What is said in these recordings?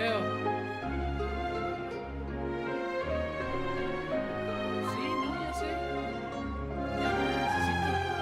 veo. Sí, no, ya sé. Ya no la necesito.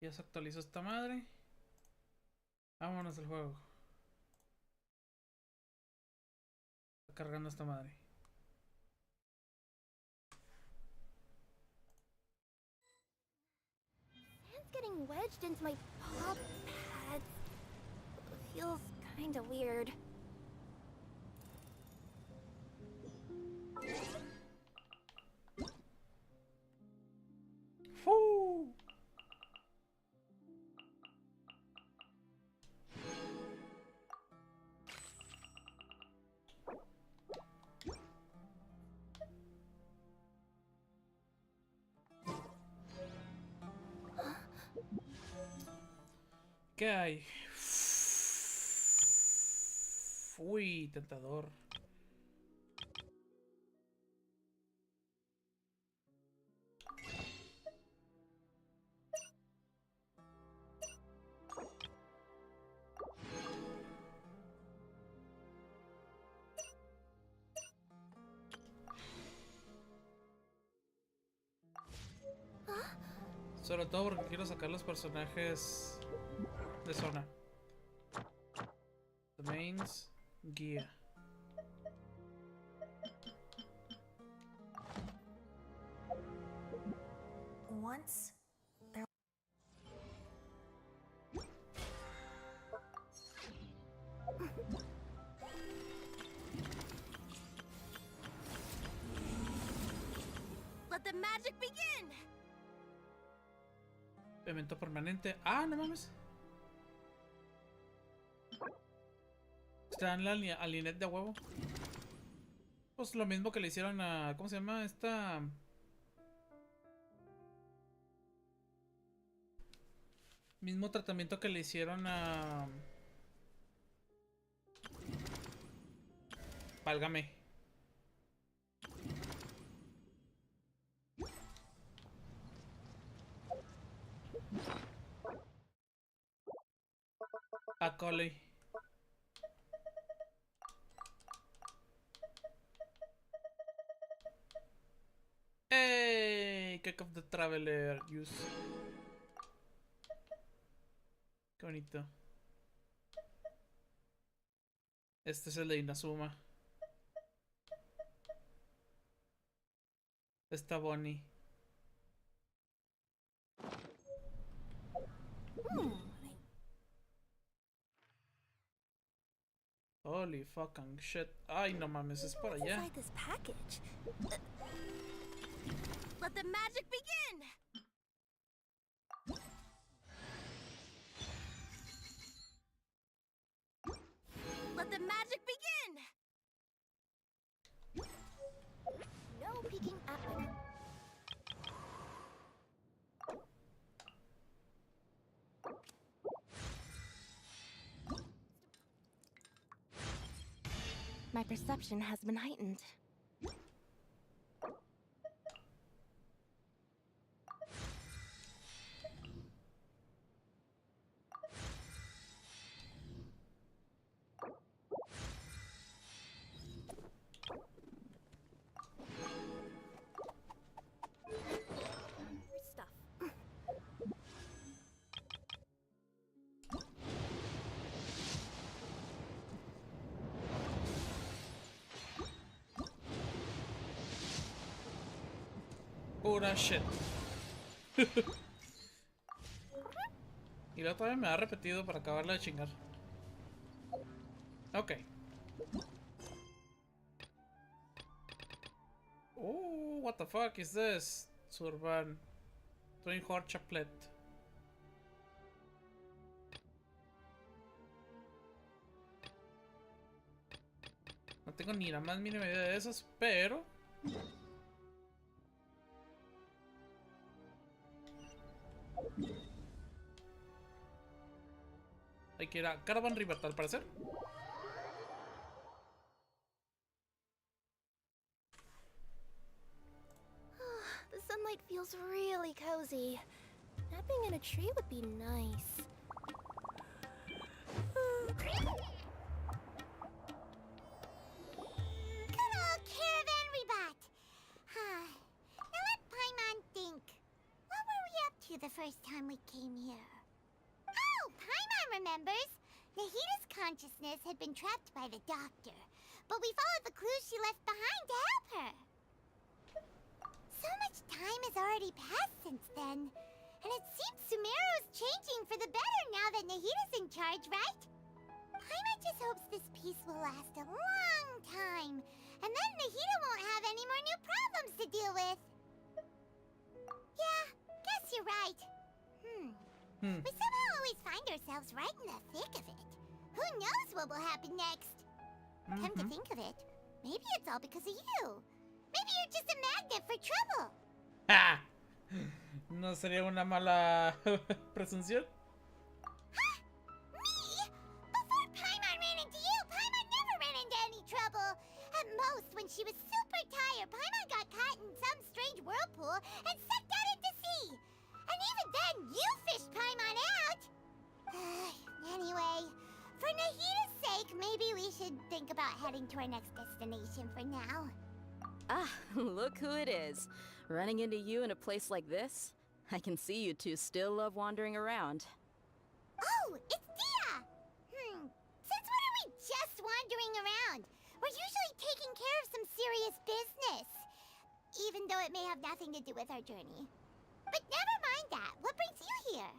Ya se actualizó esta madre. Vámonos al juego. Está cargando esta madre. Sand's getting wedged into my paw pads. Feels kinda weird. ¿Qué hay? Uy, tentador. Sobre todo porque quiero sacar los personajes de zona. Domains, guía. Once there. Let the magic begin. Evento permanente. Ah, no mames. Está en la Alinet de huevo. Pues lo mismo que le hicieron a... ¿Cómo se llama? Esta... Mismo tratamiento que le hicieron a... Válgame. A Coley. ¡Ey! Cake of the Traveler. Use. Qué bonito. Este es el de Inazuma. Está Bonnie. Holy fucking shit. Ay, no mames, es por allá. Inside this package. Let the magic begin. Let the magic begin. No peeking at my... My perception has been heightened. Stuff. Pura shit. Y la otra vez me ha repetido para acabarla de chingar. Ok. What the fuck is this? Surban. Twin Horde Chaplet. No tengo ni la más mínima idea de esos, pero... Hay que ir a Caravan River, al parecer. The sunlight feels really cozy. Napping in a tree would be nice. Good old caravan rebut. Now let Paimon think. What were we up to the first time we came here? Oh, Paimon remembers. Nahita's consciousness had been trapped by the doctor, but we followed the clues she left behind to help her. So much time has already passed since then, and it seems Sumeru's changing for the better now that Nahita's in charge, right? Paimon just hopes this peace will last a long time, and then Nahita won't have any more new problems to deal with. Yeah, guess you're right. We somehow always find ourselves right in the thick of it. Who knows what will happen next? Come to think of it, maybe it's all because of you. Maybe you're just a magnet for trouble. ¡Ah! ¿No sería una mala presunción? Huh? she was super tired, Paimon got caught in some strange whirlpool and sucked out into sea. And even then, you fished Paimon out. Anyway, for Nahida's sake, maybe we should think about heading to our next destination for now. Ah, look who it is. Running into you in a place like this? I can see you two still love wandering around. Oh, it's Dia! Since when are we just wandering around? We're usually taking care of some serious business. Even though it may have nothing to do with our journey. But never mind that. What brings you here?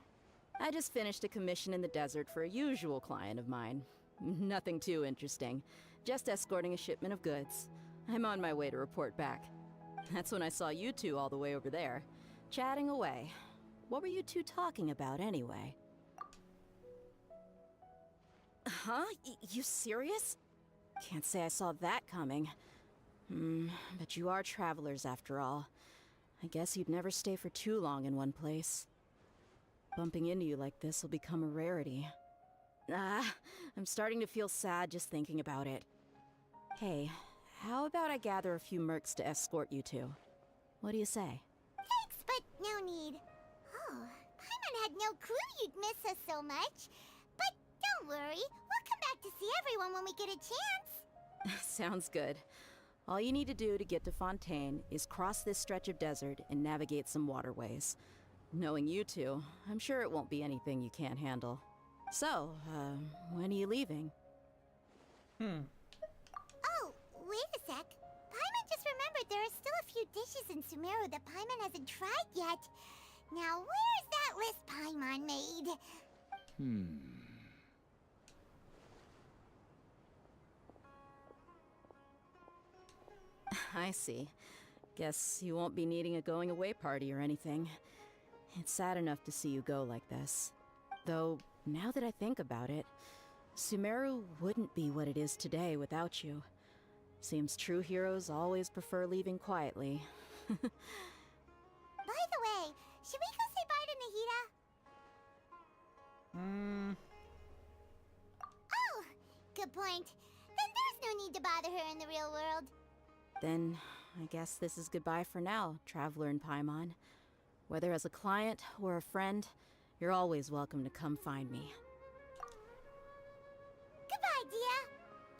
I just finished a commission in the desert for a usual client of mine. Nothing too interesting. Just escorting a shipment of goods. I'm on my way to report back. That's when I saw you two all the way over there, chatting away. What were you two talking about anyway? Huh? You serious? Can't say I saw that coming. But you are travelers after all. I guess you'd never stay for too long in one place. Bumping into you like this will become a rarity. I'm starting to feel sad just thinking about it. Hey, how about I gather a few mercs to escort you two? What do you say? Thanks, but no need. Oh, Paimon had no clue you'd miss us so much. But don't worry, we'll come back to see everyone when we get a chance. Sounds good. All you need to do to get to Fontaine is cross this stretch of desert and navigate some waterways. Knowing you two, I'm sure it won't be anything you can't handle. So, when are you leaving? Oh, wait a sec. Paimon just remembered there are still a few dishes in Sumeru that Paimon hasn't tried yet. Now, where's that list Paimon made? I see. Guess you won't be needing a going away party or anything. It's sad enough to see you go like this. Though, now that I think about it, Sumeru wouldn't be what it is today without you. Seems true heroes always prefer leaving quietly. By the way, should we go say bye to Nahida? Oh, good point. Then there's no need to bother her in the real world. Then, I guess this is goodbye for now, Traveler in Paimon. Whether as a client or a friend, you're always welcome to come find me. Goodbye, Dia.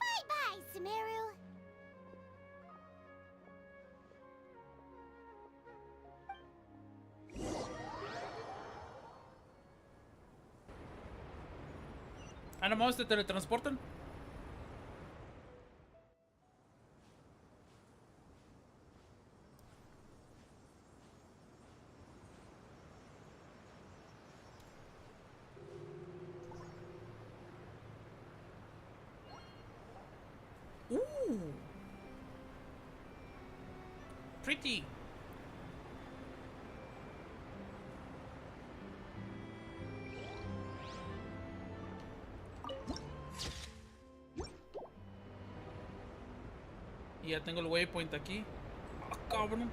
Bye-bye, Sumeru. Ah, nomás te teletransportan. Ooh. Pretty. Y ya tengo el waypoint aquí. Ah, cabrón.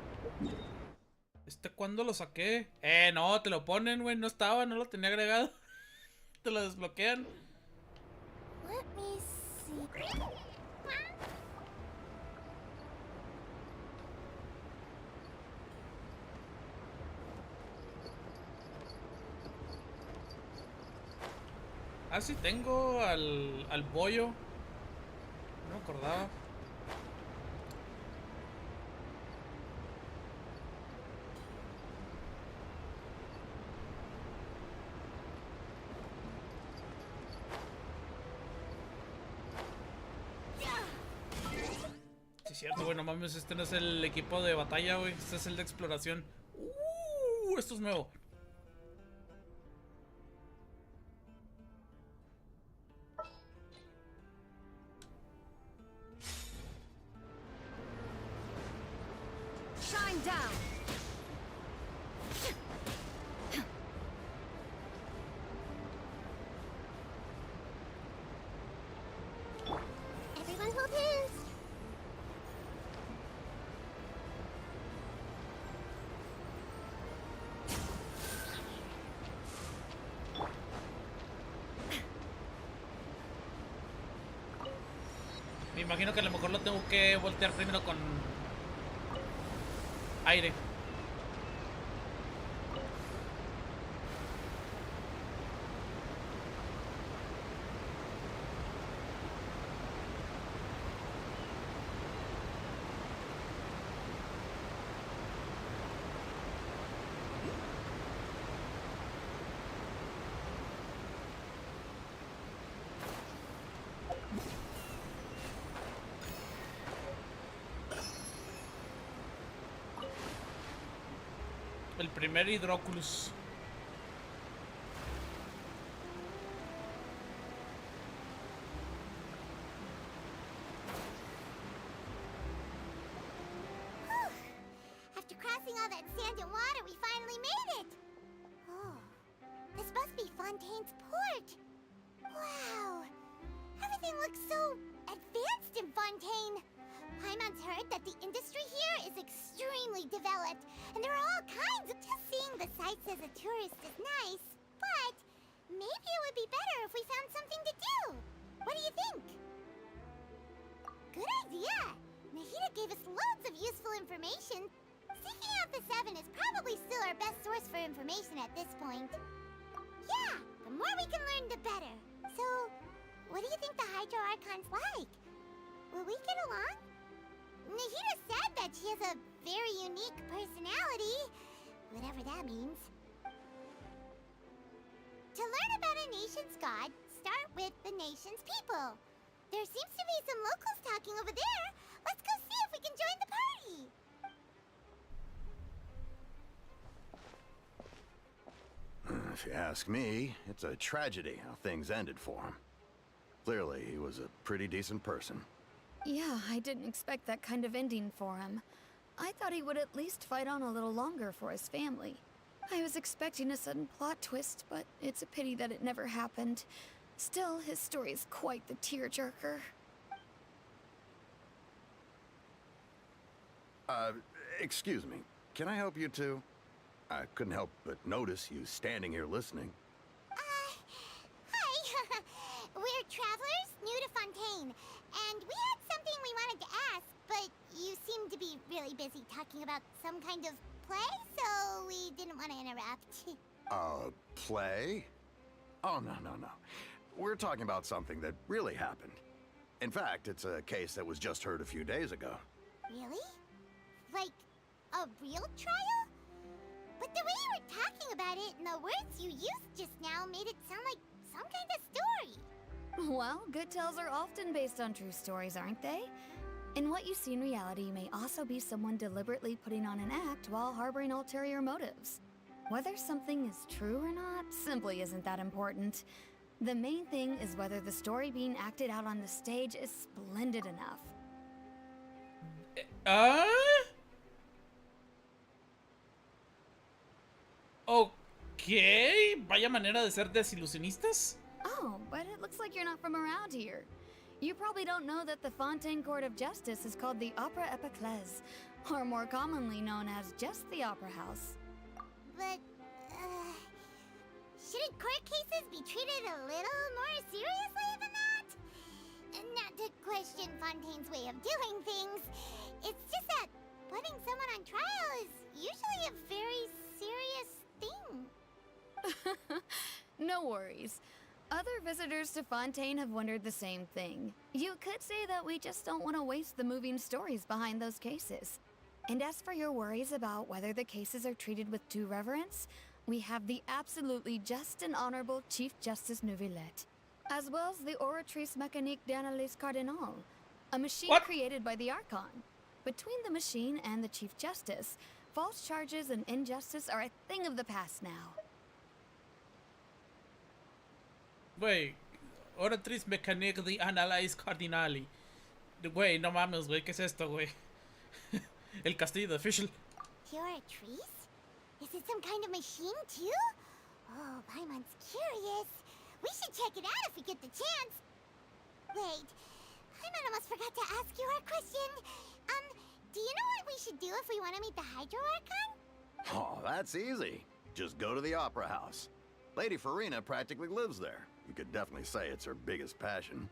¿Cuándo lo saqué? No, te lo ponen, güey. No estaba, no lo tenía agregado. Te lo desbloquean. Let me see. Ah, sí tengo al bollo. No me acordaba. Sí, es cierto, güey, no mames, este no es el equipo de batalla, güey. Este es el de exploración. Esto es nuevo. Shine down! Everyone hold hands. Me imagino que a lo mejor lo tengo que voltear primero con aire. El primer Hidroculus. After crossing all that sand and water, we finally made it! Oh, this must be Fontaine's port. Wow, everything looks so advanced in Fontaine. Paimon's heard that the industry here is extremely developed, and there are all kinds of... Just seeing the sights as a tourist is nice, but maybe it would be better if we found something to do. What do you think? Good idea! Nahida gave us loads of useful information. Seeking out the Seven is probably still our best source for information at this point. Yeah, the more we can learn, the better. So, what do you think the Hydro Archon's like? Will we get along? Nahida said that she has a very unique personality, whatever that means. To learn about a nation's god, start with the nation's people. There seems to be some locals talking over there. Let's go see if we can join the party. If you ask me, it's a tragedy how things ended for him. Clearly, he was a pretty decent person. Yeah, I didn't expect that kind of ending for him. I thought he would at least fight on a little longer for his family. I was expecting a sudden plot twist, but it's a pity that it never happened. Still, his story is quite the tearjerker. Excuse me. Can I help you two? I couldn't help but notice you standing here listening. Hi. We're travelers new to Fontaine, and we had something we wanted to ask, but you seem to be really busy talking about some kind of play, so we didn't want to interrupt. Play? Oh, no. We're talking about something that really happened. In fact, it's a case that was just heard a few days ago. Really? Like, a real trial? But the way you were talking about it and the words you used just now made it sound like some kind of story. Well, good tales are often based on true stories, aren't they? And what you see in reality may also be someone deliberately putting on an act while harboring ulterior motives. Whether something is true or not simply isn't that important. The main thing is whether the story being acted out on the stage is splendid enough. Ok, vaya manera de ser desilusionistas. Oh, but it looks like you're not from around here. You probably don't know that the Fontaine Court of Justice is called the Opera Epiclese, or more commonly known as just the Opera House. But, shouldn't court cases be treated a little more seriously than that? Not to question Fontaine's way of doing things. It's just that putting someone on trial is usually a very serious thing. No worries. Other visitors to Fontaine have wondered the same thing. You could say that we just don't want to waste the moving stories behind those cases. And as for your worries about whether the cases are treated with due reverence, we have the absolutely just and honorable Chief Justice Neuvillette, as well as the Oratrice Mécanique d'Analyse Cardinal, a machine created by the Archon. Between the machine and the Chief Justice, false charges and injustice are a thing of the past now. Güey, Oratrice Mécanique d'Analyse Cardinali. Güey, no mames, güey, ¿qué es esto, güey? El castillo de Fischl. Oratrice? Is it some kind of machine, too? Oh, Paimon's curious. We should check it out if we get the chance. Wait, Paimon almost forgot to ask you our question. Do you know what we should do if we want to meet the Hydro Archon? Oh, that's easy. Just go to the Opera House. Lady Farina practically lives there. You could definitely say it's her biggest passion.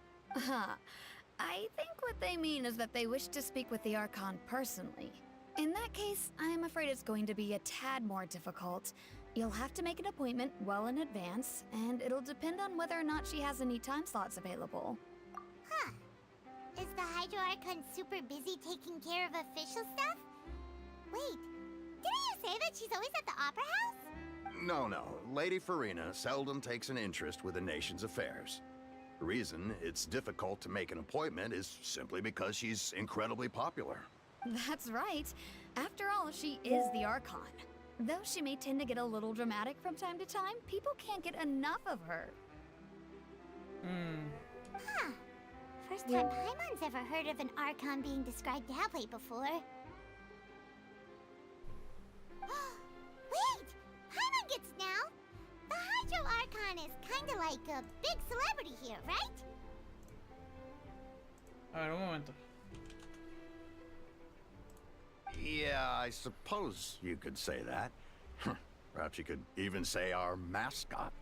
I think what they mean is that they wish to speak with the Archon personally. In that case, I am afraid it's going to be a tad more difficult. You'll have to make an appointment well in advance, and it'll depend on whether or not she has any time slots available. Huh. Is the Hydro Archon super busy taking care of official stuff? Wait, didn't you say that she's always at the Opera House? No. Lady Farina seldom takes an interest with the nation's affairs. The reason it's difficult to make an appointment is simply because she's incredibly popular. That's right. After all, she is the Archon. Though she may tend to get a little dramatic from time to time, people can't get enough of her. Huh. First time Paimon's ever heard of an Archon being described that way before. Wait! Paimon gets now! The Hydro Archon is kinda like a big celebrity here, right? A ver, un momento. Yeah, I suppose you could say that. Perhaps you could even say our mascot.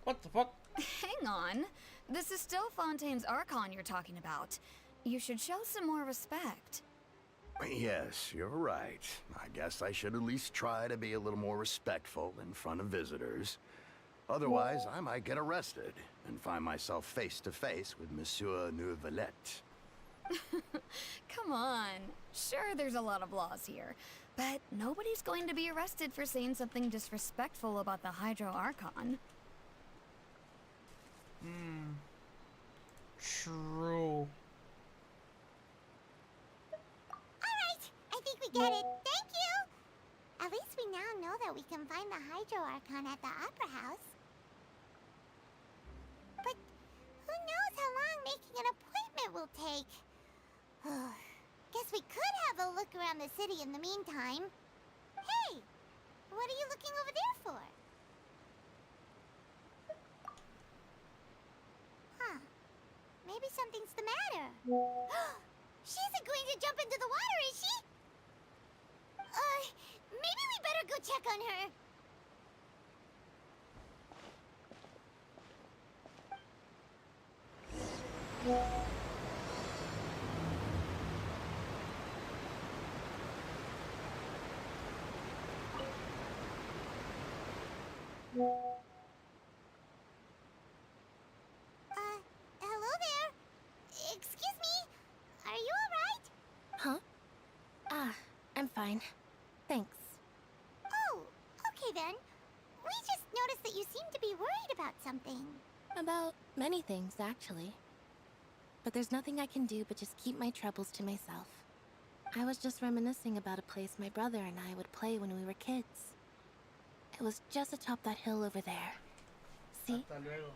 What the fuck? Hang on. This is still Fontaine's Archon you're talking about. You should show some more respect. Yes, you're right. I guess I should at least try to be a little more respectful in front of visitors. Otherwise, I might get arrested and find myself face to face with Monsieur Neuvillette. Come on. Sure, there's a lot of laws here, but nobody's going to be arrested for saying something disrespectful about the Hydro Archon. True. Alright, I think we get it. Thank you! At least we now know that we can find the Hydro Archon at the Opera House. But who knows how long making an appointment will take? Guess we could have a look around the city in the meantime. Hey! What are you looking over there for? Huh. Maybe something's the matter. She isn't going to jump into the water, is she? Maybe we better go check on her. Hello there. Excuse me. Are you alright? Huh? I'm fine. Thanks. Oh, okay then. We just noticed that you seem to be worried about something. About many things, actually. But there's nothing I can do but just keep my troubles to myself. I was just reminiscing about a place my brother and I would play when we were kids. It was just atop that hill over there. See? Hasta luego.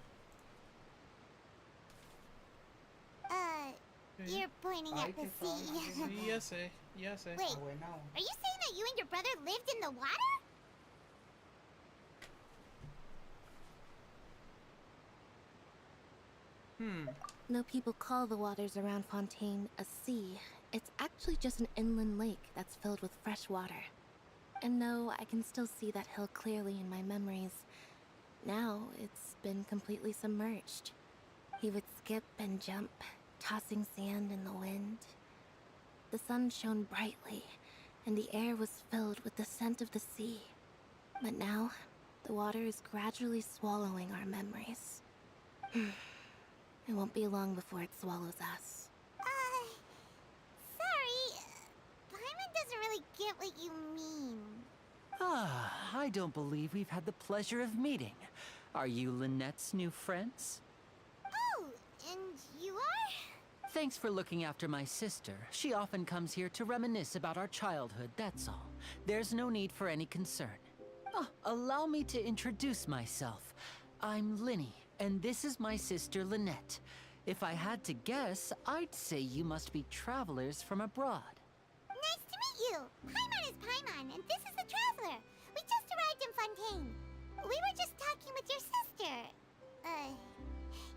You're pointing at the sea. Sí, ya sé, ya sé. Wait, are you saying that you and your brother lived in the water? No people call the waters around Fontaine a sea. It's actually just an inland lake that's filled with fresh water. And no, I can still see that hill clearly in my memories. Now, it's been completely submerged. He would skip and jump, tossing sand in the wind. The sun shone brightly, and the air was filled with the scent of the sea. But now, the water is gradually swallowing our memories. It won't be long before it swallows us. Sorry. Paimon doesn't really get what you mean. I don't believe we've had the pleasure of meeting. Are you Lynette's new friends? Oh, and you are? Thanks for looking after my sister. She often comes here to reminisce about our childhood, that's all. There's no need for any concern. Oh, allow me to introduce myself. I'm Linny, and this is my sister Lynette. If I had to guess, I'd say you must be travelers from abroad. Nice to meet you. Paimon is Paimon, and this is the Traveler. We just arrived in Fontaine. We were just talking with your sister.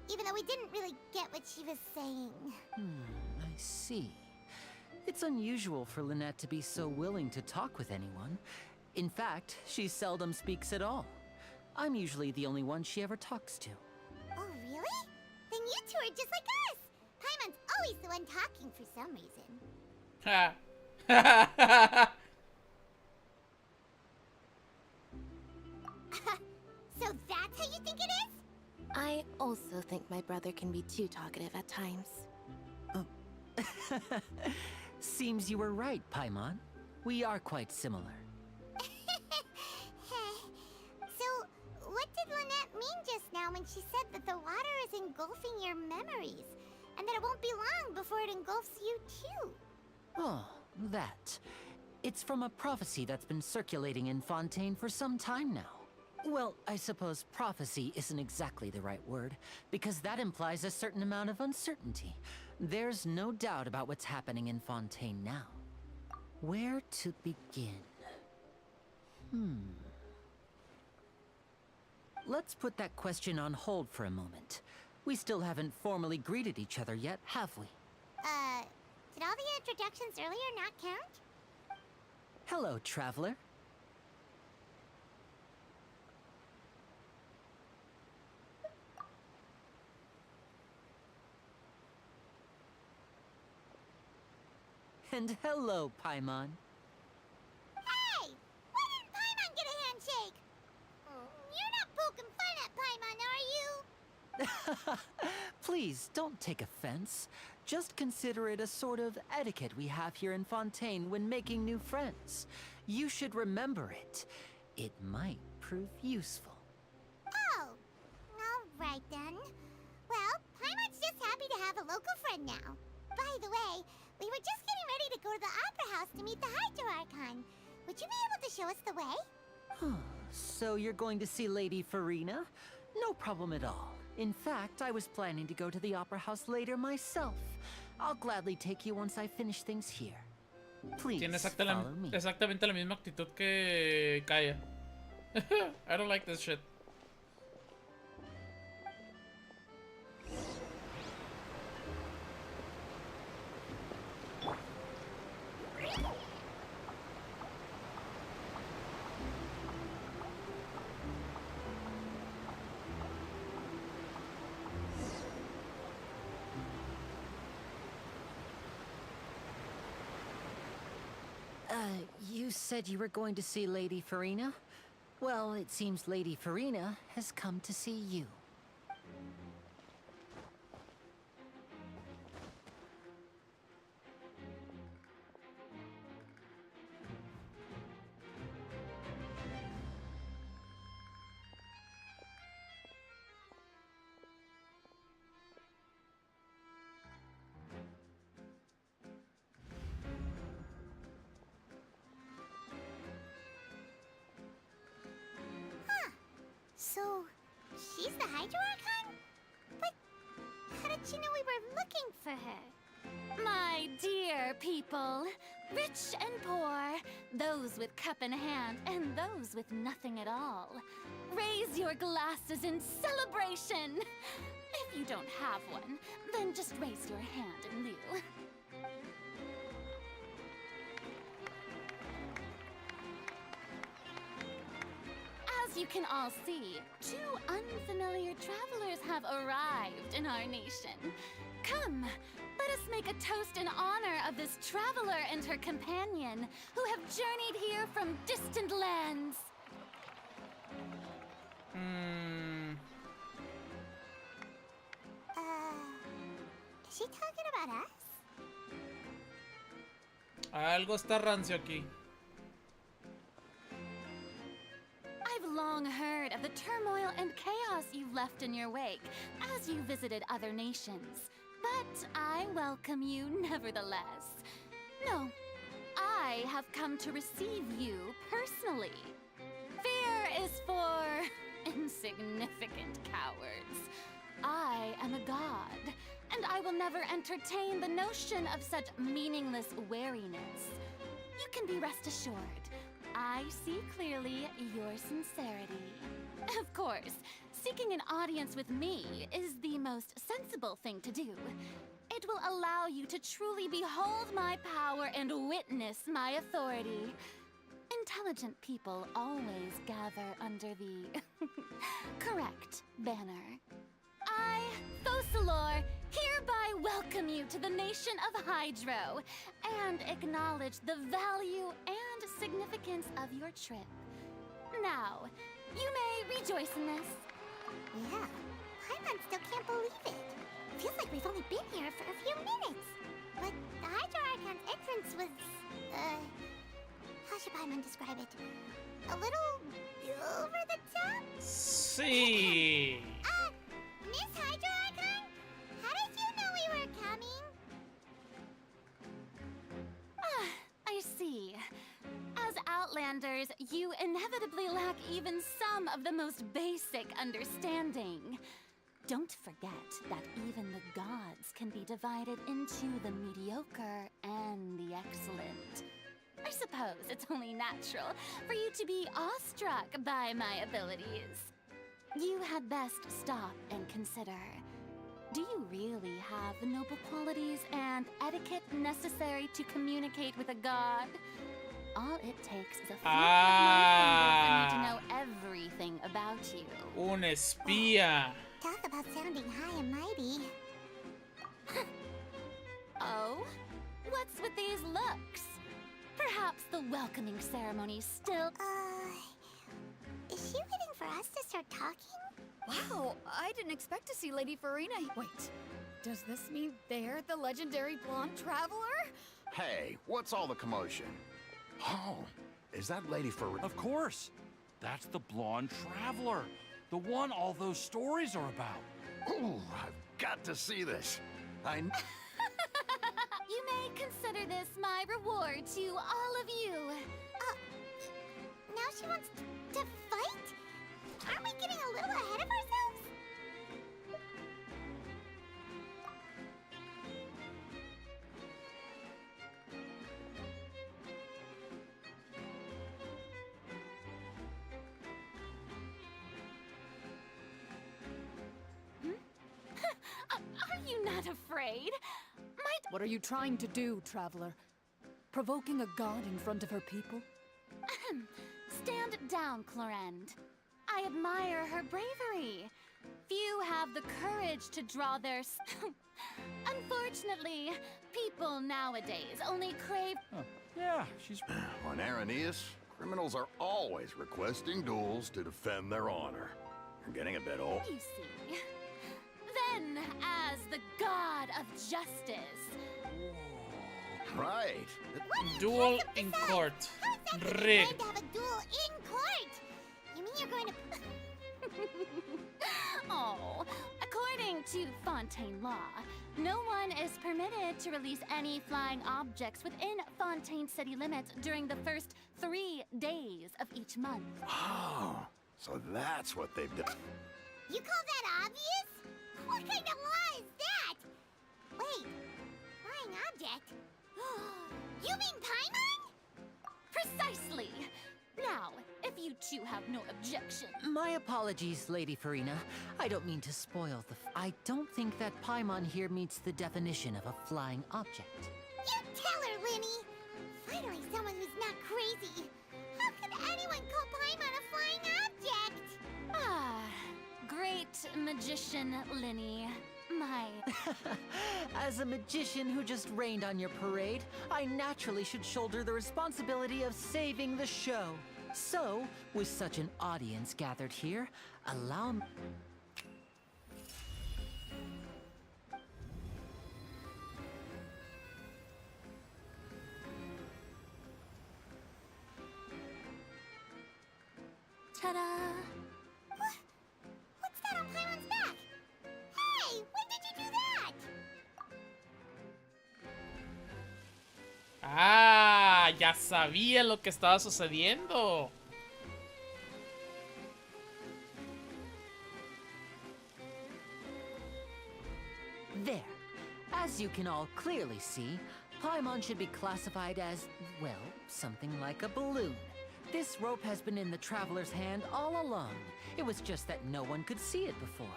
Even though we didn't really get what she was saying. I see. It's unusual for Lynette to be so willing to talk with anyone. In fact, she seldom speaks at all. I'm usually the only one she ever talks to. Oh, really? Then you two are just like us. Paimon's always the one talking for some reason. Ha. So that's how you think it is? I also think my brother can be too talkative at times. Seems you were right, Paimon. We are quite similar. So, what did Lynette mean just now when she said that the water is engulfing your memories? And that it won't be long before it engulfs you too? Oh, that. It's from a prophecy that's been circulating in Fontaine for some time now. Well, I suppose prophecy isn't exactly the right word, because that implies a certain amount of uncertainty. There's no doubt about what's happening in Fontaine now. Where to begin? Let's put that question on hold for a moment. We still haven't formally greeted each other yet, have we? Did all the introductions earlier not count? Hello, traveler. And hello, Paimon. Hey! Why didn't Paimon get a handshake? You're not poking fun at Paimon, are you? Please, don't take offense. Just consider it a sort of etiquette we have here in Fontaine when making new friends. You should remember it. It might prove useful. Oh, alright then. Well, Paimon's just happy to have a local friend now. By the way, we were just getting ready to go to the Opera House to meet the Hydro Archon. Would you be able to show us the way? So you're going to see Lady Farina? No problem at all. In fact, I was planning to go to the Opera House later myself. I'll gladly take you once I finish things here. Please, Tiene follow me. exactamente la misma actitud que Kaya. I don't like this shit. You said you were going to see Lady Farina? Well, it seems Lady Farina has come to see you. So, she's the Hydro Archon? But how did she know we were looking for her? My dear people, rich and poor, those with cup in hand and those with nothing at all, raise your glasses in celebration. If you don't have one, then just raise your hand in lieu. As you can all see, two unfamiliar travelers have arrived in our nation. Come, let us make a toast in honor of this traveler and her companion, who have journeyed here from distant lands. Is she talking about us? Algo está rancio aquí. I've long heard of the turmoil and chaos you've left in your wake as you visited other nations. But I welcome you nevertheless. No, I have come to receive you personally. Fear is for insignificant cowards. I am a god, and I will never entertain the notion of such meaningless wariness. You can be rest assured, I see clearly your sincerity. Of course, seeking an audience with me is the most sensible thing to do. It will allow you to truly behold my power and witness my authority. Intelligent people always gather under the correct banner. I, Thosalor, hereby welcome welcome you to the nation of Hydro and acknowledge the value and significance of your trip. Now, you may rejoice in this. Yeah, Paimon still can't believe it. Feels like we've only been here for a few minutes. But the Hydro Archon's entrance was, how should Paimon describe it? A little over the top? Sí. Miss Hydro Archon? How did you know we were coming? Ah, I see. As Outlanders, you inevitably lack even some of the most basic understanding. Don't forget that even the gods can be divided into the mediocre and the excellent. I suppose it's only natural for you to be awestruck by my abilities. You had best stop and consider. Do you really have the noble qualities and etiquette necessary to communicate with a god? All it takes is a flick of my finger for me to know everything about you. Un espía. Talk about sounding high and mighty. Oh? What's with these looks? Perhaps the welcoming ceremony still... Is she waiting for us to start talking? Wow, I didn't expect to see Lady Farina. Wait, does this mean they're the legendary blonde traveler? Hey, what's all the commotion? Oh, is that Lady Farina? Of course. That's the blonde traveler. The one all those stories are about. Ooh, I've got to see this. You may consider this my reward to all of you. Now she wants to fight? Aren't we getting a little ahead of ourselves? Are you not afraid? What are you trying to do, traveler? Provoking a god in front of her people? Stand down, Clorend. I admire her bravery. Few have the courage to draw their... Unfortunately, people nowadays only crave... Yeah, she's... On Araneus, criminals are always requesting duels to defend their honor. You're getting a bit old. You see. Then, as the god of justice... Right. Duel in court. How exactly Rigged. are you going to have a duel in court? You mean you're going to... Oh, according to Fontaine law, no one is permitted to release any flying objects within Fontaine city limits during the first 3 days of each month. Oh, so that's what they've done. You call that obvious? What kind of law is that? Wait, flying object? You mean Paimon? Precisely! Now, if you two have no objection... My apologies, Lady Farina. I don't mean to spoil the... I don't think that Paimon here meets the definition of a flying object. You tell her, Linny! Finally someone who's not crazy. How could anyone call Paimon a flying object? Ah, great magician, Linny. My... As a magician who just rained on your parade, I naturally should shoulder the responsibility of saving the show. So, with such an audience gathered here, allow me... Ta-da! What's that on Paimon's back? Hey, when did you do that? Ah, ya sabía lo que estaba sucediendo. There. As you can all clearly see, Paimon should be classified as, well, something like a balloon. This rope has been in the traveler's hand all along. It was just that no one could see it before.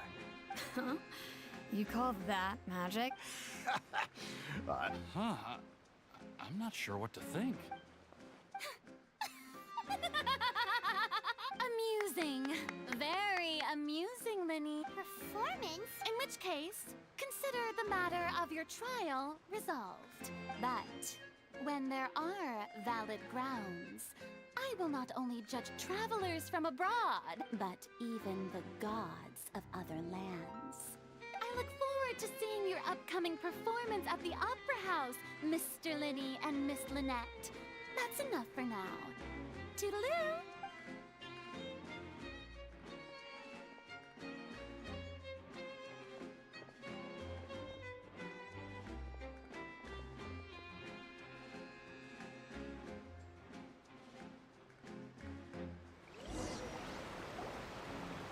Huh? You call that magic? Huh? I'm not sure what to think. Amusing. Very amusing, Linny. Performance? In which case, consider the matter of your trial resolved. But when there are valid grounds, I will not only judge travelers from abroad, but even the gods of other lands. I look forward to seeing your upcoming performance at the Opera House, Mr. Linney and Miss Lynette. That's enough for now. Toodaloo!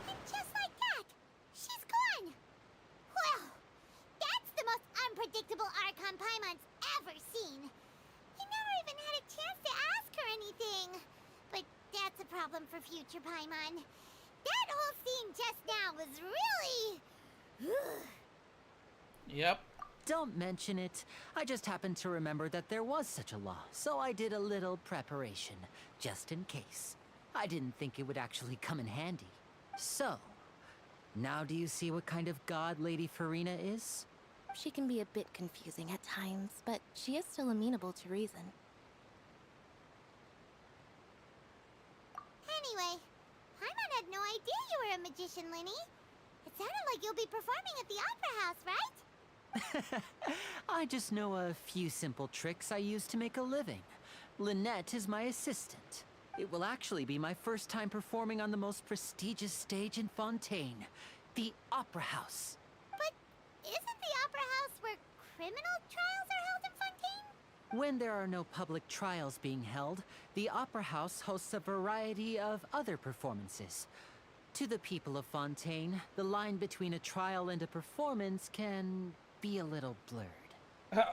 And just like that, she's gone. Well, that's the most unpredictable Archon Paimon's ever seen. He never even had a chance to ask her anything. But that's a problem for future Paimon. That whole scene just now was really... Yep. Don't mention it. I just happened to remember that there was such a law, so I did a little preparation, just in case. I didn't think it would actually come in handy. So, now do you see what kind of god Lady Farina is? She can be a bit confusing at times, but she is still amenable to reason. Anyway, Paimon had no idea you were a magician, Linny. It sounded like you'll be performing at the Opera House, right? I just know a few simple tricks I use to make a living. Lynette is my assistant. It will actually be my first time performing on the most prestigious stage in Fontaine, the Opera House. But isn't the Opera House where criminal trials are held in Fontaine? When there are no public trials being held, the Opera House hosts a variety of other performances. To the people of Fontaine, the line between a trial and a performance can be a little blurred.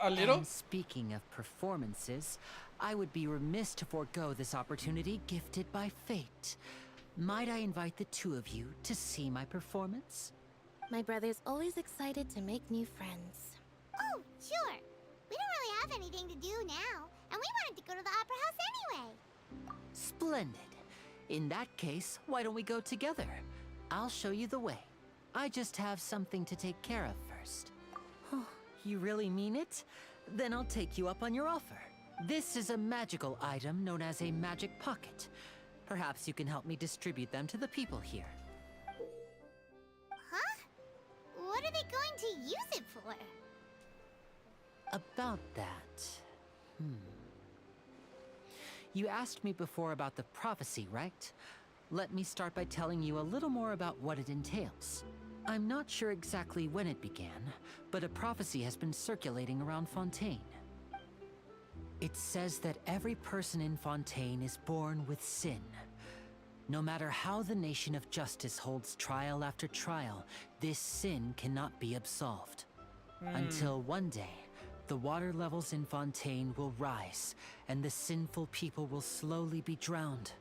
A little? And speaking of performances, I would be remiss to forego this opportunity gifted by fate. Might I invite the two of you to see my performance? My brother's always excited to make new friends. Oh, sure. We don't really have anything to do now, and we wanted to go to the Opera House anyway. Splendid. In that case, why don't we go together? I'll show you the way. I just have something to take care of first. Oh, you really mean it? Then I'll take you up on your offer. This is a magical item known as a magic pocket. Perhaps you can help me distribute them to the people here. Huh? What are they going to use it for? About that... You asked me before about the prophecy, right? Let me start by telling you a little more about what it entails. I'm not sure exactly when it began, but a prophecy has been circulating around Fontaine. It says that every person in Fontaine is born with sin. No matter how the Nation of Justice holds trial after trial, this sin cannot be absolved. Until one day, the water levels in Fontaine will rise, and the sinful people will slowly be drowned.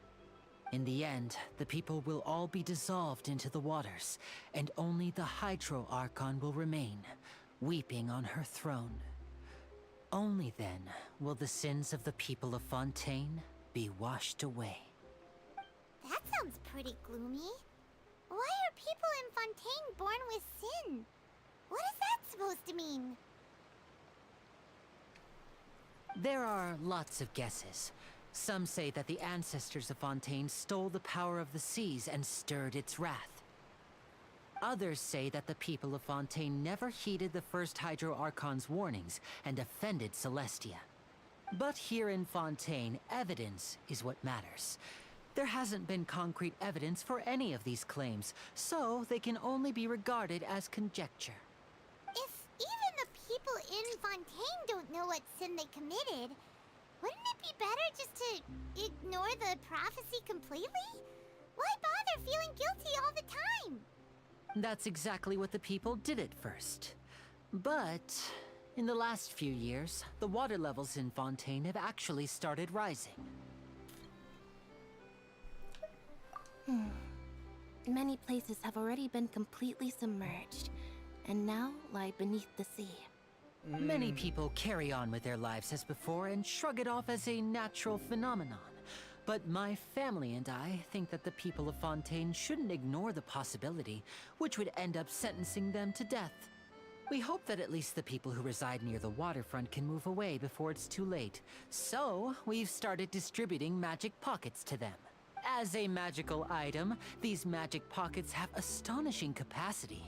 In the end, the people will all be dissolved into the waters, and only the Hydro Archon will remain, weeping on her throne. Only then will the sins of the people of Fontaine be washed away. That sounds pretty gloomy. Why are people in Fontaine born with sin? What is that supposed to mean? There are lots of guesses. Some say that the ancestors of Fontaine stole the power of the seas and stirred its wrath. Others say that the people of Fontaine never heeded the first Hydro Archon's warnings and offended Celestia. But here in Fontaine, evidence is what matters. There hasn't been concrete evidence for any of these claims, so they can only be regarded as conjecture. If even the people in Fontaine don't know what sin they committed, wouldn't it be better just to ignore the prophecy completely? Why bother feeling guilty all the time? That's exactly what the people did at first. But in the last few years, the water levels in Fontaine have actually started rising. Many places have already been completely submerged, and now lie beneath the sea. Many people carry on with their lives as before and shrug it off as a natural phenomenon. But my family and I think that the people of Fontaine shouldn't ignore the possibility, which would end up sentencing them to death. We hope that at least the people who reside near the waterfront can move away before it's too late. So, we've started distributing magic pockets to them. As a magical item, these magic pockets have astonishing capacity.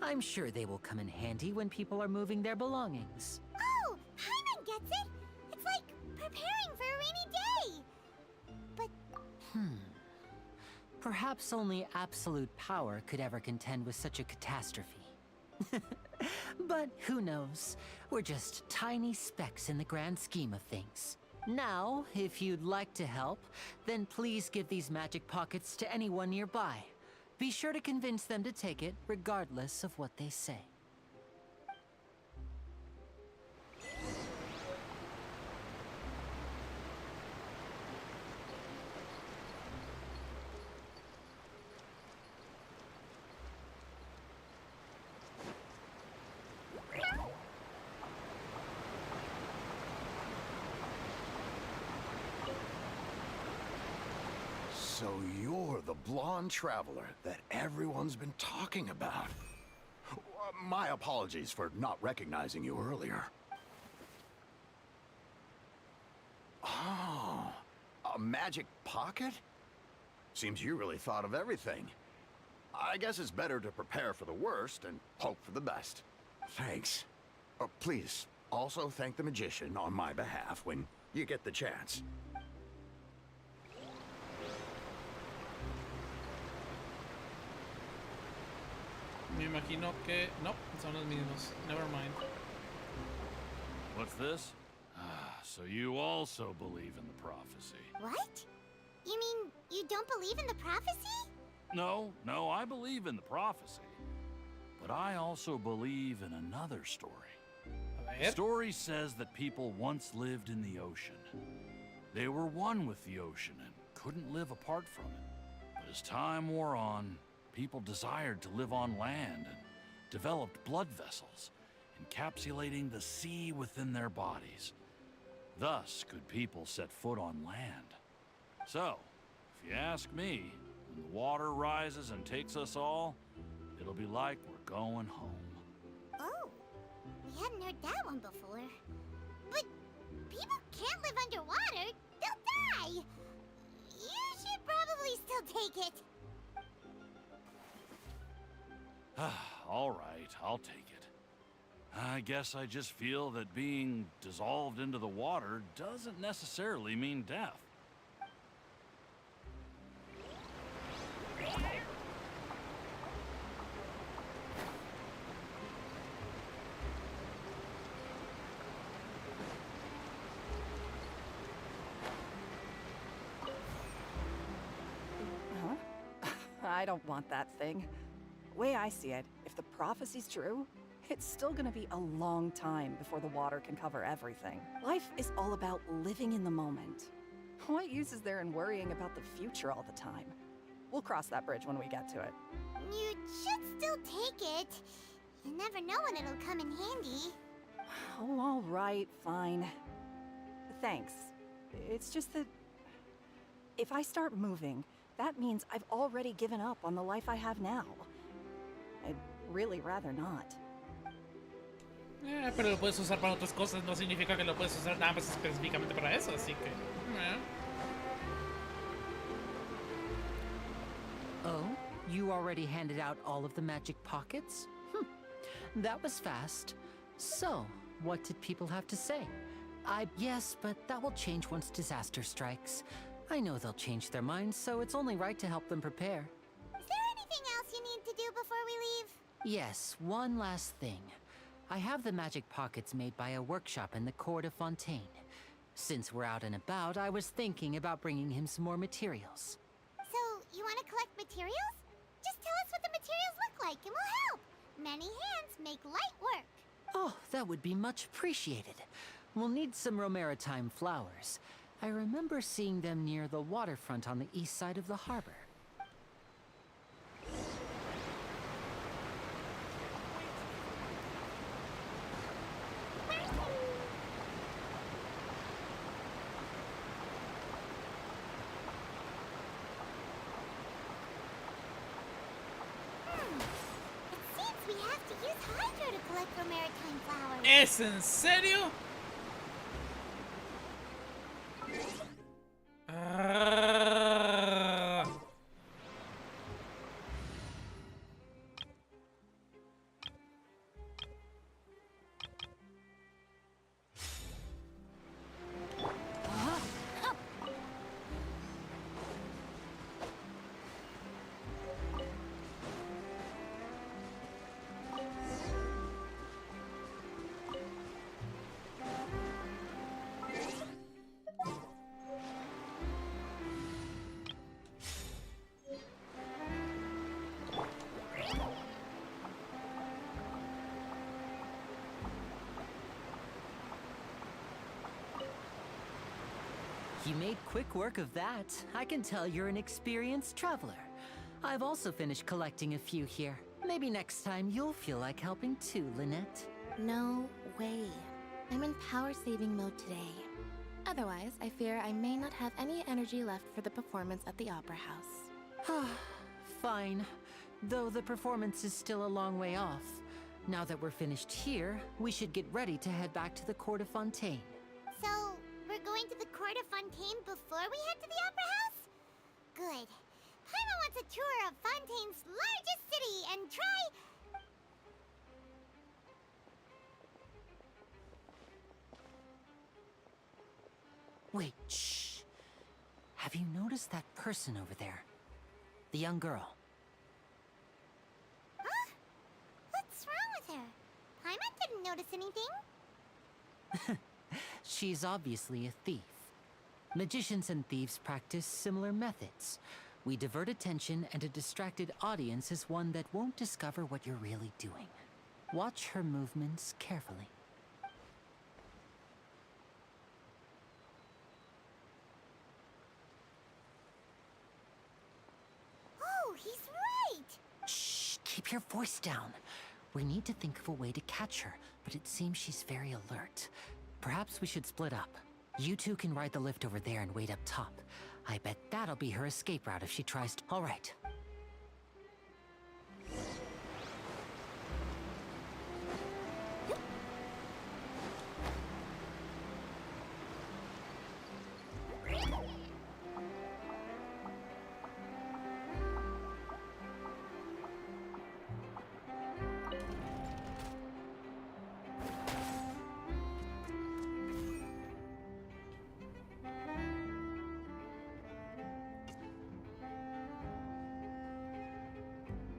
I'm sure they will come in handy when people are moving their belongings. Oh, Paimon gets it! It's like preparing for a rainy day! But... Perhaps only absolute power could ever contend with such a catastrophe. But who knows? We're just tiny specks in the grand scheme of things. Now, if you'd like to help, then please give these magic pockets to anyone nearby. Be sure to convince them to take it, regardless of what they say. So you're the blonde traveler that everyone's been talking about. My apologies for not recognizing you earlier. Oh, a magic pocket? Seems you really thought of everything. I guess it's better to prepare for the worst and hope for the best. Thanks. Please, also thank the magician on my behalf when you get the chance. Me imagino que... No, son los mismos. Never mind. What's this? Ah, so you also believe in the prophecy. What? You mean you don't believe in the prophecy? No, I believe in the prophecy. But I also believe in another story. The story says that people once lived in the ocean. They were one with the ocean and couldn't live apart from it. But as time wore on, people desired to live on land and developed blood vessels, encapsulating the sea within their bodies. Thus could people set foot on land. So, if you ask me, when the water rises and takes us all, it'll be like we're going home. Oh, we hadn't heard that one before. But people can't live underwater. They'll die. You should probably still take it. All right, I'll take it. I guess I just feel that being dissolved into the water doesn't necessarily mean death. I don't want that thing. Way I see it, if the prophecy's true, it's still gonna be a long time before the water can cover everything. Life is all about living in the moment. What use is there in worrying about the future all the time? We'll cross that bridge when we get to it. You should still take it. You never know when it'll come in handy. Oh, all right, fine. Thanks. It's just that if I start moving, that means I've already given up on the life I have now. I'd really rather not. Pero lo puedes usar para otras cosas, no significa que lo puedes usar nada más específicamente para eso, así que... Oh, you already handed out all of the magic pockets? That was fast. So, what did people have to say? Yes, but that will change once disaster strikes. I know they'll change their minds, so it's only right to help them prepare. Is there anything else you need to do before we leave? Yes, one last thing. I have the magic pockets made by a workshop in the court of Fontaine. Since we're out and about, I was thinking about bringing him some more materials. So, you want to collect materials? Just tell us what the materials look like and we'll help. Many hands make light work. Oh, that would be much appreciated. We'll need some Romaritime flowers. I remember seeing them near the waterfront on the east side of the harbor. It seems we have to use hydro to collect for maritime flowers. ¿Es en serio? Ah. You made quick work of that. I can tell you're an experienced traveler. I've also finished collecting a few here. Maybe next time you'll feel like helping too, Lynette. No way. I'm in power-saving mode today. Otherwise, I fear I may not have any energy left for the performance at the Opera House. Fine. Though the performance is still a long way off. Now that we're finished here, we should get ready to head back to the Court of Fontaine. So, we're going to the Court of Fontaine before we head to the Opera House? Good. Paimon wants a tour of Fontaine's largest city and try... Wait, shh. Have you noticed that person over there? The young girl. Huh? What's wrong with her? Paimon didn't notice anything. She's obviously a thief. Magicians and thieves practice similar methods. We divert attention, and a distracted audience is one that won't discover what you're really doing. Watch her movements carefully. Oh, he's right! Shh, keep your voice down. We need to think of a way to catch her, but it seems she's very alert. Perhaps we should split up. You two can ride the lift over there and wait up top. I bet that'll be her escape route if she tries to— All right.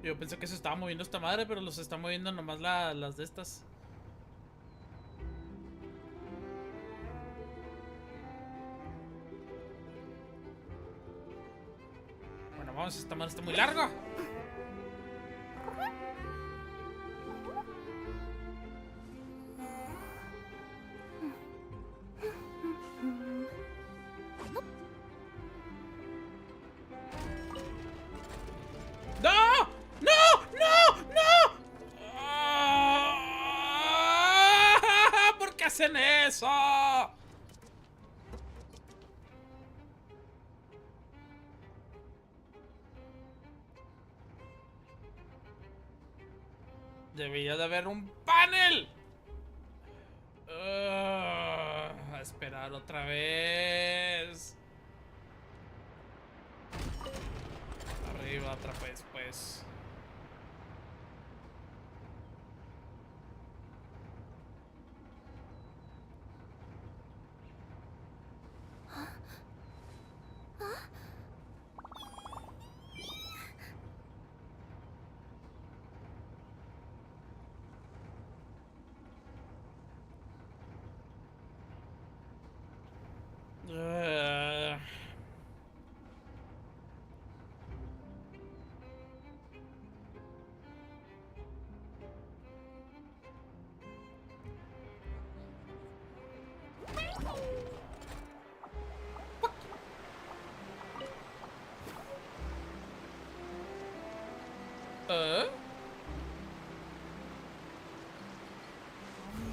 Yo pensé que se estaba moviendo esta madre, pero los está moviendo nomás las de estas. Bueno, vamos, esta madre está muy larga. ¡Hacen eso! Debería de haber un panel. A esperar otra vez. Arriba otra vez, pues.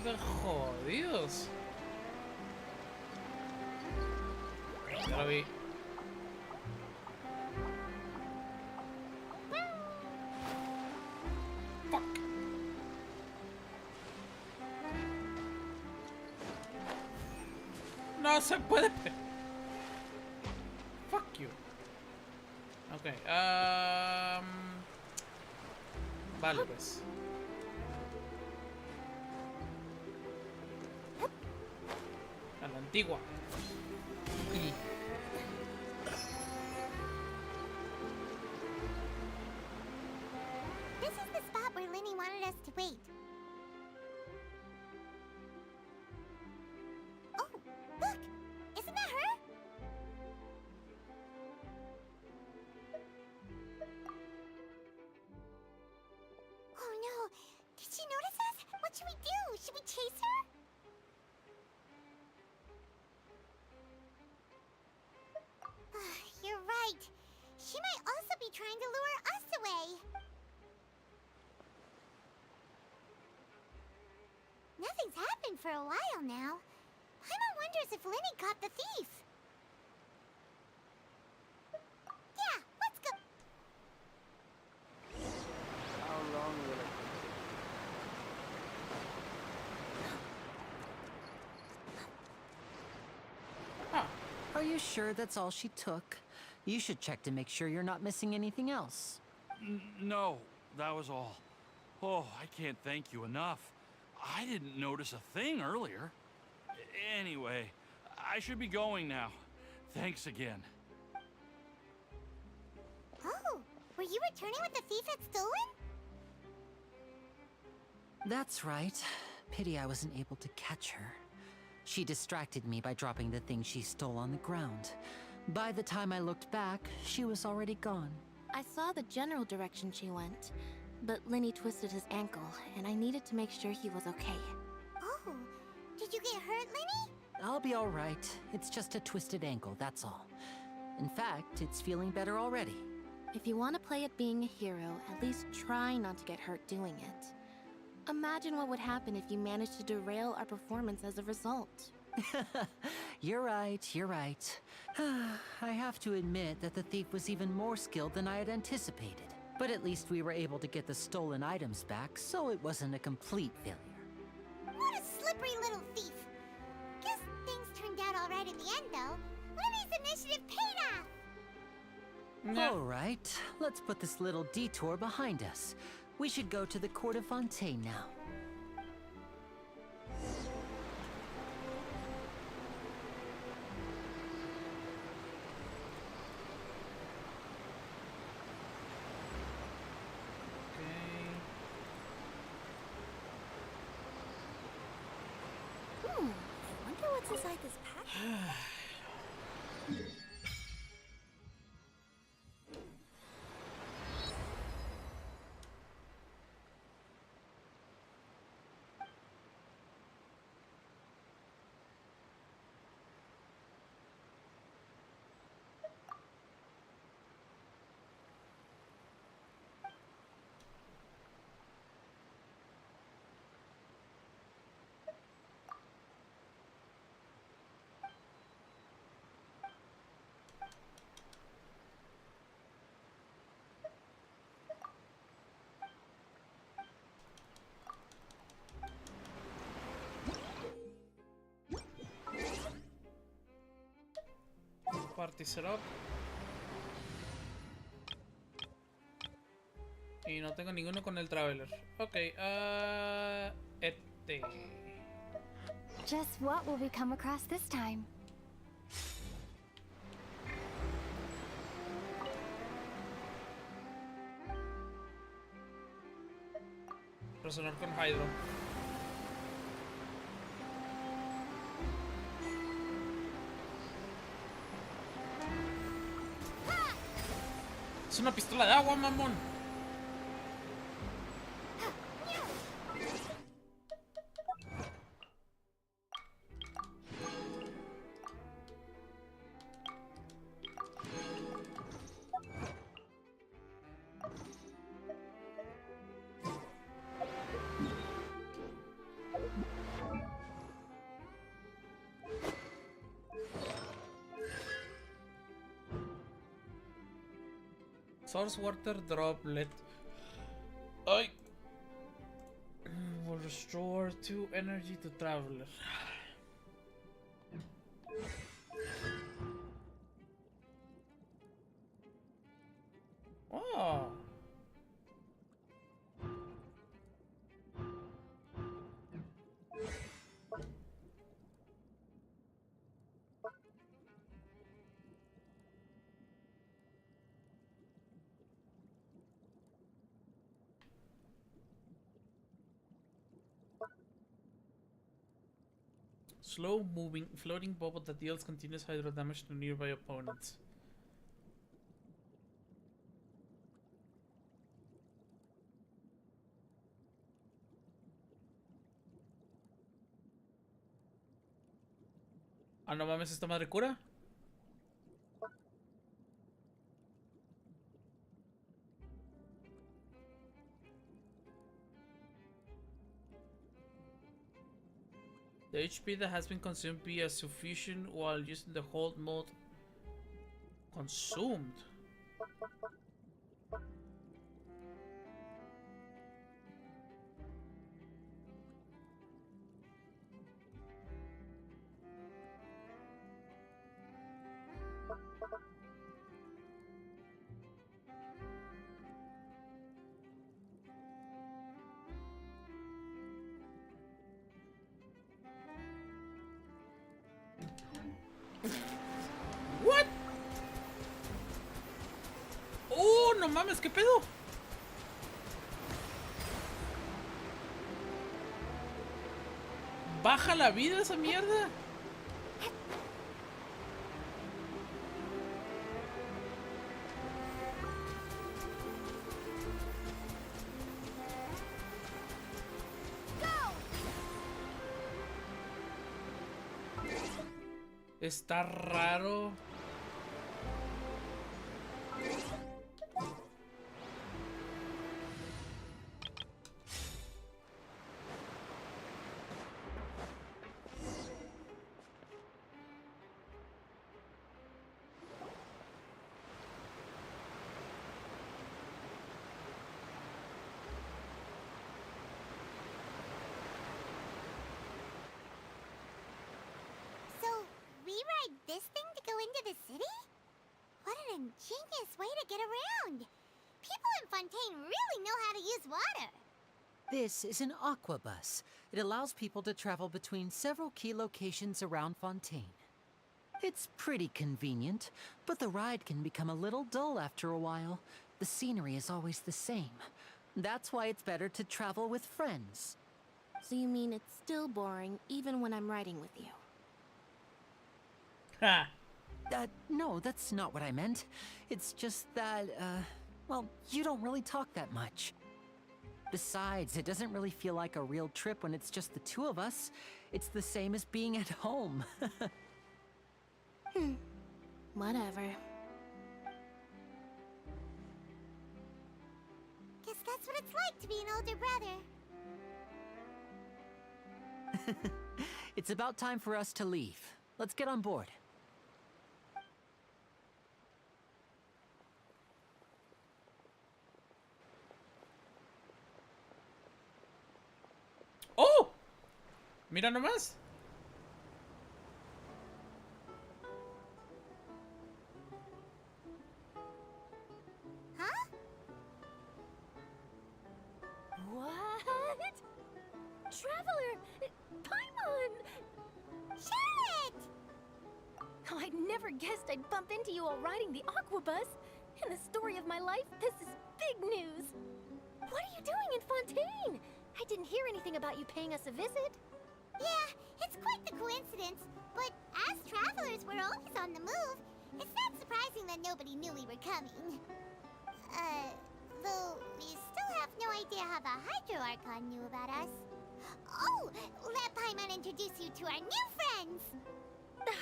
¡Anda jodidos! Ya lo vi. Fuck. no se puede. Fuck you. Ok. Vale, pues. A la antigua. Y... This is the spot where Linny wanted us to wait. Oh, look! Isn't that her? Oh no! Did she notice us? What should we do? Should we chase her? You're right. She might also be trying to lure us away. Nothing's happened for a while now. Paimon wonders if Linny caught the thief. Yeah, let's go. How long will it Are you sure that's all she took? You should check to make sure you're not missing anything else. No, that was all. Oh, I can't thank you enough. I didn't notice a thing earlier. Anyway, I should be going now. Thanks again. Oh, were you returning what the thief had stolen? That's right. Pity I wasn't able to catch her. She distracted me by dropping the thing she stole on the ground. By the time I looked back, she was already gone. I saw the general direction she went, but Linny twisted his ankle, and I needed to make sure he was okay. Oh, did you get hurt, Linny? I'll be all right. It's just a twisted ankle, that's all. In fact, it's feeling better already. If you want to play at being a hero, at least try not to get hurt doing it. Imagine what would happen if you managed to derail our performance as a result. You're right, you're right. I have to admit that the thief was even more skilled than I had anticipated. But at least we were able to get the stolen items back, so it wasn't a complete failure. What a slippery little thief. Guess things turned out all right in the end, though. Linny's initiative paid off! All right, let's put this little detour behind us. We should go to the Court of Fontaine now. I wonder what's inside this package. Party setup. Y no tengo ninguno con el Traveler. Ok, este. Just what will we come across this time? Resonar con Hydro. Es una pistola de agua, mamón. Source water droplet. Ay. Will restore 2 energy to Traveler. Slow moving, floating bubble that deals continuous hydro damage to nearby opponents. Ah, no mames, esta madre cura. The HP that has been consumed via sufficient while using the hold mode consumed. What? Oh, no mames, ¿qué pedo? Baja la vida esa mierda. Está raro. Ride this thing to go into the city? What an ingenious way to get around! People in Fontaine really know how to use water! This is an aqua bus. It allows people to travel between several key locations around Fontaine. It's pretty convenient, but the ride can become a little dull after a while. The scenery is always the same. That's why it's better to travel with friends. So you mean it's still boring even when I'm riding with you? Ha! No, that's not what I meant. It's just that, well, you don't really talk that much. Besides, it doesn't really feel like a real trip when it's just the two of us. It's the same as being at home. Whatever. Guess that's what it's like to be an older brother. It's about time for us to leave. Let's get on board. ¡Oh! Mira nomás. Huh? What? Traveler! Paimon! Charlotte! Oh, I never guessed I'd bump into you while riding the aqua bus. In the story of my life, this is big news. What are you doing in Fontaine? I didn't hear anything about you paying us a visit. Yeah, it's quite the coincidence. But as travelers, we're always on the move. It's not surprising that nobody knew we were coming. Though we still have no idea how the Hydro Archon knew about us. Oh, let Paimon introduce you to our new friends!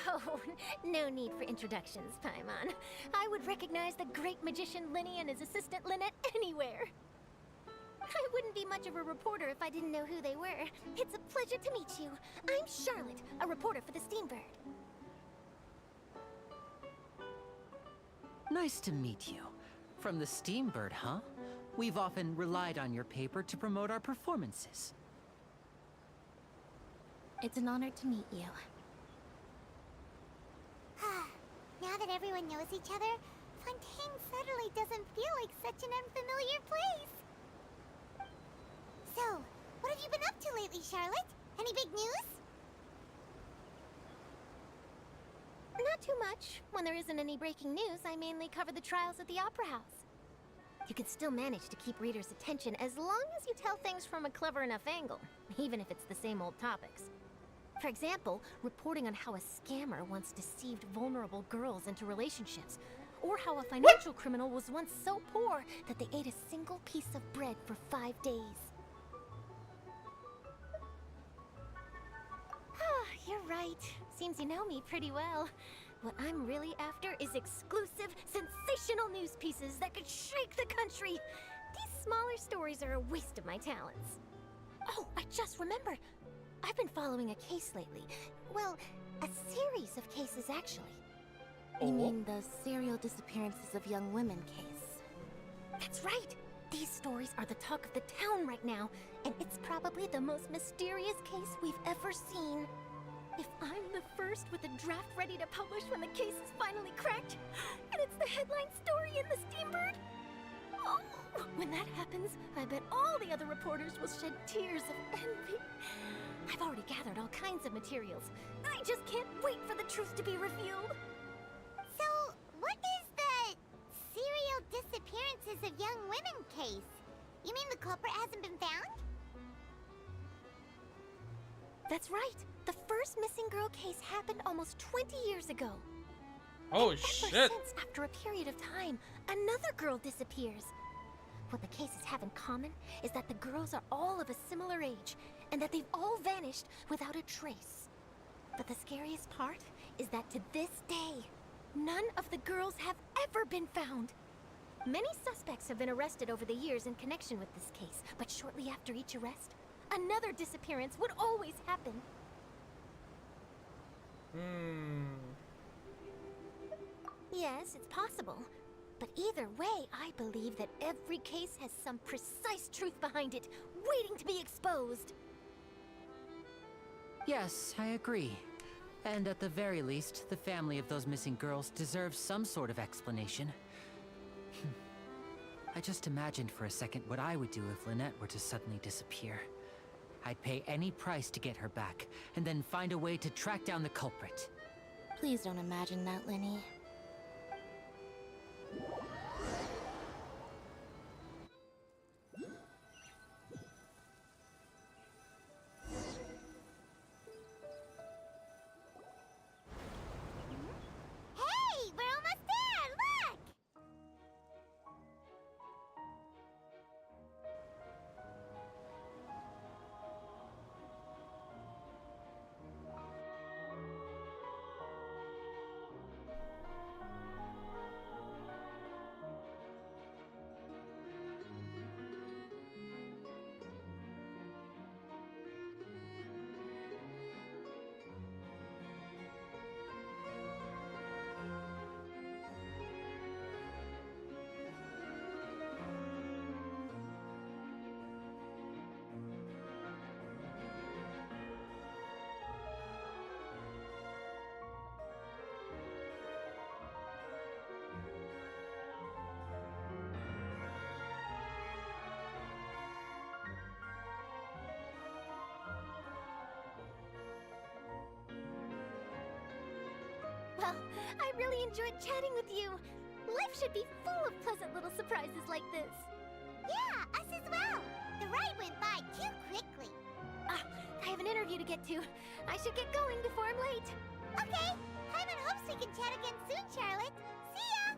Oh, no need for introductions, Paimon. I would recognize the great magician Linny and his assistant Lynette anywhere. I wouldn't be much of a reporter if I didn't know who they were. It's a pleasure to meet you. I'm Charlotte, a reporter for the Steambird. Nice to meet you. From the Steambird, huh? We've often relied on your paper to promote our performances. It's an honor to meet you. Now that everyone knows each other, Fontaine suddenly doesn't feel like such an unfamiliar place. So, what have you been up to lately, Charlotte? Any big news? Not too much. When there isn't any breaking news, I mainly cover the trials at the Opera House. You can still manage to keep readers' attention as long as you tell things from a clever enough angle, even if it's the same old topics. For example, reporting on how a scammer once deceived vulnerable girls into relationships, or how a financial criminal was once so poor that they ate a single piece of bread for 5 days. You're right. Seems you know me pretty well. What I'm really after is exclusive, sensational news pieces that could shake the country. These smaller stories are a waste of my talents. Oh, I just remembered. I've been following a case lately. Well, a series of cases, actually. You mean the serial disappearances of young women case? That's right! These stories are the talk of the town right now, and it's probably the most mysterious case we've ever seen. If I'm the first with a draft ready to publish when the case is finally cracked, and it's the headline story in the Steambird, oh, when that happens, I bet all the other reporters will shed tears of envy. I've already gathered all kinds of materials. I just can't wait for the truth to be revealed. So, what is the serial disappearances of young women case? You mean the culprit hasn't been found? That's right. The first missing girl case happened almost 20 years ago. Oh, and shit. Ever since, after a period of time, another girl disappears. What the cases have in common is that the girls are all of a similar age, and that they've all vanished without a trace. But the scariest part is that to this day, none of the girls have ever been found. Many suspects have been arrested over the years in connection with this case, but shortly after each arrest, another disappearance would always happen. Yes, it's possible. But either way, I believe that every case has some precise truth behind it, waiting to be exposed. Yes, I agree. And at the very least, the family of those missing girls deserves some sort of explanation. I just imagined for a second what I would do if Lynette were to suddenly disappear. I'd pay any price to get her back, and then find a way to track down the culprit. Please don't imagine that, Lenny. Hey, we're almost there! Look! Well, I really enjoyed chatting with you. Life should be full of pleasant little surprises like this. Yeah, us as well. The ride went by too quickly. I have an interview to get to. I should get going before I'm late. Okay, Paimon hopes we can chat again soon, Charlotte. See ya!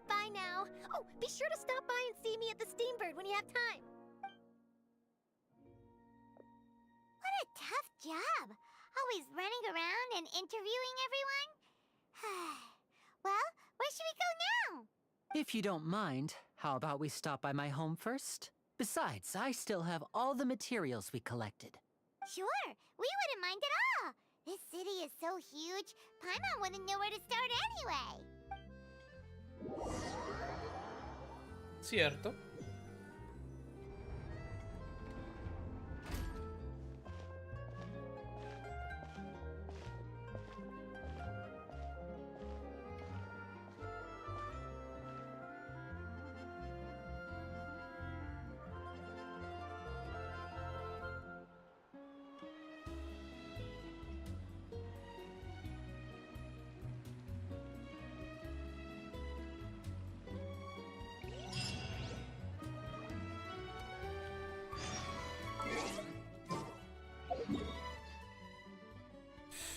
Bye now. Oh, be sure to stop by and see me at the Steambird when you have time. What a tough job. Always running around and interviewing everyone. Well, where should we go now? If you don't mind, how about we stop by my home first? Besides, I still have all the materials we collected. Sure, we wouldn't mind at all. This city is so huge, Paimon wouldn't know where to start anyway. Cierto.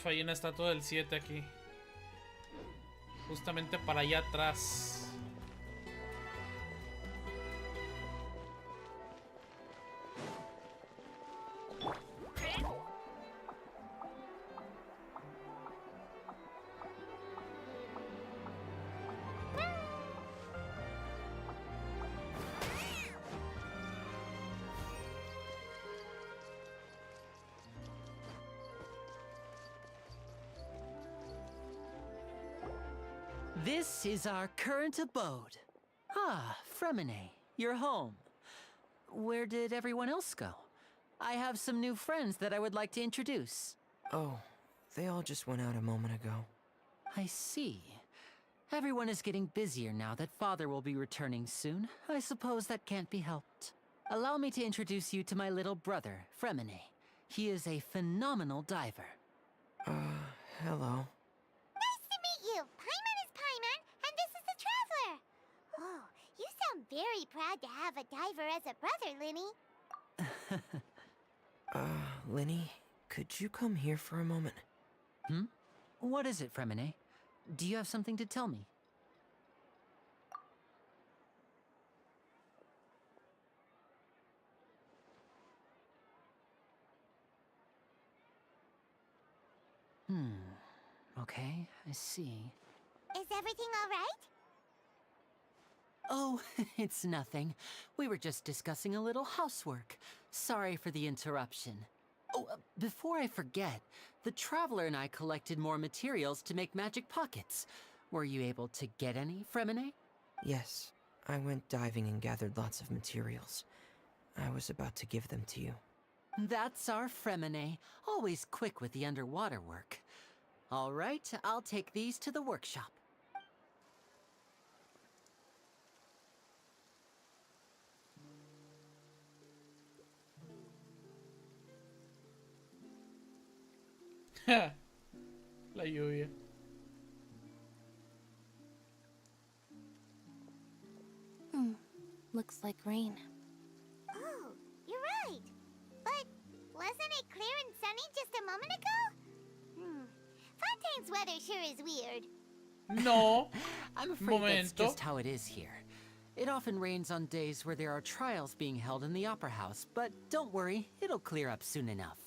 hay una estatua del 7 aquí. Justamente para allá atrás. This is our current abode. Ah, Fremine, you're home. Where did everyone else go? I have some new friends that I would like to introduce. Oh, they all just went out a moment ago. I see. Everyone is getting busier now that Father will be returning soon. I suppose that can't be helped. Allow me to introduce you to my little brother, Fremine. He is a phenomenal diver. Hello. Nice to meet you. Paimon is Paimon, and this is the Traveler. Oh, you sound very proud to have a diver as a brother, Linny. Linny, could you come here for a moment? What is it, Fremine? Do you have something to tell me? Okay, I see. Is everything all right? Oh, it's nothing. We were just discussing a little housework. Sorry for the interruption. Oh, before I forget, the Traveler and I collected more materials to make magic pockets. Were you able to get any, Fremine? Yes, I went diving and gathered lots of materials. I was about to give them to you. That's our Fremine, always quick with the underwater work. All right, I'll take these to the workshop. La lluvia. Looks like rain. Oh, you're right. But wasn't it clear and sunny just a moment ago? Fontaine's weather sure is weird. No. I'm afraid that's Momento. just how it is here. It often rains on days where there are trials being held in the Opera House, but don't worry, it'll clear up soon enough.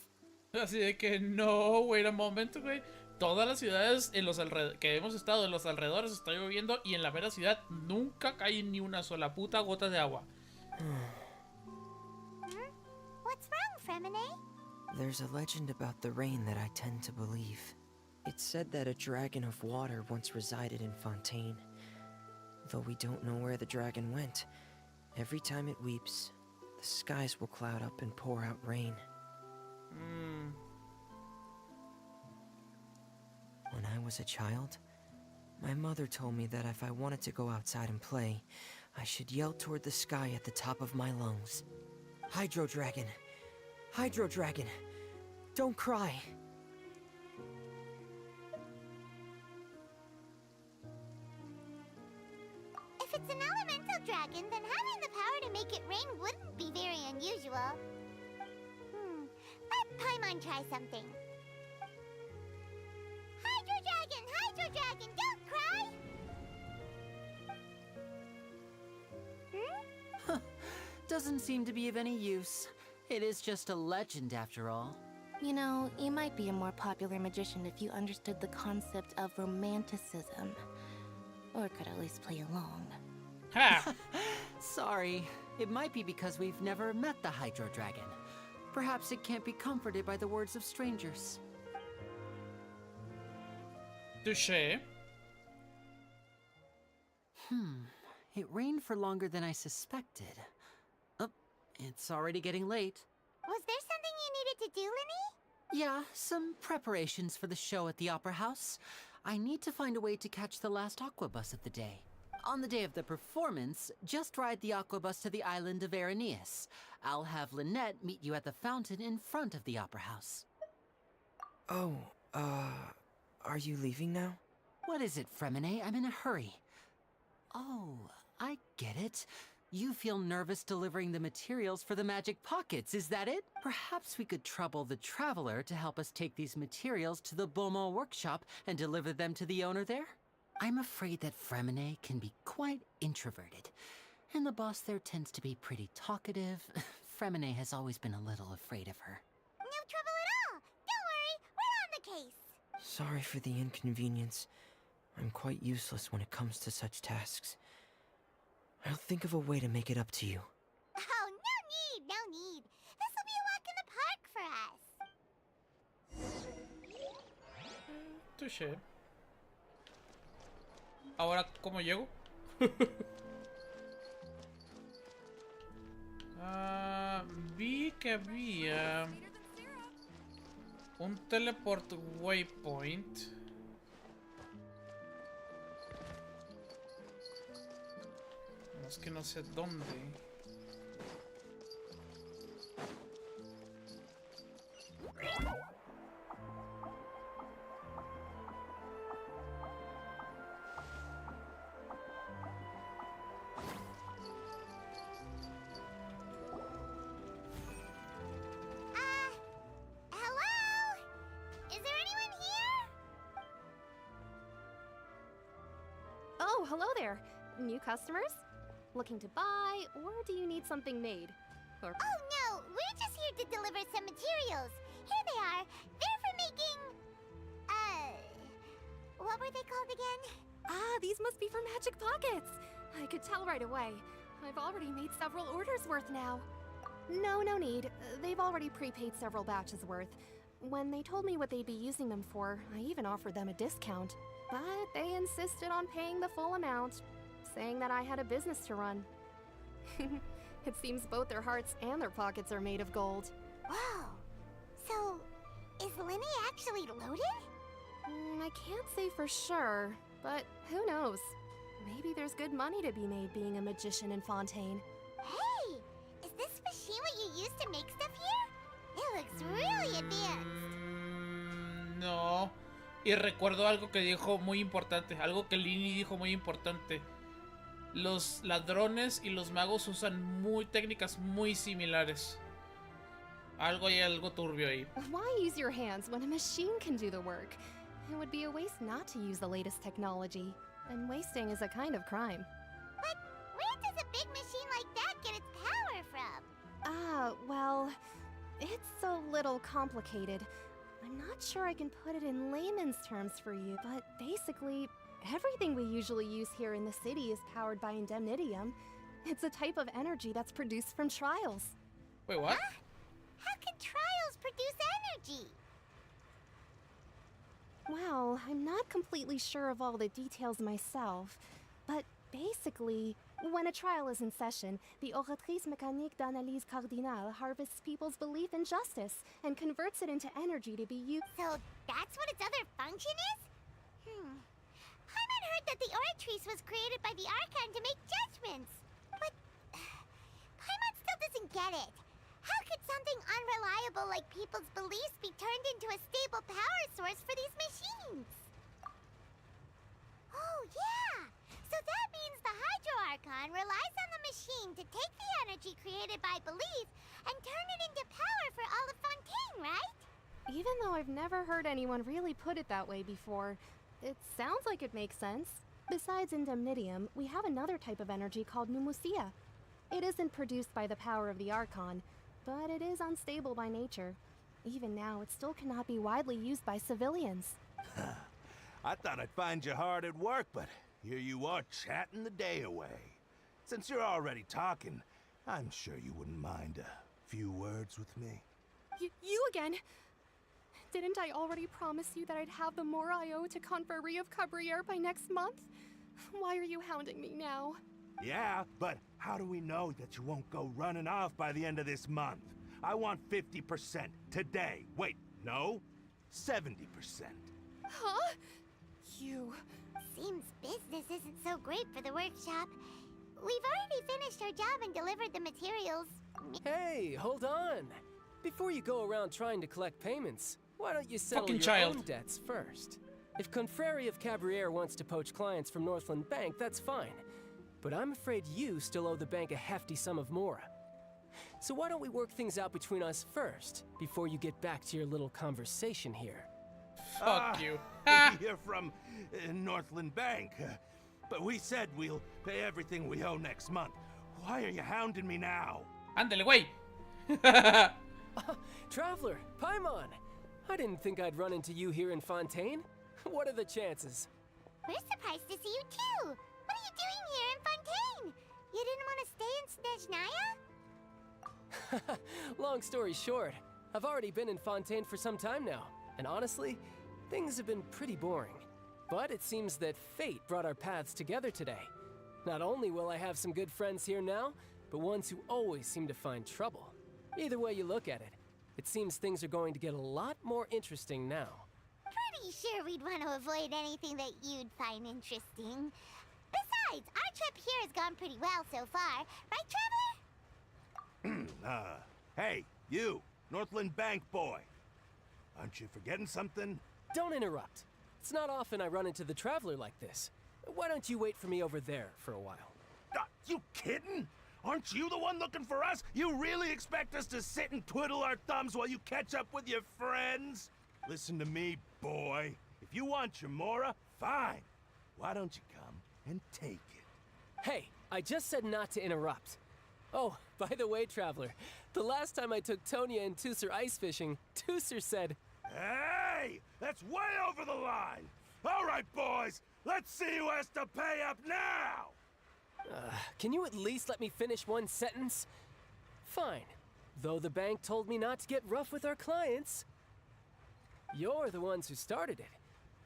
Así de que no, wait a moment, güey. Todas las ciudades en los que hemos estado en los alrededores está lloviendo y en la mera ciudad nunca cae ni una sola puta gota de agua. What's wrong, Fremine? There's a legend about the rain that I tend to believe. It's said that a dragon of water once resided in Fontaine. Though we don't know where the dragon went, every time it weeps, the skies will cloud up and pour out rain. When I was a child, my mother told me that if I wanted to go outside and play, I should yell toward the sky at the top of my lungs. Hydro Dragon! Hydro Dragon! Don't cry! If it's an elemental dragon, then having the power to make it rain wouldn't be very unusual. Let Paimon try something. Hydro Dragon, don't cry! Doesn't seem to be of any use. It is just a legend after all. You know, you might be a more popular magician if you understood the concept of romanticism. Or could at least play along. Ha! Sorry, it might be because we've never met the Hydro Dragon. Perhaps it can't be comforted by the words of strangers. Touché. It rained for longer than I suspected. Oh, it's already getting late. Was there something you needed to do, Linny? Yeah, some preparations for the show at the Opera House. I need to find a way to catch the last aqua bus of the day. On the day of the performance, just ride the aqua bus to the island of Araneus. I'll have Lynette meet you at the fountain in front of the Opera House. Oh, are you leaving now? What is it, Fremine? I'm in a hurry. Oh, I get it. You feel nervous delivering the materials for the magic pockets, is that it? Perhaps we could trouble the traveler to help us take these materials to the Beaumont workshop and deliver them to the owner there? I'm afraid that Fremine can be quite introverted, and the boss there tends to be pretty talkative. Fremine has always been a little afraid of her. No trouble at all. Don't worry, we're on the case. Sorry for the inconvenience. I'm quite useless when it comes to such tasks. I'll think of a way to make it up to you. Oh, no need. This will be a walk in the park for us. Touché. Ahora, ¿cómo llego? Vi que había un teleport waypoint. No, es que no sé dónde. Hello? Is there anyone here? Oh, hello there. New customers? Looking to buy, or do you need something made? Or Oh no, we're just here to deliver some materials. Here they are. They're for making... what were they called again? Ah, these must be for magic pockets. I could tell right away. I've already made several orders worth now. No need. They've already prepaid several batches worth. When they told me what they'd be using them for, I even offered them a discount. But they insisted on paying the full amount, saying that I had a business to run. It seems both their hearts and their pockets are made of gold. Whoa. So, is Linny actually loaded? I can't say for sure, but who knows? Maybe there's good money to be made being a magician in Fontaine. Hey! Is this machine what you use to make stuff here? It looks really advanced. No. Y recuerdo algo que dijo muy importante. Algo que Lini dijo muy importante. Los ladrones y los magos usan técnicas muy similares. Hay algo turbio ahí. Why use your hands when a machine can do the work? It would be a waste not to use the latest technology. And wasting is a kind of crime. But where does a big machine like that get its power from? Well, it's a little complicated. I'm not sure I can put it in layman's terms for you, but basically, everything we usually use here in the city is powered by indemnitium. It's a type of energy that's produced from trials. Wait, what? Huh? How can trials produce energy? Well, I'm not completely sure of all the details myself, but basically, when a trial is in session, the Oratrice Mécanique d'Analyse Cardinale harvests people's belief in justice and converts it into energy to be used. So that's what its other function is? Paimon heard that the Oratrice was created by the Archon to make judgments. But Paimon still doesn't get it. How could something unreliable like people's beliefs be turned into a stable power source for these machines? Oh, yeah! So that means the Hydro Archon relies on the machine to take the energy created by belief and turn it into power for all of Fontaine, right? Even though I've never heard anyone really put it that way before, it sounds like it makes sense. Besides indemnitium, we have another type of energy called pneumosia. It isn't produced by the power of the Archon, but it is unstable by nature. Even now, it still cannot be widely used by civilians. I thought I'd find you hard at work, but here you are chatting the day away. Since you're already talking, I'm sure you wouldn't mind a few words with me. You again? Didn't I already promise you that I'd have the more I owe to Confrérie of Cabriere by next month? Why are you hounding me now? Yeah, but how do we know that you won't go running off by the end of this month? I want 50% today. Wait, no? 70%. Huh? You... Seems business isn't so great for the workshop. We've already finished our job and delivered the materials. Hey, hold on. Before you go around trying to collect payments, why don't you settle Fucking your child. own debts first? If Confrérie of Cabriere wants to poach clients from Northland Bank, that's fine. but I'm afraid you still owe the bank a hefty sum of mora. So why don't we work things out between us first, before you get back to your little conversation here? Fuck you. You're from Northland Bank. But we said we'll pay everything we owe next month. Why are you hounding me now? Ándale, güey. Traveler, Paimon! I didn't think I'd run into you here in Fontaine. What are the chances? We're surprised to see you too. What are you doing here in Fontaine? You didn't want to stay in Snezhnaya? Long story short, I've already been in Fontaine for some time now, and honestly, things have been pretty boring. But it seems that fate brought our paths together today. Not only will I have some good friends here now, but ones who always seem to find trouble. Either way you look at it, it seems things are going to get a lot more interesting now. Pretty sure we'd want to avoid anything that you'd find interesting. Besides, our trip here has gone pretty well so far. Right, Traveler? Hey, you, Northland Bank boy. Aren't you forgetting something? Don't interrupt. It's not often I run into the Traveler like this. Why don't you wait for me over there for a while? You kidding? Aren't you the one looking for us? You really expect us to sit and twiddle our thumbs while you catch up with your friends? Listen to me, boy. If you want your mora, fine. Why don't you come and take it? Hey, I just said not to interrupt. Oh, by the way, Traveler, the last time I took Tonya and Tusser ice fishing, Tusser said, Hey! That's way over the line! All right, boys, let's see who has to pay up now! Can you at least let me finish one sentence? Fine. Though the bank told me not to get rough with our clients. You're the ones who started it.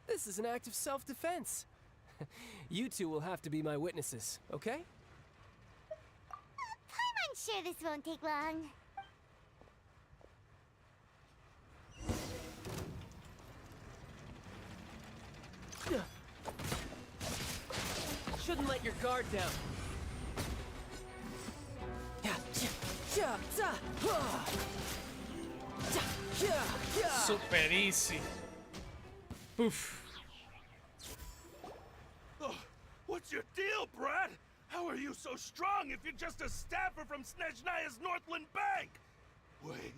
This is an act of self-defense. You two will have to be my witnesses, okay? I'm sure this won't take long. Shouldn't let your guard down. Super easy. Oof. What's your deal, Brad? How are you so strong if you're just a staffer from Snezhnaya's Northland Bank? Wait,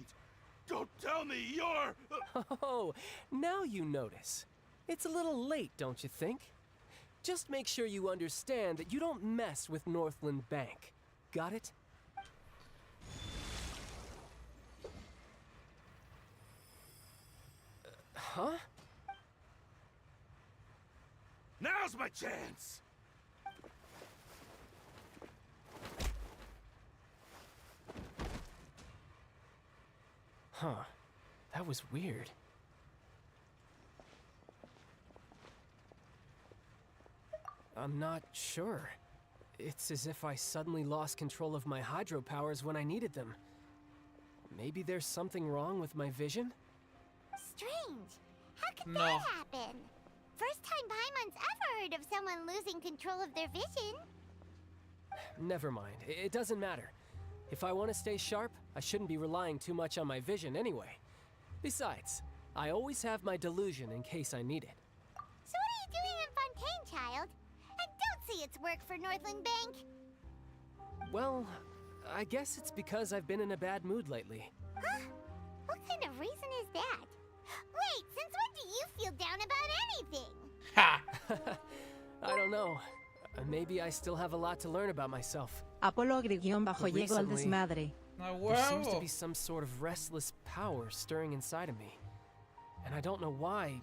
don't tell me you're... Oh, now you notice. It's a little late, don't you think? Just make sure you understand that you don't mess with Northland Bank. Got it? Huh? Now's my chance! Huh. That was weird. I'm not sure. It's as if I suddenly lost control of my hydro powers when I needed them. Maybe there's something wrong with my vision? Strange. How could No. that happen? First time Paimon's ever heard of someone losing control of their vision. Never mind. It doesn't matter. If I want to stay sharp, I shouldn't be relying too much on my vision anyway. Besides, I always have my delusion in case I need it. So what are you doing in Fontaine, child? And don't say it's work for Northland Bank. Well, I guess it's because I've been in a bad mood lately. Huh? What kind of reason is that? Wait, since when do you feel down about anything? Ha! I don't know. Maybe I still have a lot to learn about myself. Apolo _bajo llegó al Recently, desmadre. there seems to be some sort of restless power stirring inside of me. And I don't know why,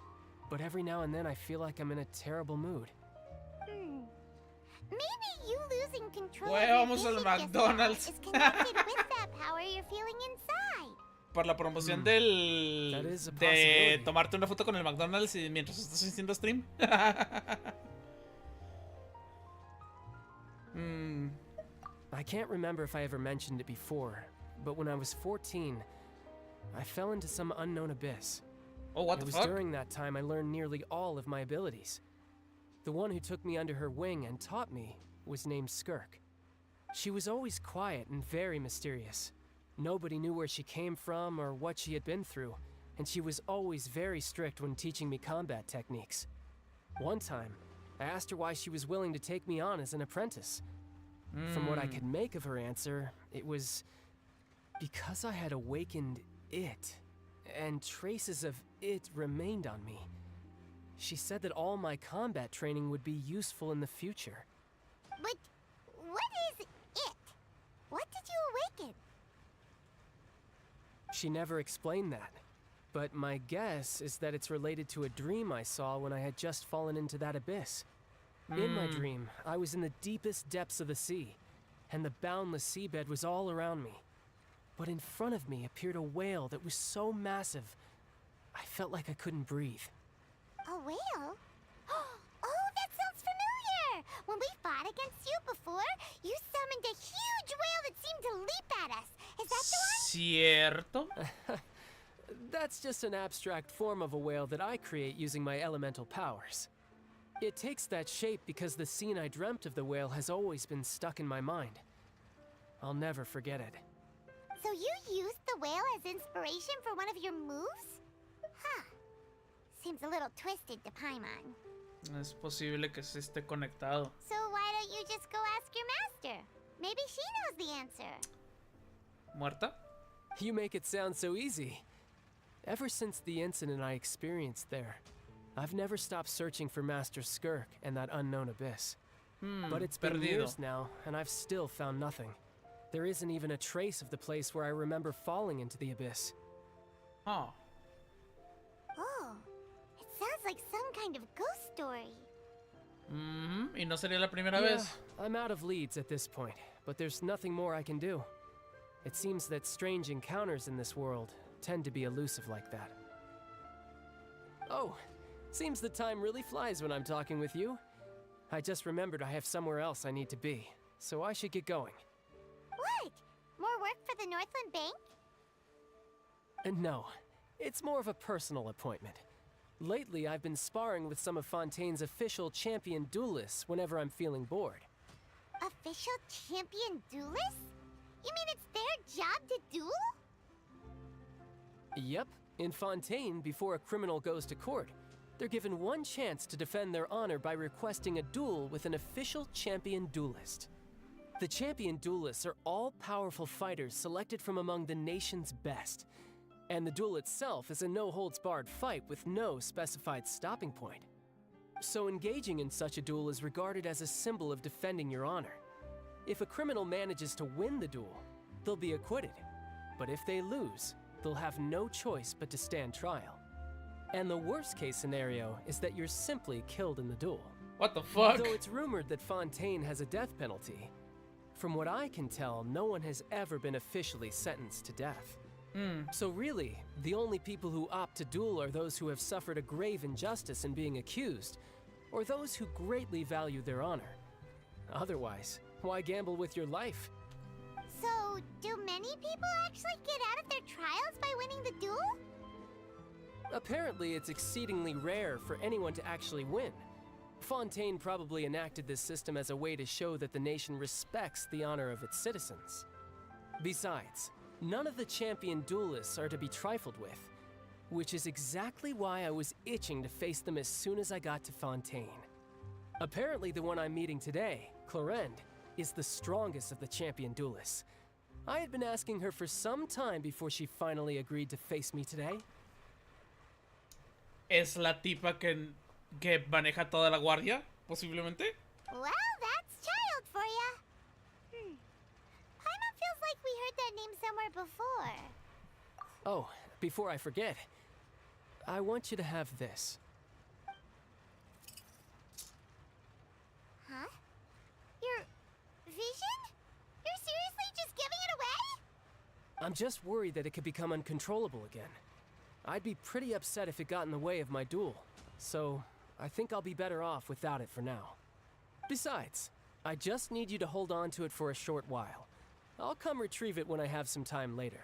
but every now and then I feel like I'm in a terrible mood. Maybe you losing control Güey, of your vamos al vision just now McDonald's. is connected with that power you're feeling inside. Por la promoción del... That is a de possibility. tomarte una foto con el McDonald's y mientras estás haciendo stream. I can't remember if I ever mentioned it before, but when I was 14, I fell into some unknown abyss. Oh, what It the was fuck? during that time I learned nearly all of my abilities. The one who took me under her wing and taught me was named Skirk. She was always quiet and very mysterious. Nobody knew where she came from or what she had been through, and she was always very strict when teaching me combat techniques. One time, I asked her why she was willing to take me on as an apprentice, From what I could make of her answer, it was because I had awakened it, and traces of it remained on me. She said that all my combat training would be useful in the future. But what is it? What did you awaken? She never explained that, but my guess is that it's related to a dream I saw when I had just fallen into that abyss. In my dream, I was in the deepest depths of the sea, and the boundless seabed was all around me. But in front of me appeared a whale that was so massive, I felt like I couldn't breathe. A whale? Oh, that sounds familiar! When we fought against you before, you summoned a huge whale that seemed to leap at us. Is that the one? Cierto. That's just an abstract form of a whale that I create using my elemental powers. It takes that shape because the scene I dreamt of the whale has always been stuck in my mind. I'll never forget it. So you used the whale as inspiration for one of your moves? Huh. Seems a little twisted to Paimon. Es posible que se esté conectado. So why don't you just go ask your master? Maybe she knows the answer. ¿Muerta? You make it sound so easy. Ever since the incident I experienced there, I've never stopped searching for Master Skirk and that unknown abyss. But it's been years now, and I've still found nothing. There isn't even a trace of the place where I remember falling into the abyss. Oh. Oh, it sounds like some kind of ghost story. Y no sería la primera vez. I'm out of leads at this point, but there's nothing more I can do. It seems that strange encounters in this world tend to be elusive like that. Oh, seems the time really flies when I'm talking with you. I just remembered I have somewhere else I need to be, so I should get going. What? More work for the Northland Bank? No, it's more of a personal appointment. Lately, I've been sparring with some of Fontaine's official champion duelists whenever I'm feeling bored. Official champion duelists? You mean it's their job to duel? Yep. In Fontaine, before a criminal goes to court, they're given one chance to defend their honor by requesting a duel with an official champion duelist. The champion duelists are all-powerful fighters selected from among the nation's best. And the duel itself is a no-holds-barred fight with no specified stopping point. So engaging in such a duel is regarded as a symbol of defending your honor. If a criminal manages to win the duel, they'll be acquitted. But if they lose, they'll have no choice but to stand trial. And the worst-case scenario is that you're simply killed in the duel. What the fuck? Though it's rumored that Fontaine has a death penalty, from what I can tell, no one has ever been officially sentenced to death. So really, the only people who opt to duel are those who have suffered a grave injustice in being accused, or those who greatly value their honor. Otherwise, why gamble with your life? So, do many people actually get out of their trials by winning the duel? Apparently, it's exceedingly rare for anyone to actually win. Fontaine probably enacted this system as a way to show that the nation respects the honor of its citizens. Besides, none of the champion duelists are to be trifled with, which is exactly why I was itching to face them as soon as I got to Fontaine. Apparently, the one I'm meeting today, Clorinde, is the strongest of the champion duelists. I had been asking her for some time before she finally agreed to face me today. ¿Es la tipa que maneja toda la guardia? Posiblemente. Well, that's child for ya. Paimon feels like we heard that name somewhere before. Oh, before I forget, I want you to have this. Huh? Your vision? You're seriously just giving it away? I'm just worried that it could become uncontrollable again. I'd be pretty upset if it got in the way of my duel, so I think I'll be better off without it for now. Besides, I just need you to hold on to it for a short while. I'll come retrieve it when I have some time later.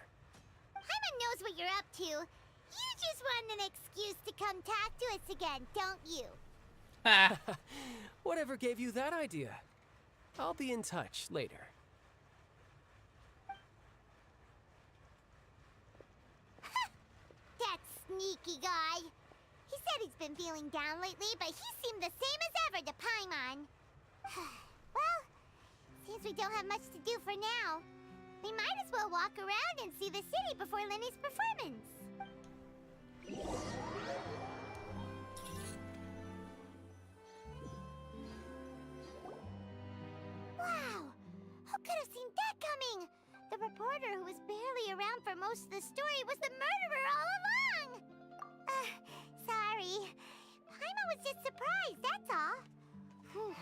Paimon knows what you're up to. You just want an excuse to come talk to us again, don't you? Whatever gave you that idea? I'll be in touch later. That sneaky guy. He said he's been feeling down lately, but he seemed the same as ever to Paimon. Well, Seems we don't have much to do for now. We might as well walk around and see the city before Lenny's performance. Wow! Who could have seen that coming? The reporter who was barely around for most of the story was the murderer all along! Sorry. Paimon was just surprised, that's all. Whew.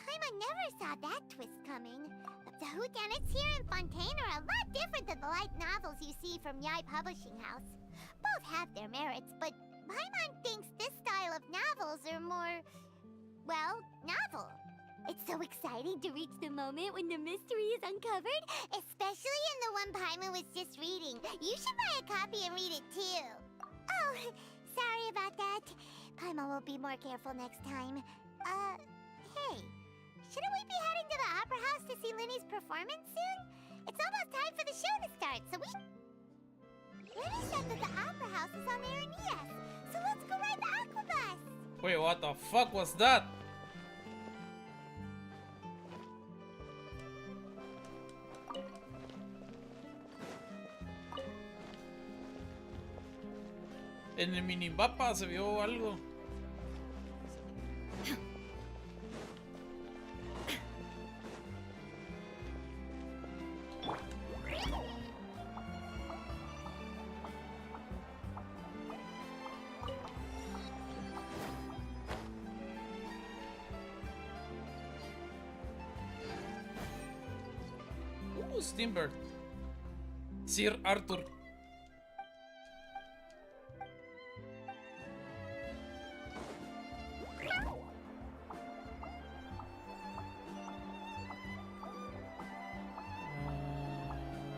Paimon never saw that twist coming. But the whodunits here in Fontaine are a lot different than the light novels you see from Yai Publishing House. Both have their merits, but Paimon thinks this style of novels are more, well, novel. It's so exciting to reach the moment when the mystery is uncovered, especially in the one Paimon was just reading. You should buy a copy and read it too. Oh, sorry about that. Paimon will be more careful next time. Hey, shouldn't we be heading to the Opera House to see Lenny's performance soon? It's almost time for the show to start, so we... Lenny said that the Opera House is on Aeneas, so let's go ride the Aquabus! Wait, what the fuck was that? En el minimapa se vio algo. Steambird. Sir Arthur.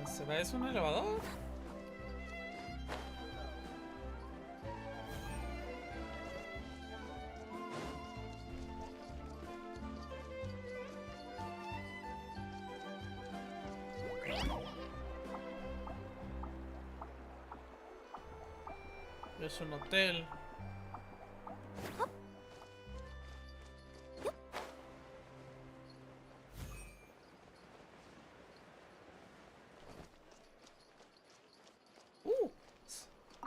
¿Será eso un elevador? Es un hotel.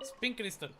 Spin Crystal.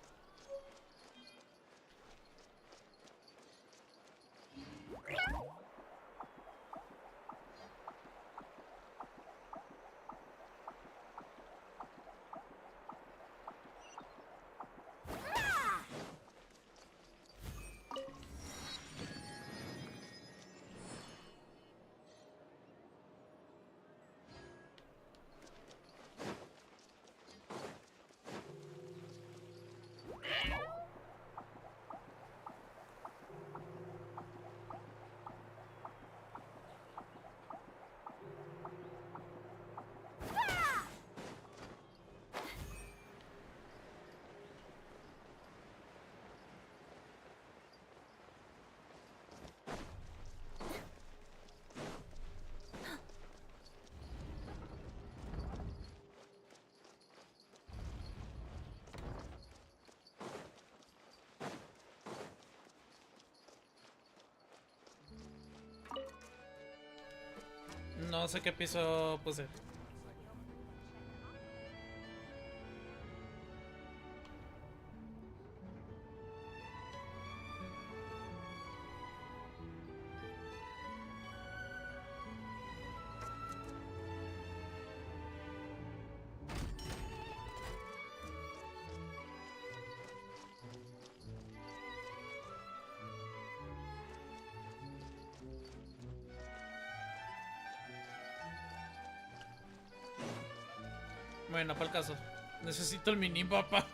No sé qué piso puse. Bueno, para el caso. Necesito el minimapa.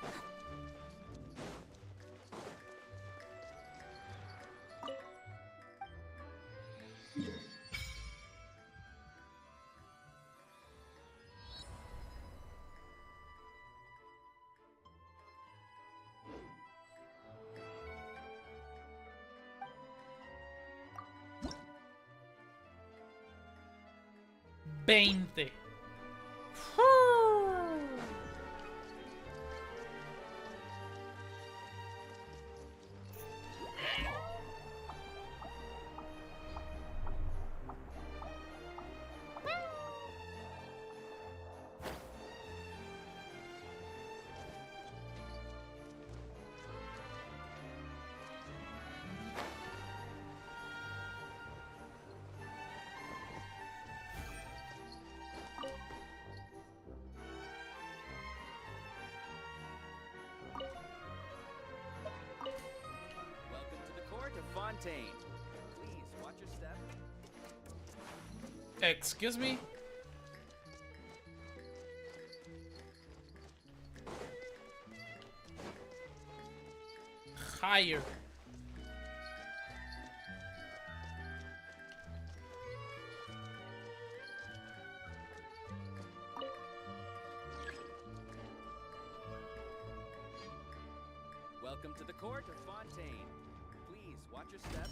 $20. Fontaine. Please watch your step. Excuse me? Higher. Welcome to the court of Fontaine. Please watch your step.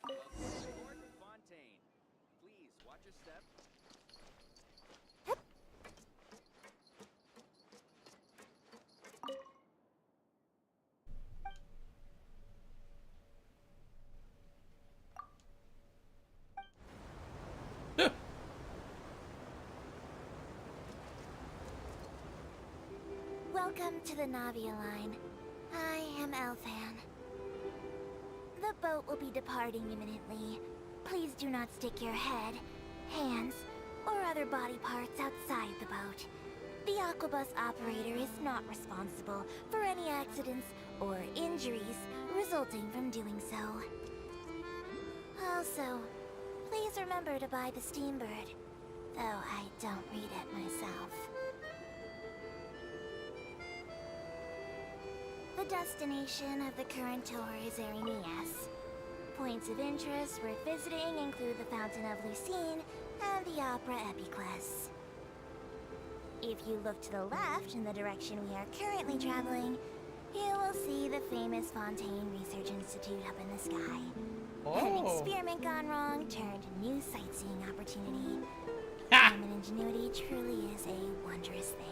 Welcome to the court of Fontaine. Please watch your step. Welcome to the Navia line. I am Elfan. The boat will be departing imminently. Please do not stick your head, hands, or other body parts outside the boat. The Aquabus operator is not responsible for any accidents or injuries resulting from doing so. Also, please remember to buy the Steambird, though I don't read it myself. The destination of the current tour is Arenias. Points of interest worth visiting include the Fountain of Lucine and the Opera Epiclese. If you look to the left in the direction we are currently traveling, you will see the famous Fontaine Research Institute up in the sky. An experiment gone wrong turned new sightseeing opportunity. Human ingenuity truly is a wondrous thing.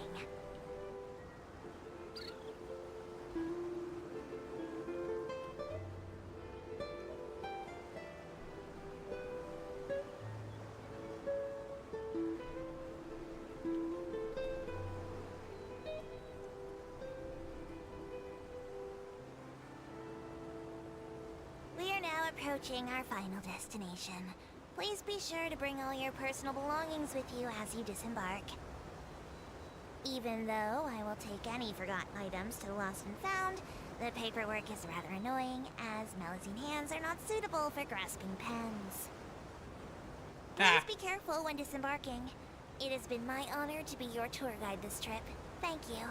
Approaching our final destination. Please be sure to bring all your personal belongings with you as you disembark. Even though I will take any forgotten items to the lost and found, the paperwork is rather annoying, as Melusine hands are not suitable for grasping pens. Please be careful when disembarking. It has been my honor to be your tour guide this trip. Thank you.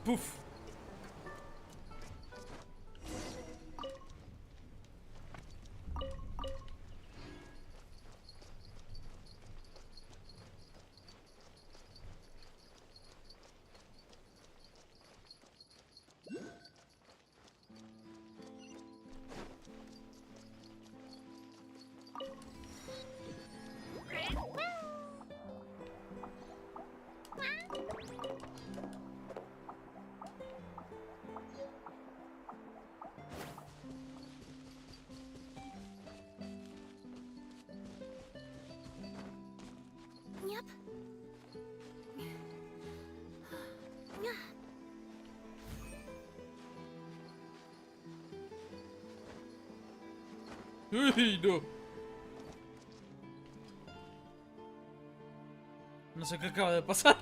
Poof. Yep. Uy, no. No sé qué acaba de pasar.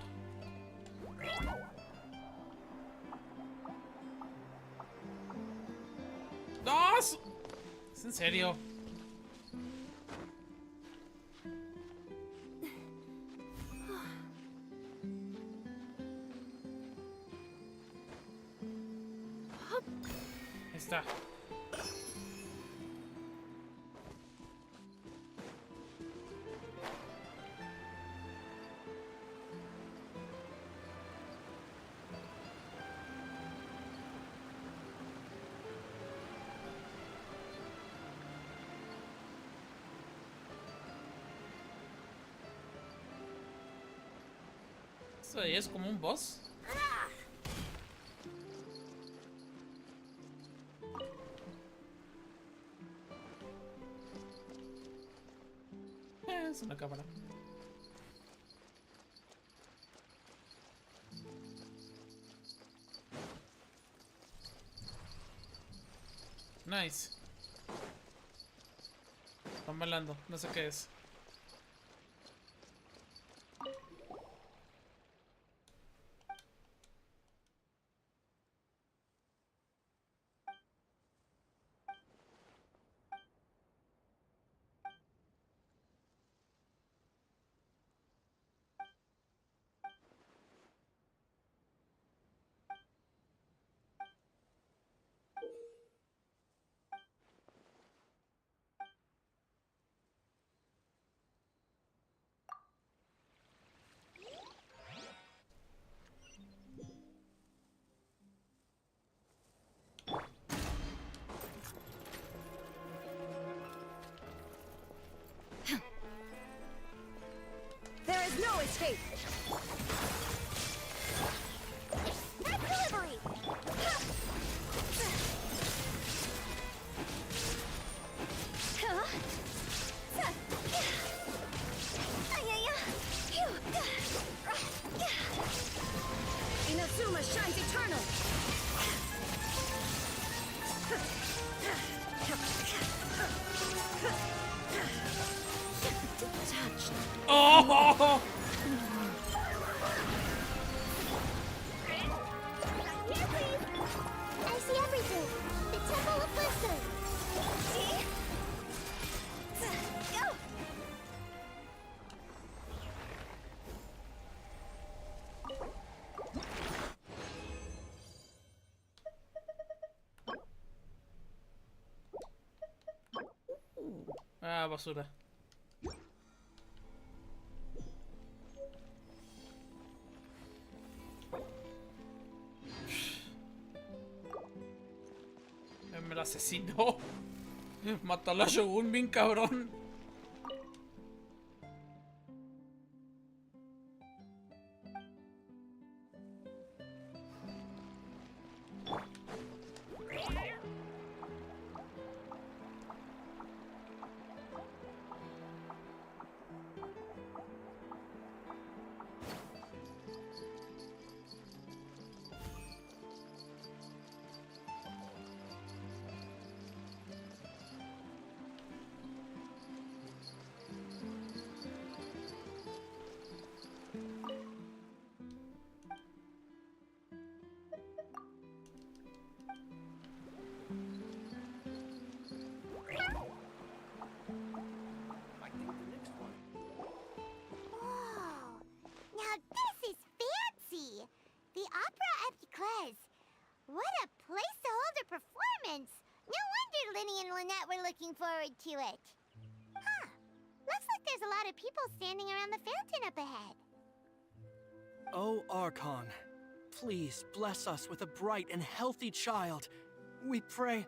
¡No! ¿Es en serio? Ahí está. ¿Eso ahí es como un boss? Es una cámara. Nice. Están bailando, no sé qué es. There is no escape! That delivery! Inazuma shines eternal! Touched. Oh! Here, please! I see everything! The Temple of Wisdom! See? Go! Ah, basura. Me la asesinó. Mató a la Shogun bien cabrón. Now this is fancy! The Opera Epiclese. What a place to hold a performance! No wonder Linny and Lynette were looking forward to it. Huh. Looks like there's a lot of people standing around the fountain up ahead. Oh, Archon, please bless us with a bright and healthy child. We pray.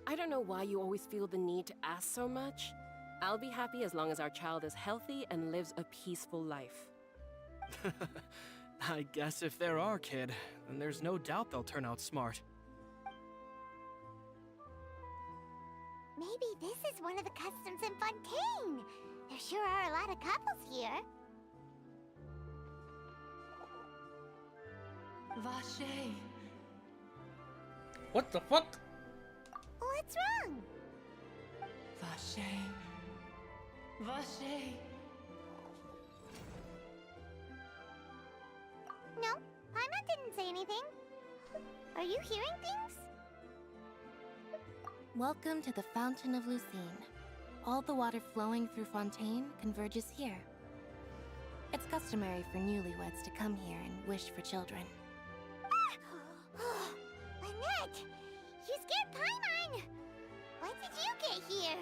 I don't know why you always feel the need to ask so much. I'll be happy as long as our child is healthy and lives a peaceful life. I guess if they're our kid, then there's no doubt they'll turn out smart. Maybe this is one of the customs in Fontaine. There sure are a lot of couples here. Vache. What the fuck? What's wrong? Vache. Vache. No, Paimon didn't say anything. Are you hearing things? Welcome to the Fountain of Lucine. All the water flowing through Fontaine converges here. It's customary for newlyweds to come here and wish for children. Lynette! You scared Paimon! When did you get here?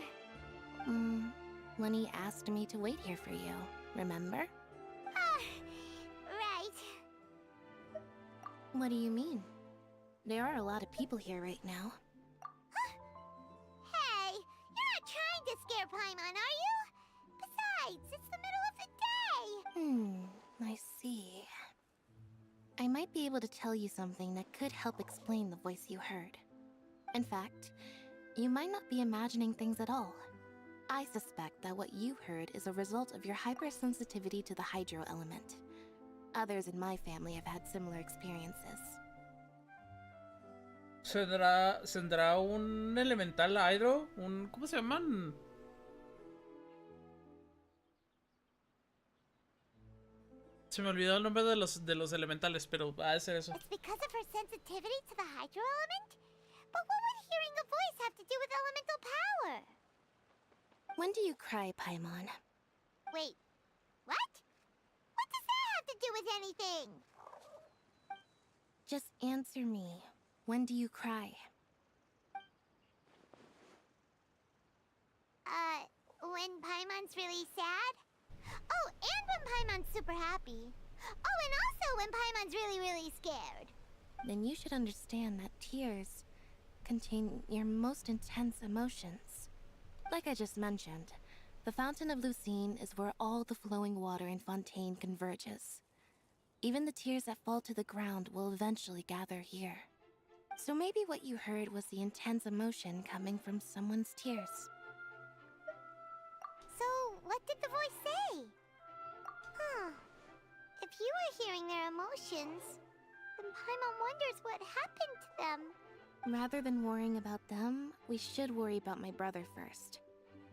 Lenny asked me to wait here for you, remember? Right. What do you mean? There are a lot of people here right now. Hey, you're not trying to scare Paimon, are you? Besides, it's the middle of the day. I see. I might be able to tell you something that could help explain the voice you heard. In fact, you might not be imagining things at all. I suspect that what you heard is a result of your hypersensitivity to the hydro element. Others in my family have had similar experiences. ¿Tendrá un elemental hydro? ¿Cómo se llaman? Se me olvidó el nombre de los elementales, pero va a ser eso. It's because of her sensitivity to the hydro element? But what would hearing a voice have to do with elemental power? When do you cry, Paimon? Wait, what? What does that have to do with anything? Just answer me. When do you cry? When Paimon's really sad? Oh, and when Paimon's super happy. Oh, and also when Paimon's really, really scared. Then you should understand that tears contain your most intense emotions. Like I just mentioned, the Fountain of Lucine is where all the flowing water in Fontaine converges. Even the tears that fall to the ground will eventually gather here. So maybe what you heard was the intense emotion coming from someone's tears. So, what did the voice say? Huh. If you were hearing their emotions, then Paimon wonders what happened to them. Rather than worrying about them, we should worry about my brother first.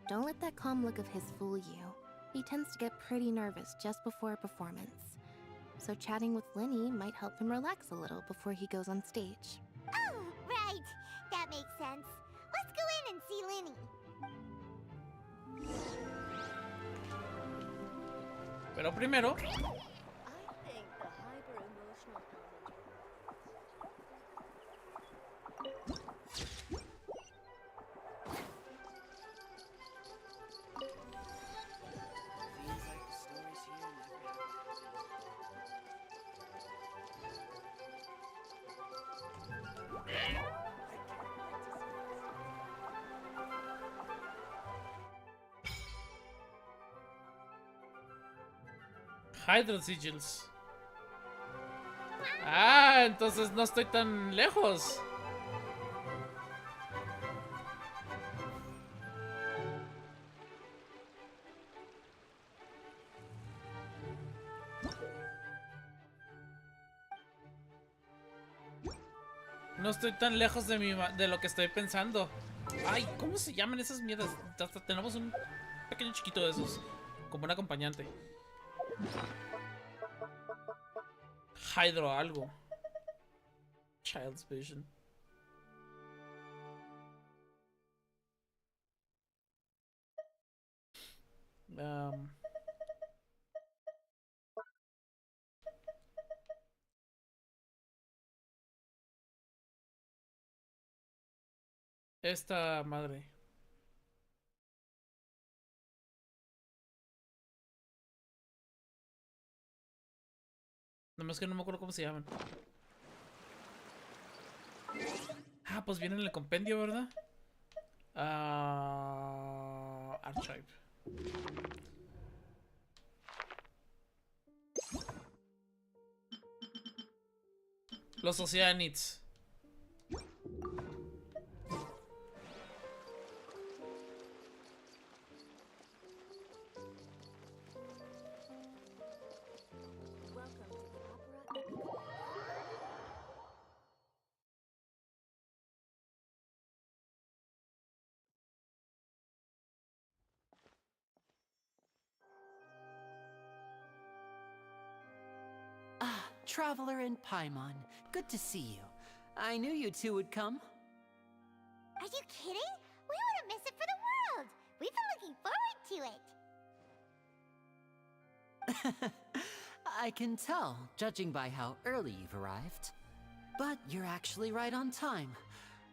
Don't let that calm look of his fool you. He tends to get pretty nervous just before a performance. So chatting with Linny might help him relax a little before he goes on stage. Oh, right. That makes sense. Let's go in and see Linny. Pero primero... Hydro Sigils. Ah, entonces no estoy tan lejos. No estoy tan lejos de lo que estoy pensando. Ay, ¿cómo se llaman esas mierdas? Hasta tenemos un pequeño chiquito de esos. Como un acompañante. Hydro algo. Child's Vision. Esta madre. Nomás que no me acuerdo cómo se llaman. Ah, pues viene en el compendio, ¿verdad? Archive. Los Oceanids. Traveler and Paimon, good to see you. I knew you two would come. Are you kidding? We wouldn't miss it for the world. We've been looking forward to it. I can tell, judging by how early you've arrived. But you're actually right on time.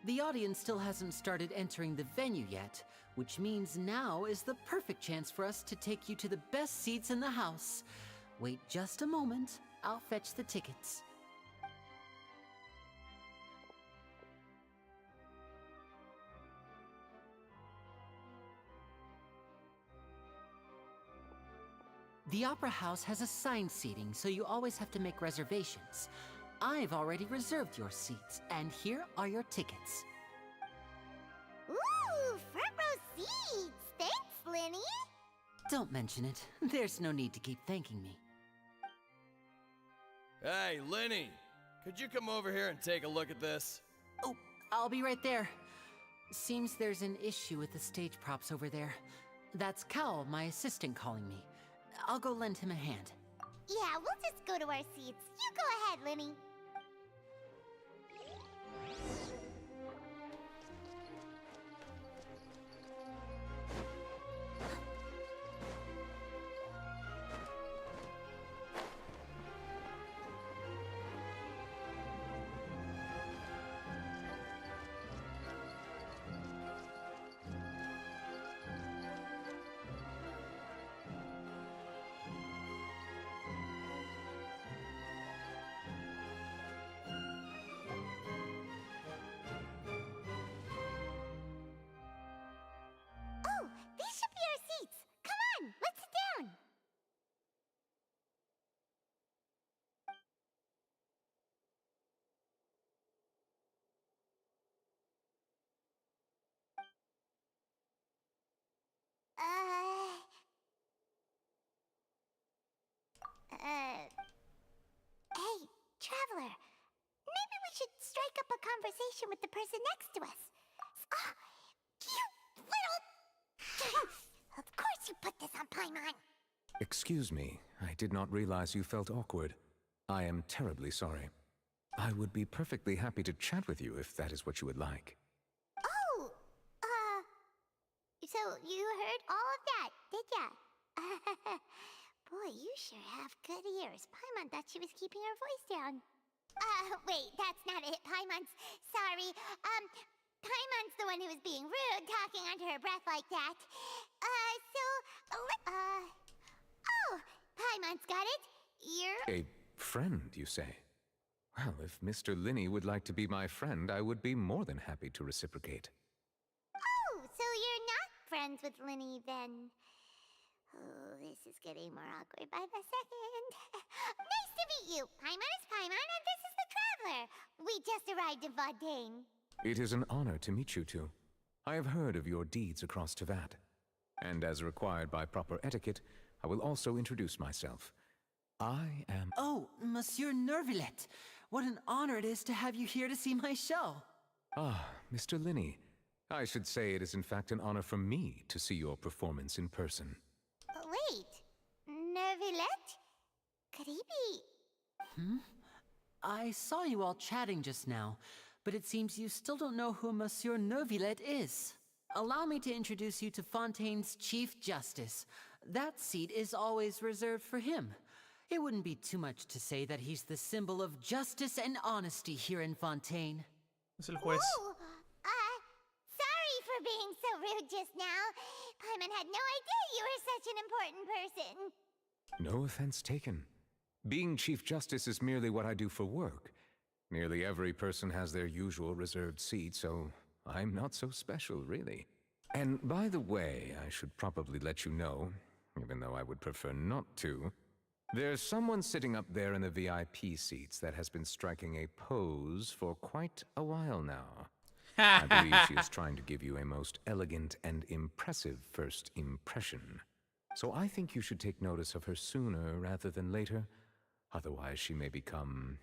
The audience still hasn't started entering the venue yet, which means now is the perfect chance for us to take you to the best seats in the house. Wait just a moment. I'll fetch the tickets. The Opera House has assigned seating, so you always have to make reservations. I've already reserved your seats, and here are your tickets. Ooh, front row seats! Thanks! Linny. Don't mention it. There's no need to keep thanking me. Hey, Linny! Could you come over here and take a look at this? Oh, I'll be right there. Seems there's an issue with the stage props over there. That's Cal, my assistant, calling me. I'll go lend him a hand. Yeah, we'll just go to our seats. You go ahead, Linny. Oh, these should be our seats. Come on, let's sit down. Hey, Traveler. Maybe we should strike up a conversation with the person next to us. Oh, you little... Of course you put this on Paimon. Excuse me, I did not realize you felt awkward. I am terribly sorry. I would be perfectly happy to chat with you if that is what you would like. Oh, so you heard all of that, did ya? Boy, you sure have good ears. Paimon thought she was keeping her voice down. Wait, that's not it. Paimon's sorry. Paimon's the one who was being rude, talking under her breath like that. Oh, Paimon's got it. You're... A friend, you say? Well, if Mr. Linny would like to be my friend, I would be more than happy to reciprocate. Oh, so you're not friends with Linny, then? Oh, this is getting more awkward by the second. Nice to meet you. Paimon is Paimon, and this is the Traveler. We just arrived in Fontaine. It is an honor to meet you two. I have heard of your deeds across Tevat. And as required by proper etiquette, I will also introduce myself. I am... Oh, Monsieur Nervillet. What an honor it is to have you here to see my show. Ah, Mr. Linny. I should say it is in fact an honor for me to see your performance in person. Wait, Nervillet? Could he be... I saw you all chatting just now, but it seems you still don't know who Monsieur Nervillet is. Allow me to introduce you to Fontaine's Chief Justice. That seat is always reserved for him. It wouldn't be too much to say that he's the symbol of justice and honesty here in Fontaine. Es el juez. Ooh, sorry for being so rude just now. Paimon had no idea you were such an important person. No offense taken. Being Chief Justice is merely what I do for work. Nearly every person has their usual reserved seat, so I'm not so special, really. And by the way, I should probably let you know, even though I would prefer not to, there's someone sitting up there in the VIP seats that has been striking a pose for quite a while now. I believe she is trying to give you a most elegant and impressive first impression. So I think you should take notice of her sooner rather than later. Otherwise, she may become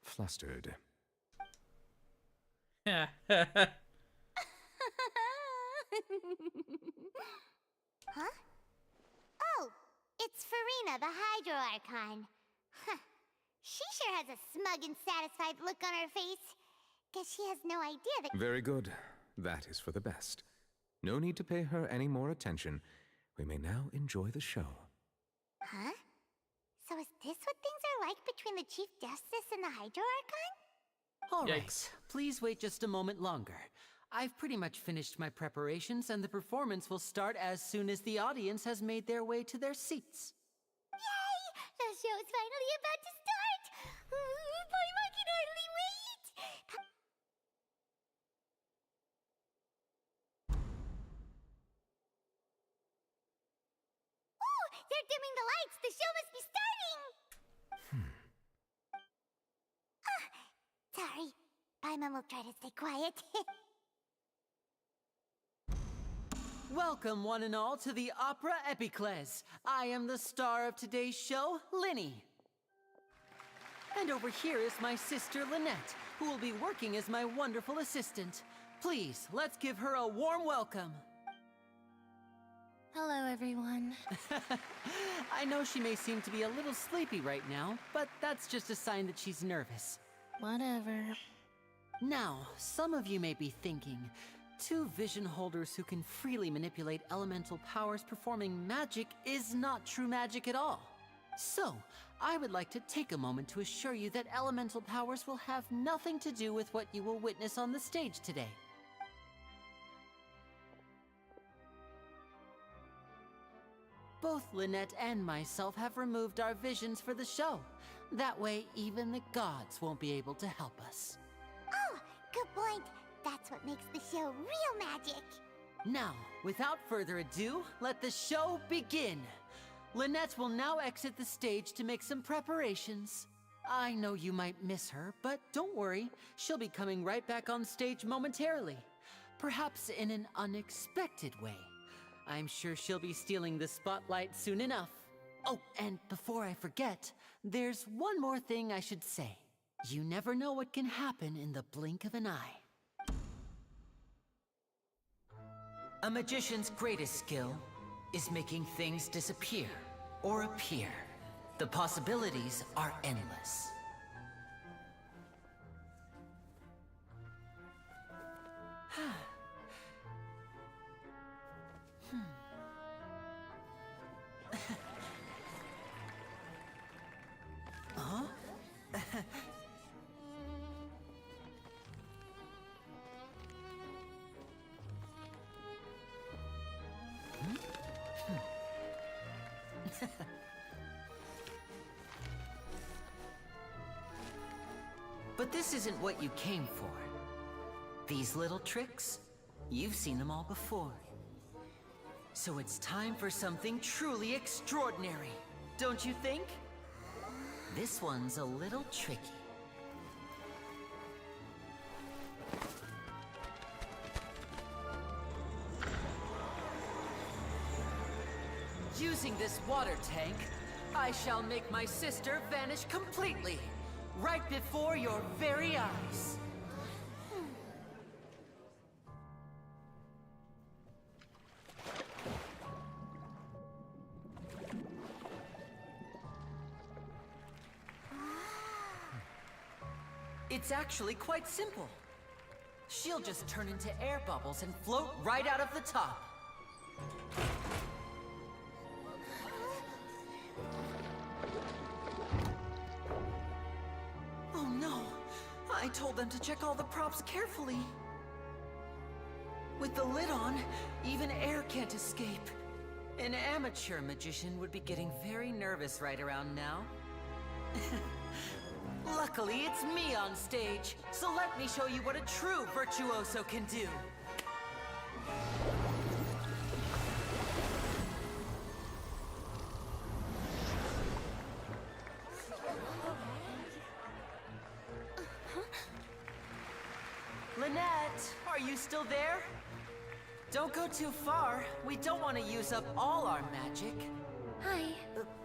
flustered. Huh? Oh, it's Farina, the Hydro Archon. Huh. She sure has a smug and satisfied look on her face. Guess she has no idea that— Very good. That is for the best. No need to pay her any more attention. We may now enjoy the show. Huh? So is this what things are like between the Chief Justice and the Hydro Archon? All right, please wait just a moment longer. I've pretty much finished my preparations, and the performance will start as soon as the audience has made their way to their seats. Yay! The show's finally about to start! Paimon can hardly wait! Oh, they're dimming the lights! The show must be starting! Sorry. Paimon will try to stay quiet. Welcome, one and all, to the Opera Epiclese. I am the star of today's show, Linny. And over here is my sister, Lynette, who will be working as my wonderful assistant. Please, let's give her a warm welcome. Hello, everyone. I know she may seem to be a little sleepy right now, but that's just a sign that she's nervous. Whatever. Now, some of you may be thinking, two vision holders who can freely manipulate elemental powers performing magic is not true magic at all. So, I would like to take a moment to assure you that elemental powers will have nothing to do with what you will witness on the stage today. Both Lynette and myself have removed our visions for the show. That way, even the gods won't be able to help us. Oh, good point. That's what makes the show real magic. Now, without further ado, let the show begin. Lynette will now exit the stage to make some preparations. I know you might miss her, but don't worry. She'll be coming right back on stage momentarily. Perhaps in an unexpected way. I'm sure she'll be stealing the spotlight soon enough. Oh, and before I forget, there's one more thing I should say. You never know what can happen in the blink of an eye. A magician's greatest skill is making things disappear or appear. The possibilities are endless. Huh? But this isn't what you came for. These little tricks, you've seen them all before. So it's time for something truly extraordinary, don't you think? This one's a little tricky. Using this water tank, I shall make my sister vanish completely, right before your very eyes. It's actually quite simple. She'll just turn into air bubbles and float right out of the top. Oh no! I told them to check all the props carefully. With the lid on, even air can't escape. An amateur magician would be getting very nervous right around now. Luckily, it's me on stage, so let me show you what a true virtuoso can do. Lynette, are you still there? Don't go too far. We don't want to use up all our magic. Hi,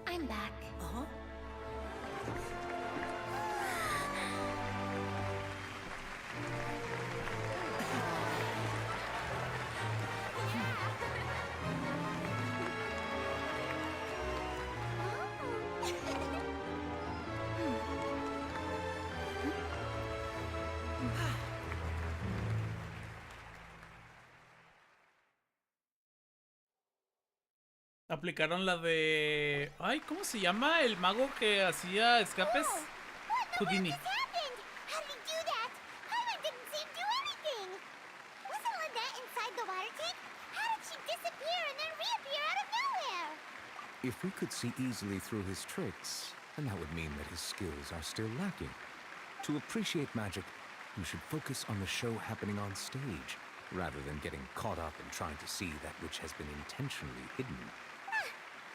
I'm back. Uh-huh. Aplicaron la de... Ay, ¿cómo se llama? El mago que hacía escapes. Houdini. How did he do that? Paimon didn't see him do anything. Wasn't Lynette inside the water tank? How did she disappear and then reappear out of nowhere? If we could see easily through his tricks, then that would mean that his skills are still lacking. To appreciate magic, you should focus on the show happening on stage, rather than getting caught up in trying to see that which has been intentionally hidden.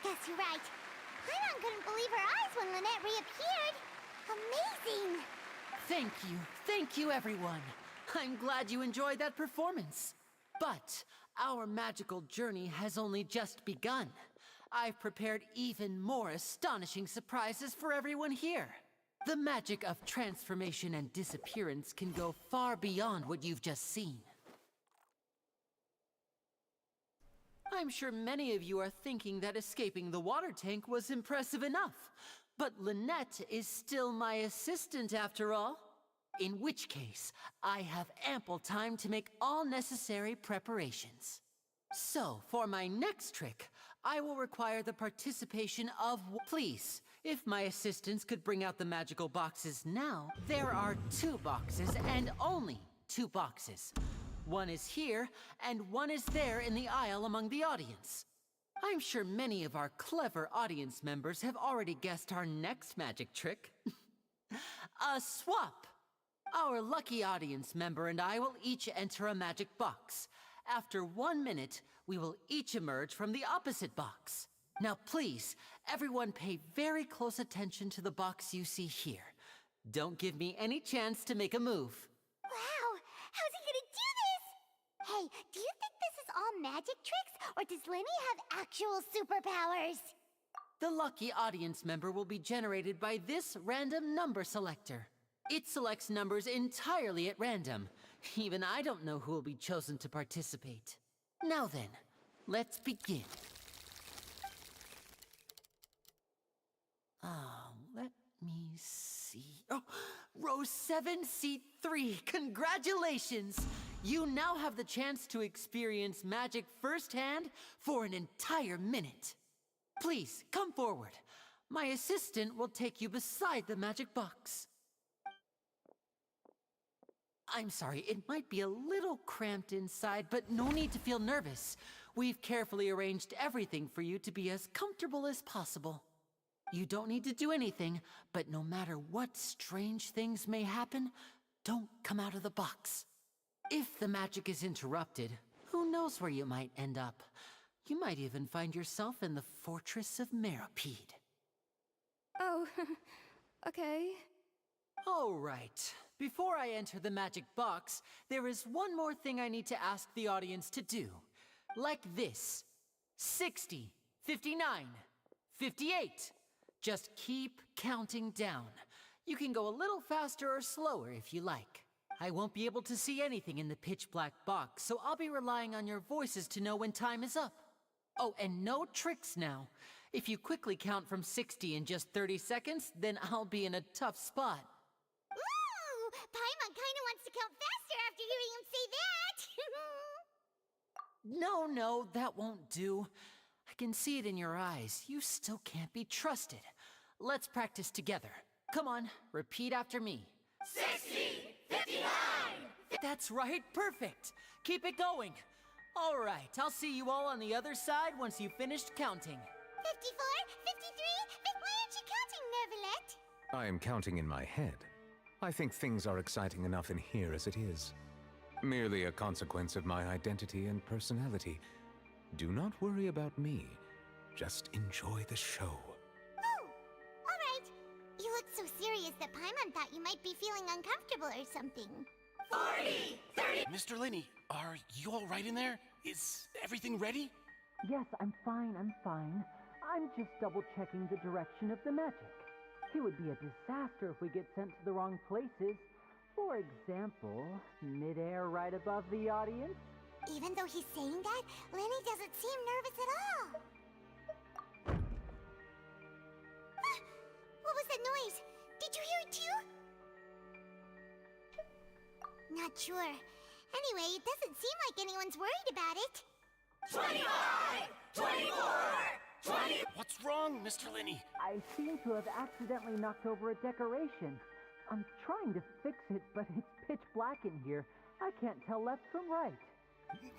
Guess you're right. Paimon couldn't believe her eyes when Lynette reappeared. Amazing! Thank you everyone. I'm glad you enjoyed that performance. But our magical journey has only just begun. I've prepared even more astonishing surprises for everyone here. The magic of transformation and disappearance can go far beyond what you've just seen. I'm sure many of you are thinking that escaping the water tank was impressive enough. But Lynette is still my assistant after all. In which case, I have ample time to make all necessary preparations. So, for my next trick, I will require the participation of... Please, if my assistants could bring out the magical boxes now. There are 2 boxes and only 2 boxes. One is here, and one is there in the aisle among the audience. I'm sure many of our clever audience members have already guessed our next magic trick. A swap! Our lucky audience member and I will each enter a magic box. After 1 minute, we will each emerge from the opposite box. Now please, everyone pay very close attention to the box you see here. Don't give me any chance to make a move. Wow! How's he gonna do this? Hey, do you think this is all magic tricks, or does Lenny have actual superpowers? The lucky audience member will be generated by this random number selector. It selects numbers entirely at random. Even I don't know who will be chosen to participate. Now then, let's begin. Let me see. Oh, row 7, seat 3. Congratulations! You now have the chance to experience magic firsthand for an entire minute. Please, come forward. My assistant will take you beside the magic box. I'm sorry, it might be a little cramped inside, but no need to feel nervous. We've carefully arranged everything for you to be as comfortable as possible. You don't need to do anything, but no matter what strange things may happen, don't come out of the box. If the magic is interrupted, who knows where you might end up? You might even find yourself in the Fortress of Meropide. Oh, okay. All right. Before I enter the magic box, there is one more thing I need to ask the audience to do. Like this. 60, 59, 58. Just keep counting down. You can go a little faster or slower if you like. I won't be able to see anything in the pitch-black box, so I'll be relying on your voices to know when time is up. Oh, and no tricks now. If you quickly count from 60 in just 30 seconds, then I'll be in a tough spot. Ooh! Paimon kinda wants to count faster after hearing him say that! No, that won't do. I can see it in your eyes. You still can't be trusted. Let's practice together. Come on, repeat after me. 60, 59! That's right, perfect. Keep it going. All right, I'll see you all on the other side once you've finished counting. 54, 53, why aren't you counting, Nervalet? I am counting in my head. I think things are exciting enough in here as it is. Merely a consequence of my identity and personality. Do not worry about me. Just enjoy the show. Oh, alright. You look so serious that Paimon thought you might be feeling uncomfortable or something. 40, 30... Mr. Linney, are you all right in there? Is everything ready? Yes, I'm fine. I'm just double-checking the direction of the magic. It would be a disaster if we get sent to the wrong places. For example, mid-air right above the audience. Even though he's saying that, Lenny doesn't seem nervous at all. What was that noise? Did you hear it too? Not sure. Anyway, it doesn't seem like anyone's worried about it. 25, 24, 20... What's wrong, Mr. Linney? I seem to have accidentally knocked over a decoration. I'm trying to fix it, but it's pitch black in here. I can't tell left from right.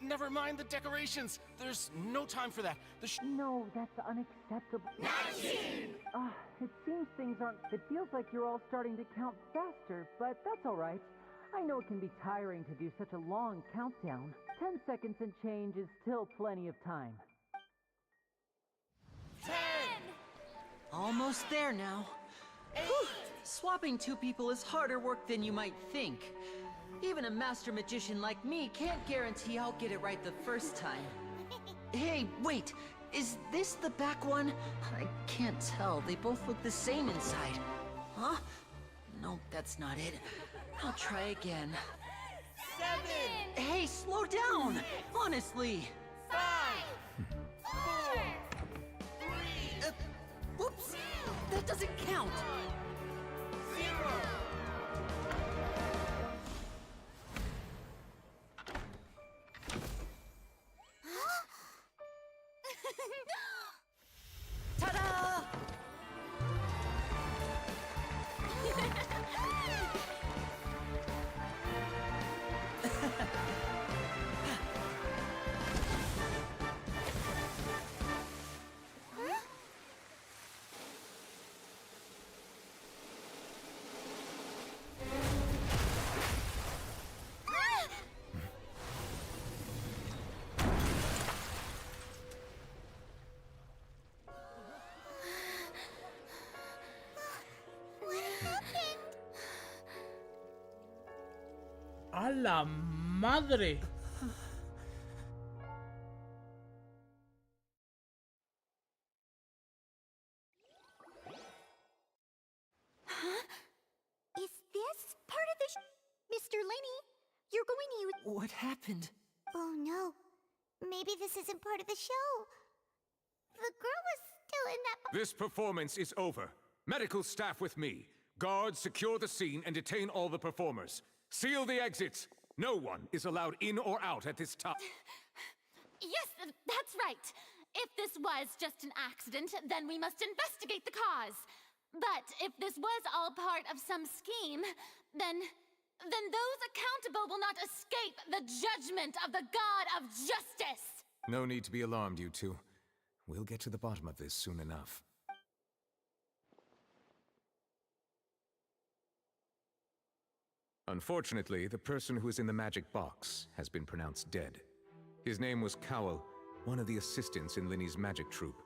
Never mind the decorations. There's no time for that. No, that's unacceptable. 19! It seems things aren't... It feels like you're all starting to count faster, but that's all right. I know it can be tiring to do such a long countdown. 10 seconds and change is still plenty of time. 10! Almost there now. 8! Swapping 2 people is harder work than you might think. Even a master magician like me can't guarantee I'll get it right the first time. Hey, wait! Is this the back one? I can't tell. They both look the same inside. Huh? No, that's not it. I'll try again. 7. Hey, slow down! Honestly! 5. 4. 3. Whoops! That doesn't count! 0. Ta-da! ¡A la madre! Is this part of the Mr. Lenny, you're going to... What happened? Oh no. Maybe this isn't part of the show. The girl was still in that... This performance is over. Medical staff with me. Guards, secure the scene and detain all the performers. Seal the exits. No one is allowed in or out at this time. Yes, that's right. If this was just an accident, then we must investigate the cause. But if this was all part of some scheme, then those accountable will not escape the judgment of the God of Justice. No need to be alarmed, you two. We'll get to the bottom of this soon enough. Unfortunately, the person who is in the magic box has been pronounced dead. His name was Cowell, one of the assistants in Linny's magic troupe.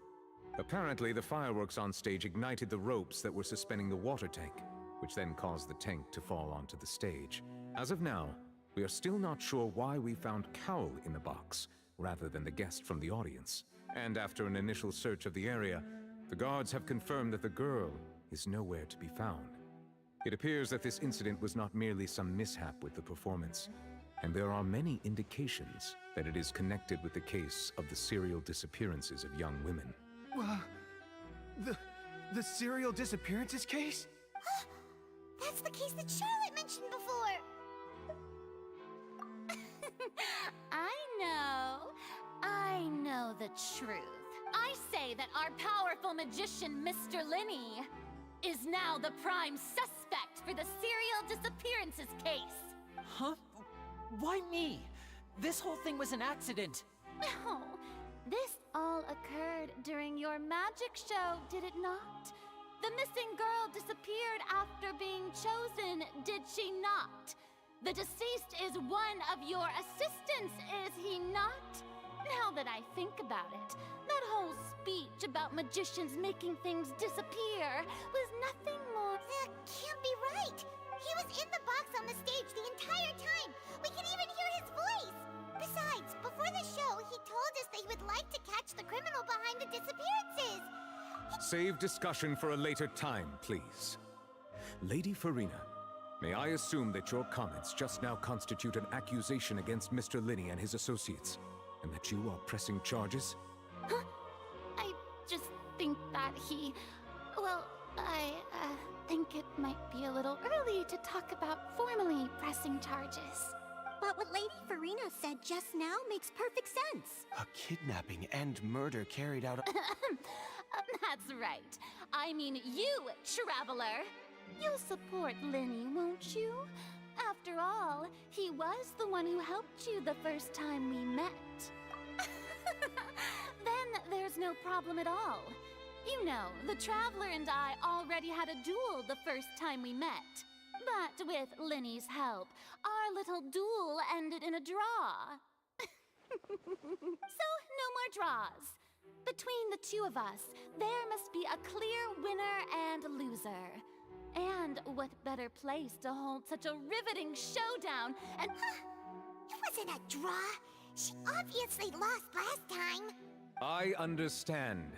Apparently, the fireworks on stage ignited the ropes that were suspending the water tank, which then caused the tank to fall onto the stage. As of now, we are still not sure why we found Cowell in the box, rather than the guest from the audience. And after an initial search of the area, the guards have confirmed that the girl is nowhere to be found. It appears that this incident was not merely some mishap with the performance, and there are many indications that it is connected with the case of the serial disappearances of young women. The serial disappearances case? That's the case that Charlotte mentioned before. I know the truth. I say that our powerful magician, Mr. Linny, is now the prime suspect for the serial disappearances case. Huh? Why me? This whole thing was an accident. Oh, this all occurred during your magic show, did it not? The missing girl disappeared after being chosen, did she not? The deceased is one of your assistants, is he not? Now that I think about it, that whole speech about magicians making things disappear was nothing more... That can't be right! He was in the box on the stage the entire time! We can even hear his voice! Besides, before the show, he told us that he would like to catch the criminal behind the disappearances! Save discussion for a later time, please. Lady Farina, may I assume that your comments just now constitute an accusation against Mr. Linny and his associates, and that you are pressing charges? Huh? I just think that he... Well, I think it might be a little early to talk about formally pressing charges. But what Lady Farina said just now makes perfect sense. A kidnapping and murder carried out... That's right. I mean you, Traveler. You'll support Linny, won't you? After all, he was the one who helped you the first time we met. Then there's no problem at all. You know, the Traveler and I already had a duel the first time we met. But with Linny's help, our little duel ended in a draw. So, no more draws. Between the two of us, there must be a clear winner and loser. And what better place to hold such a riveting showdown and... It wasn't a draw. She obviously lost last time. I understand.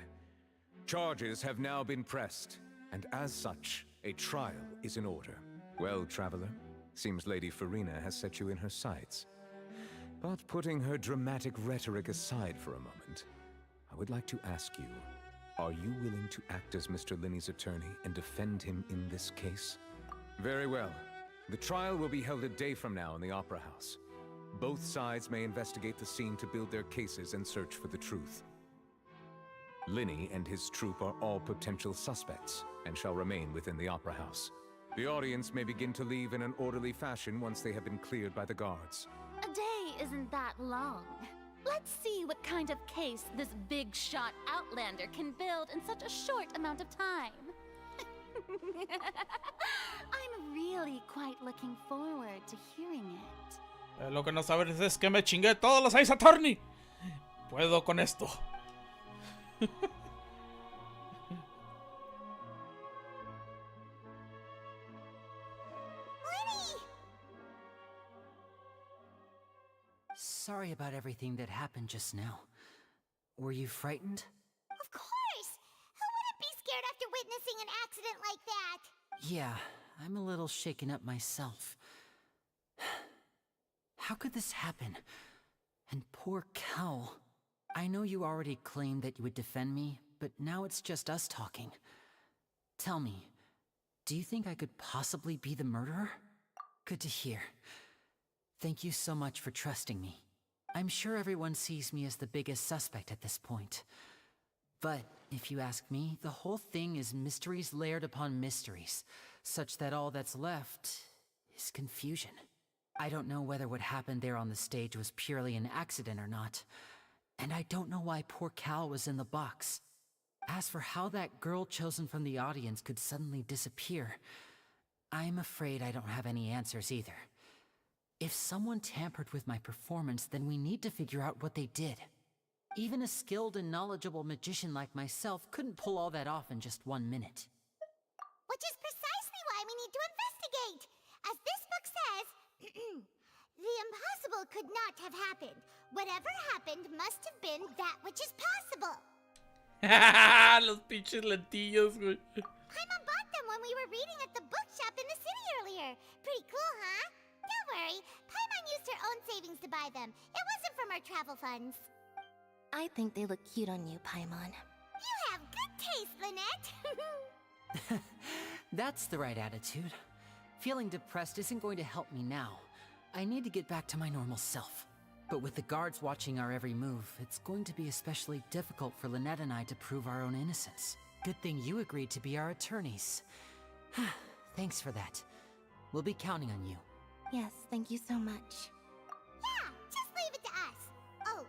Charges have now been pressed, and as such, a trial is in order. Well, Traveler, seems Lady Farina has set you in her sights. But putting her dramatic rhetoric aside for a moment, I would like to ask you, are you willing to act as Mr. Linney's attorney and defend him in this case? Very well. The trial will be held a day from now in the Opera House. Both sides may investigate the scene to build their cases and search for the truth. Linney and his troupe are all potential suspects and shall remain within the Opera House. The audience may begin to leave in an orderly fashion once they have been cleared by the guards. A day isn't that long. Let's see what kind of case this big shot outlander can build in such a short amount of time. I'm really quite looking forward to hearing it. Lo que no sabes es que me chingué todos los Ace Attorney. Puedo con esto. Sorry about everything that happened just now. Were you frightened? Of course! Who wouldn't be scared after witnessing an accident like that? Yeah, I'm a little shaken up myself. How could this happen? And poor Cal. I know you already claimed that you would defend me, but now it's just us talking. Tell me, do you think I could possibly be the murderer? Good to hear. Thank you so much for trusting me. I'm sure everyone sees me as the biggest suspect at this point. But if you ask me, the whole thing is mysteries layered upon mysteries, such that all that's left is confusion. I don't know whether what happened there on the stage was purely an accident or not, and I don't know why poor Cal was in the box. As for how that girl chosen from the audience could suddenly disappear, I'm afraid I don't have any answers either. If someone tampered with my performance, then we need to figure out what they did. Even a skilled and knowledgeable magician like myself couldn't pull all that off in just 1 minute. Which is precisely why we need to investigate. As this book says, the impossible could not have happened. Whatever happened must have been that which is possible. Los pinches lentillos, güey. Paimon bought them when we were reading at the bookshop in the city earlier. Pretty cool, huh? Don't worry, Paimon used her own savings to buy them. It wasn't from our travel funds. I think they look cute on you, Paimon. You have good taste, Lynette. That's the right attitude. Feeling depressed isn't going to help me now. I need to get back to my normal self. But with the guards watching our every move, it's going to be especially difficult for Lynette and I to prove our own innocence. Good thing you agreed to be our attorneys. Thanks for that. We'll be counting on you. Yes, thank you so much. Yeah, just leave it to us. Oh,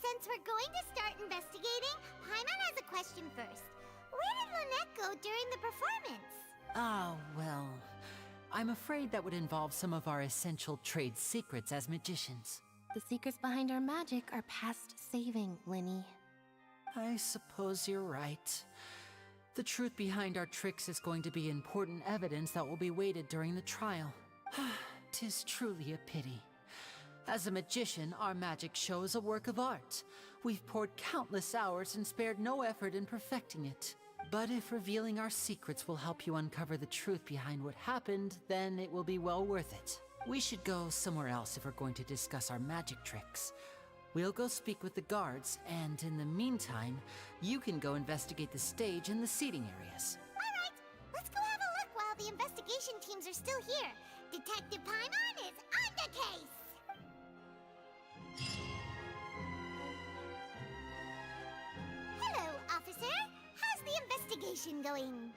since we're going to start investigating, Paimon has a question first. Where did Lynette go during the performance? Ah, well, I'm afraid that would involve some of our essential trade secrets as magicians. The secrets behind our magic are past saving, Linny. I suppose you're right. The truth behind our tricks is going to be important evidence that will be weighted during the trial. 'Tis truly a pity. As a magician, our magic show is a work of art. We've poured countless hours and spared no effort in perfecting it. But if revealing our secrets will help you uncover the truth behind what happened, then it will be well worth it. We should go somewhere else if we're going to discuss our magic tricks. We'll go speak with the guards, and in the meantime, you can go investigate the stage and the seating areas. Alright, let's go have a look while the investigation teams are still here. Detective Paimon is on the case! Hello, officer. How's the investigation going?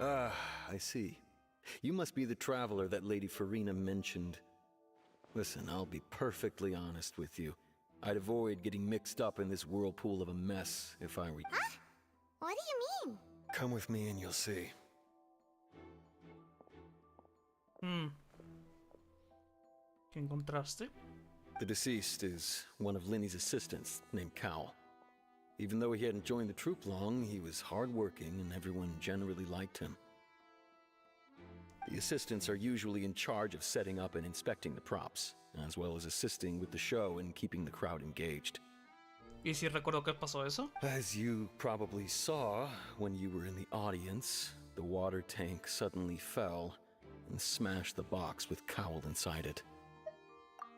Ah, I see. You must be the traveler that Lady Farina mentioned. Listen, I'll be perfectly honest with you. I'd avoid getting mixed up in this whirlpool of a mess if I were you. Huh? What do you mean? Come with me and you'll see. ¿Qué encontraste? The deceased is one of Linny's assistants, named Cal. Even though he hadn't joined the troupe long, he was hardworking and everyone generally liked him. The assistants are usually in charge of setting up and inspecting the props, as well as assisting with the show and keeping the crowd engaged. ¿Y si recuerdo qué pasó eso? As you probably saw when you were in the audience, the water tank suddenly fell and smashed the box with Cowl inside it.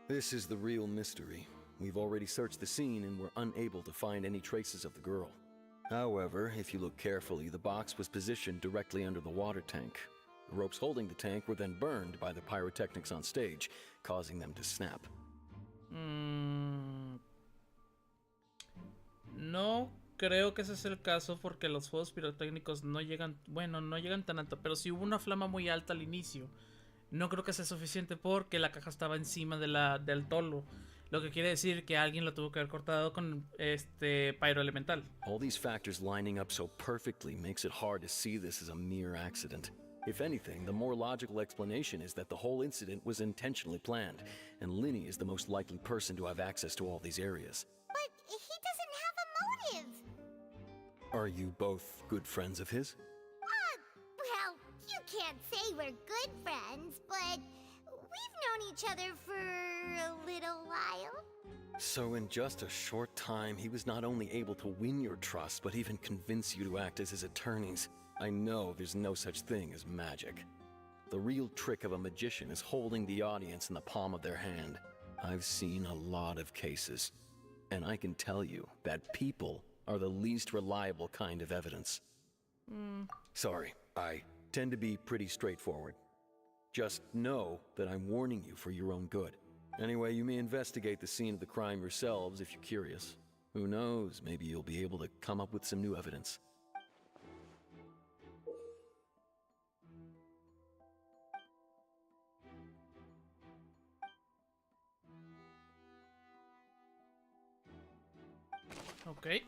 This is the real mystery. We've already searched the scene and were unable to find any traces of the girl. However, if you look carefully, the box was positioned directly under the water tank. The ropes holding the tank were then burned by the pyrotechnics on stage, causing them to snap. No creo que ese es el caso porque los fuegos pirotécnicos no llegan, bueno, no llegan tan alto, pero si hubo una flama muy alta al inicio, no creo que sea suficiente porque la caja estaba encima del tolo, lo que quiere decir que alguien lo tuvo que haber cortado con pyroelemental. All these factors lining up so perfectly makes it hard to see this as a mere accident. If anything, the more logical explanation is that the whole incident was intentionally planned, and Linny is the most likely person to have access to all these areas. But he doesn't have a motive. Are you both good friends of his? Well, you can't say we're good friends, but we've known each other for a little while. So in just a short time, he was not only able to win your trust, but even convince you to act as his attorneys. I know there's no such thing as magic. The real trick of a magician is holding the audience in the palm of their hand. I've seen a lot of cases, and I can tell you that people are the least reliable kind of evidence. Sorry, I tend to be pretty straightforward. Just know that I'm warning you for your own good. Anyway, you may investigate the scene of the crime yourselves if you're curious. Who knows, maybe you'll be able to come up with some new evidence. Ok.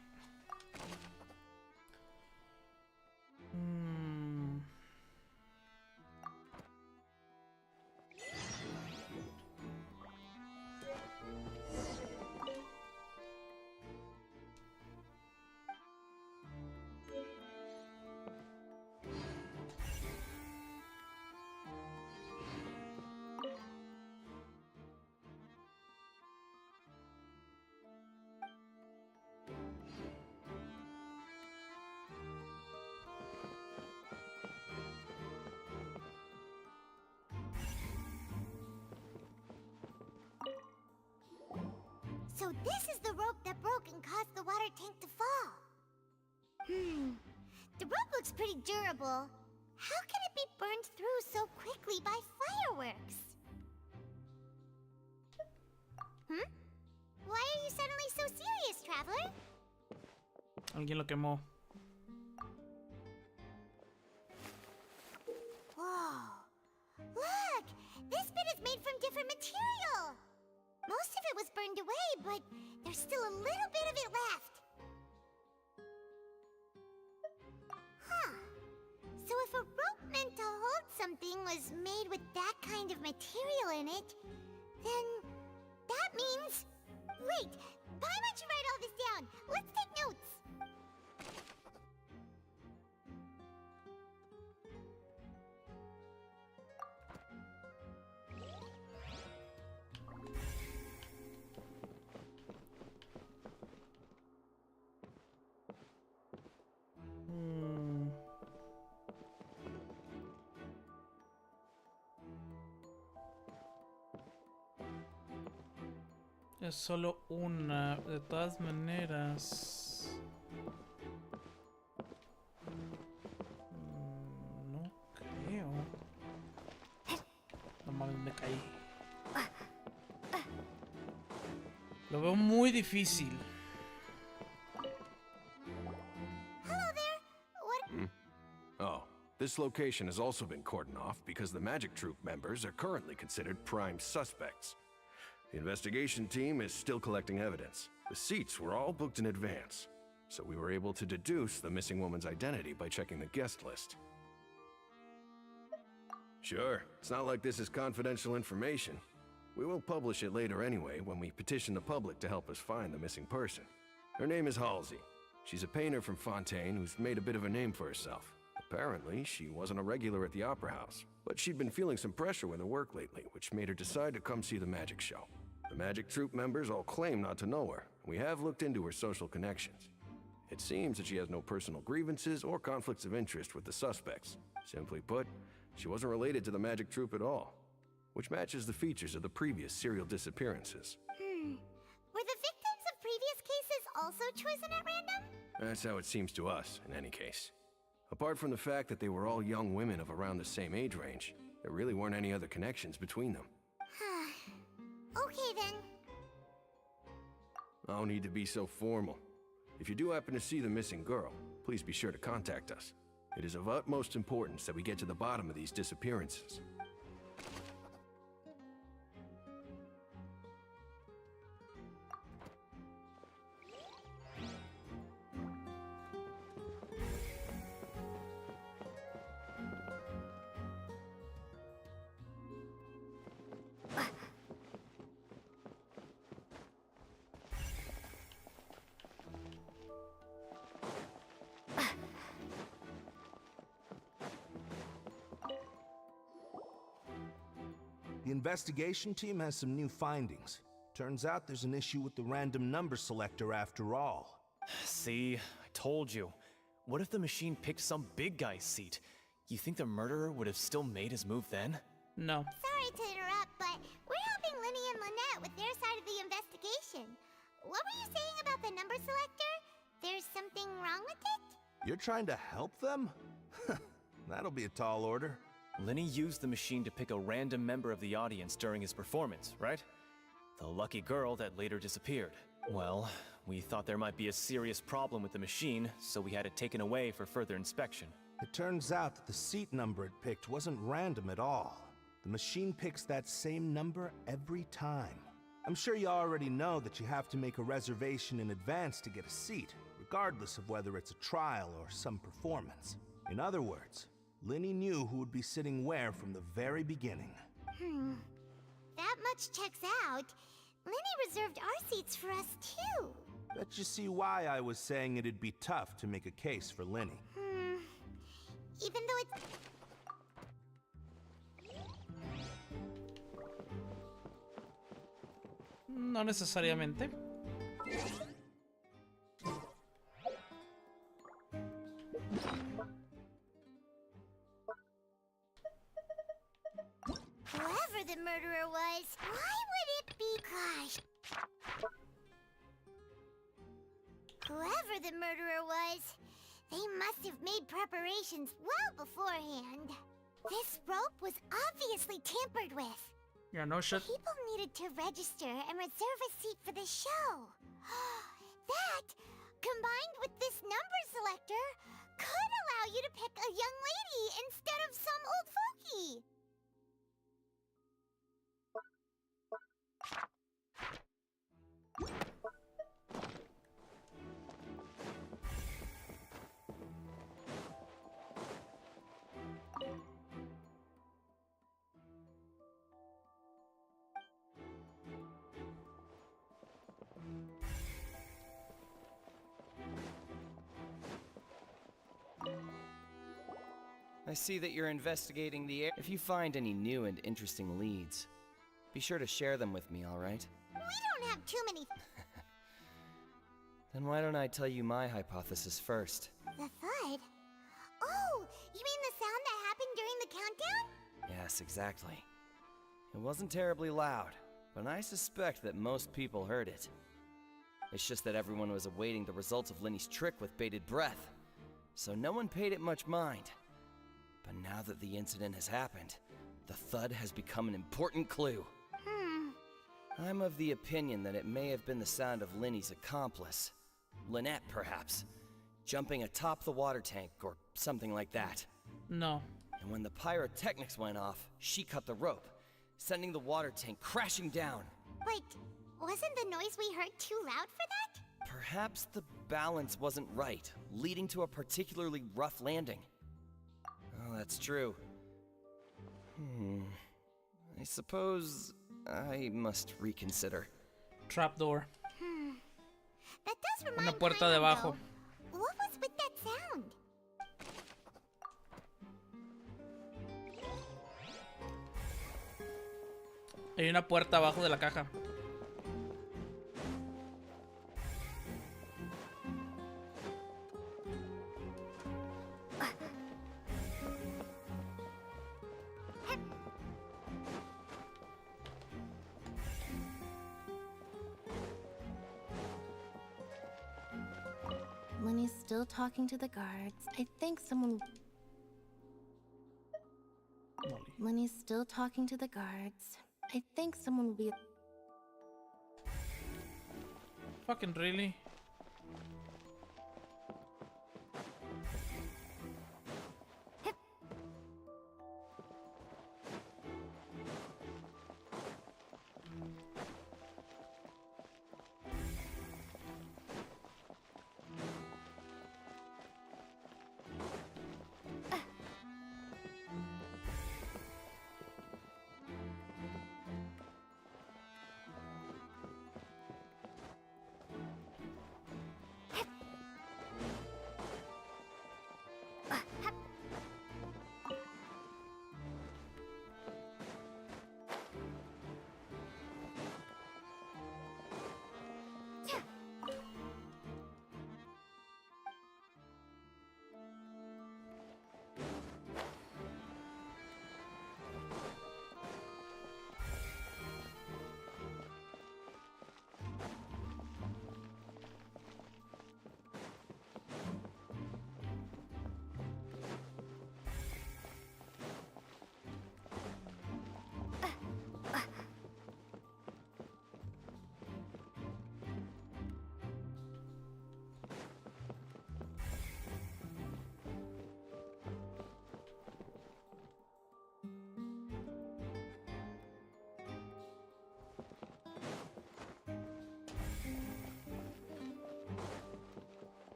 So this is the rope that broke and caused the water tank to fall. The rope looks pretty durable. How can it be burned through so quickly by fireworks? Why are you suddenly so serious, Traveler? Alguien lo quemó. Whoa. Look! This bit is made from different material. Most of it was burned away, but there's still a little bit of it left. Huh. So if a rope meant to hold something was made with that kind of material in it, then that means... Wait! Paimon should write all this down. Let's take notes. Es solo una, de todas maneras. No creo. No mames, me caí. Lo veo muy difícil. Hello there. What? Oh, this location has also been cordoned off because the Magic Troupe members are currently considered prime suspects. The investigation team is still collecting evidence. The seats were all booked in advance, so we were able to deduce the missing woman's identity by checking the guest list. Sure, it's not like this is confidential information. We will publish it later anyway when we petition the public to help us find the missing person. Her name is Halsey. She's a painter from Fontaine who's made a bit of a name for herself. Apparently, she wasn't a regular at the Opera House, but she'd been feeling some pressure with her work lately, which made her decide to come see the magic show. The magic troupe members all claim not to know her. We have looked into her social connections. It seems that she has no personal grievances or conflicts of interest with the suspects. Simply put, she wasn't related to the magic troupe at all, which matches the features of the previous serial disappearances. Were the victims of previous cases also chosen at random? That's how it seems to us, in any case. Apart from the fact that they were all young women of around the same age range, there really weren't any other connections between them. Okay then. No need to be so formal. If you do happen to see the missing girl, please be sure to contact us. It is of utmost importance that we get to the bottom of these disappearances. The investigation team has some new findings. Turns out there's an issue with the random number selector after all. See, I told you. What if the machine picked some big guy's seat? You think the murderer would have still made his move then? No. Sorry to interrupt, but we're helping Linny and Lynette with their side of the investigation. What were you saying about the number selector? There's something wrong with it? You're trying to help them? That'll be a tall order. Linny used the machine to pick a random member of the audience during his performance, right? The lucky girl that later disappeared. Well, we thought there might be a serious problem with the machine, so we had it taken away for further inspection. It turns out that the seat number it picked wasn't random at all. The machine picks that same number every time. I'm sure you already know that you have to make a reservation in advance to get a seat, regardless of whether it's a trial or some performance. In other words, Linny knew who would be sitting where from the very beginning. That much checks out. Linny reserved our seats for us too. Bet you see why I was saying it'd be tough to make a case for Linny. Even though it's... No necesariamente. Whoever the murderer was, why would it be... Gosh. Whoever the murderer was, they must have made preparations well beforehand. This rope was obviously tampered with. Yeah, no shit. People needed to register and reserve a seat for the show. That, combined with this number selector, could allow you to pick a young lady instead of some old fogey. I see that you're investigating the air. If you find any new and interesting leads, be sure to share them with me, all right? We don't have too many... Then why don't I tell you my hypothesis first? The thud? Oh, you mean the sound that happened during the countdown? Yes, exactly. It wasn't terribly loud, but I suspect that most people heard it. It's just that everyone was awaiting the results of Linny's trick with bated breath, so no one paid it much mind. But now that the incident has happened, the thud has become an important clue. I'm of the opinion that it may have been the sound of Linny's accomplice, Lynette perhaps, jumping atop the water tank or something like that. No. And when the pyrotechnics went off, she cut the rope, sending the water tank crashing down. Wait, wasn't the noise we heard too loud for that? Perhaps the balance wasn't right, leading to a particularly rough landing. Oh, that's true. I suppose I must reconsider. Trapdoor. That does remind Una puerta Paimon, debajo. though. What was with that sound? Hay una puerta abajo de la caja. Lenny's still talking to the guards. I think someone... Lenny's still talking to the guards. I think someone will be... Fucking really?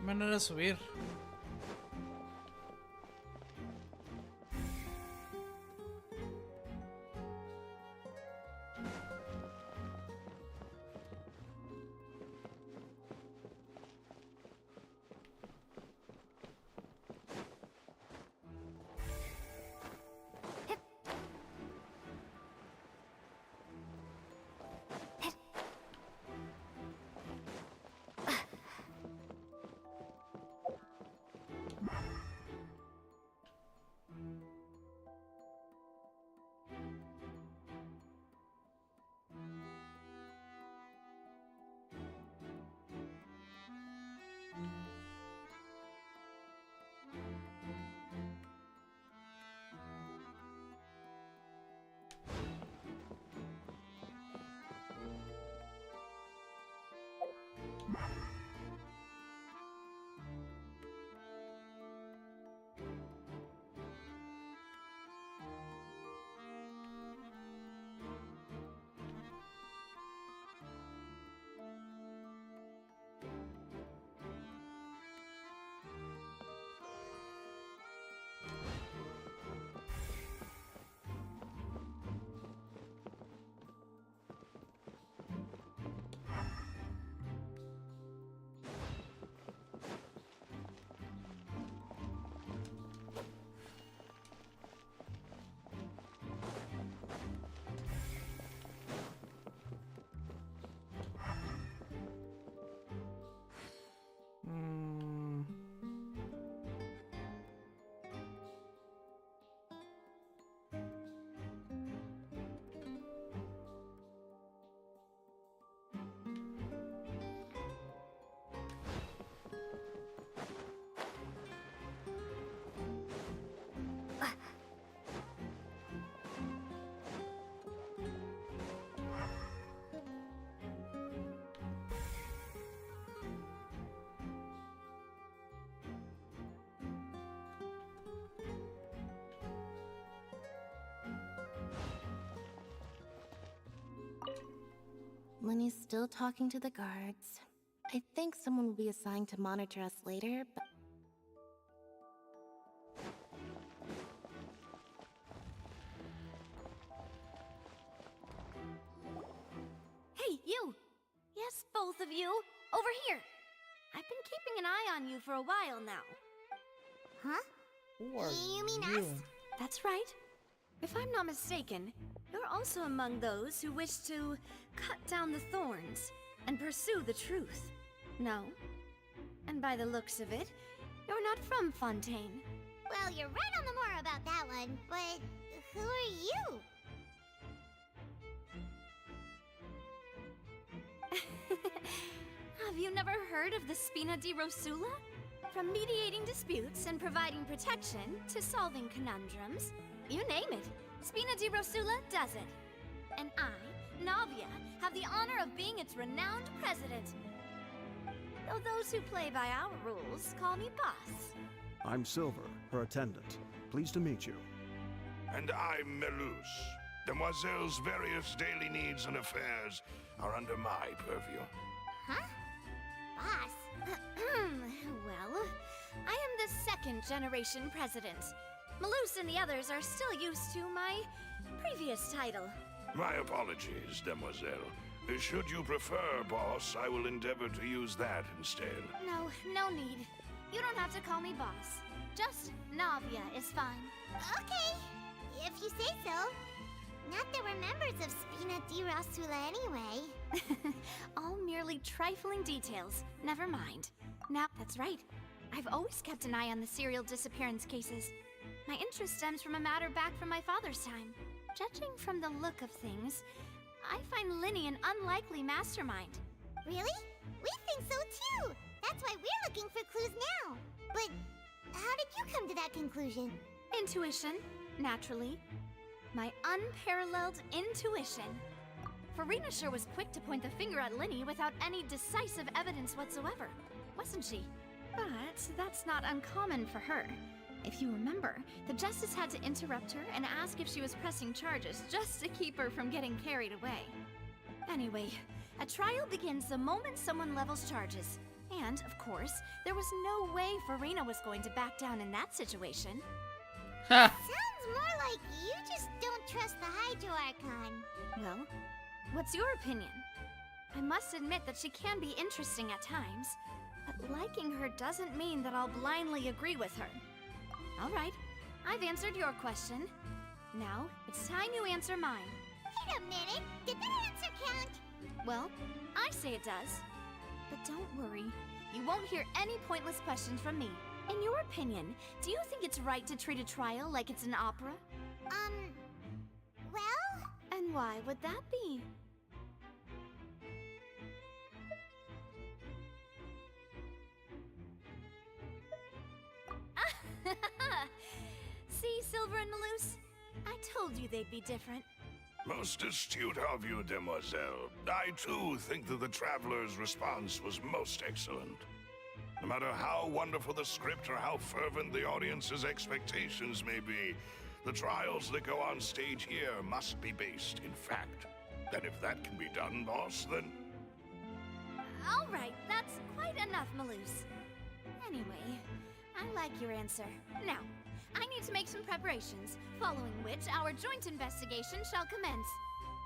Manera de subir. Lenny's still talking to the guards. I think someone will be assigned to monitor us later, but... both of you. Over here. I've been keeping an eye on you for a while now. Huh? You mean us? That's right. If I'm not mistaken, you're also among those who wish to cut down the thorns and pursue the truth. No? And by the looks of it, you're not from Fontaine. Well, you're right on the more about that one, but who are you? Have you never heard of the Spina di Rosula? From mediating disputes and providing protection to solving conundrums, you name it, Spina di Rosula does it. And I, Navia, have the honor of being its renowned president. Though those who play by our rules call me boss. I'm Silver, her attendant. Pleased to meet you. And I'm Melus. Demoiselle's various daily needs and affairs are under my purview. Huh? Boss? Well, I am the second generation president. Melus and the others are still used to my previous title. My apologies, Demoiselle. Should you prefer, boss, I will endeavor to use that instead. No need. You don't have to call me boss. Just Navia is fine. Okay, if you say so. Not that we're members of Spina di Rosula anyway. All merely trifling details. Never mind. Now, that's right. I've always kept an eye on the serial disappearance cases. My interest stems from a matter back from my father's time. Judging from the look of things, I find Linny an unlikely mastermind. Really? We think so too! That's why we're looking for clues now. But how did you come to that conclusion? Intuition, naturally. My unparalleled intuition. Farina sure was quick to point the finger at Linny without any decisive evidence whatsoever, wasn't she? But that's not uncommon for her. If you remember, the Justice had to interrupt her and ask if she was pressing charges just to keep her from getting carried away. Anyway, a trial begins the moment someone levels charges. And, of course, there was no way Farina was going to back down in that situation. Sounds more like you just don't trust the Hydro Archon. Well, what's your opinion? I must admit that she can be interesting at times, but liking her doesn't mean that I'll blindly agree with her. All right, I've answered your question. Now, it's time you answer mine. Wait a minute, did that answer count? Well, I say it does. But don't worry, you won't hear any pointless questions from me. In your opinion, do you think it's right to treat a trial like it's an opera? Well? And why would that be? See, Silver and Melus? I told you they'd be different. Most astute of you, Demoiselle. I too think that the Traveler's response was most excellent. No matter how wonderful the script or how fervent the audience's expectations may be, the trials that go on stage here must be based in fact. And if that can be done, boss, then... All right, that's quite enough, Melus. Anyway, I like your answer. Now, I need to make some preparations, following which our joint investigation shall commence.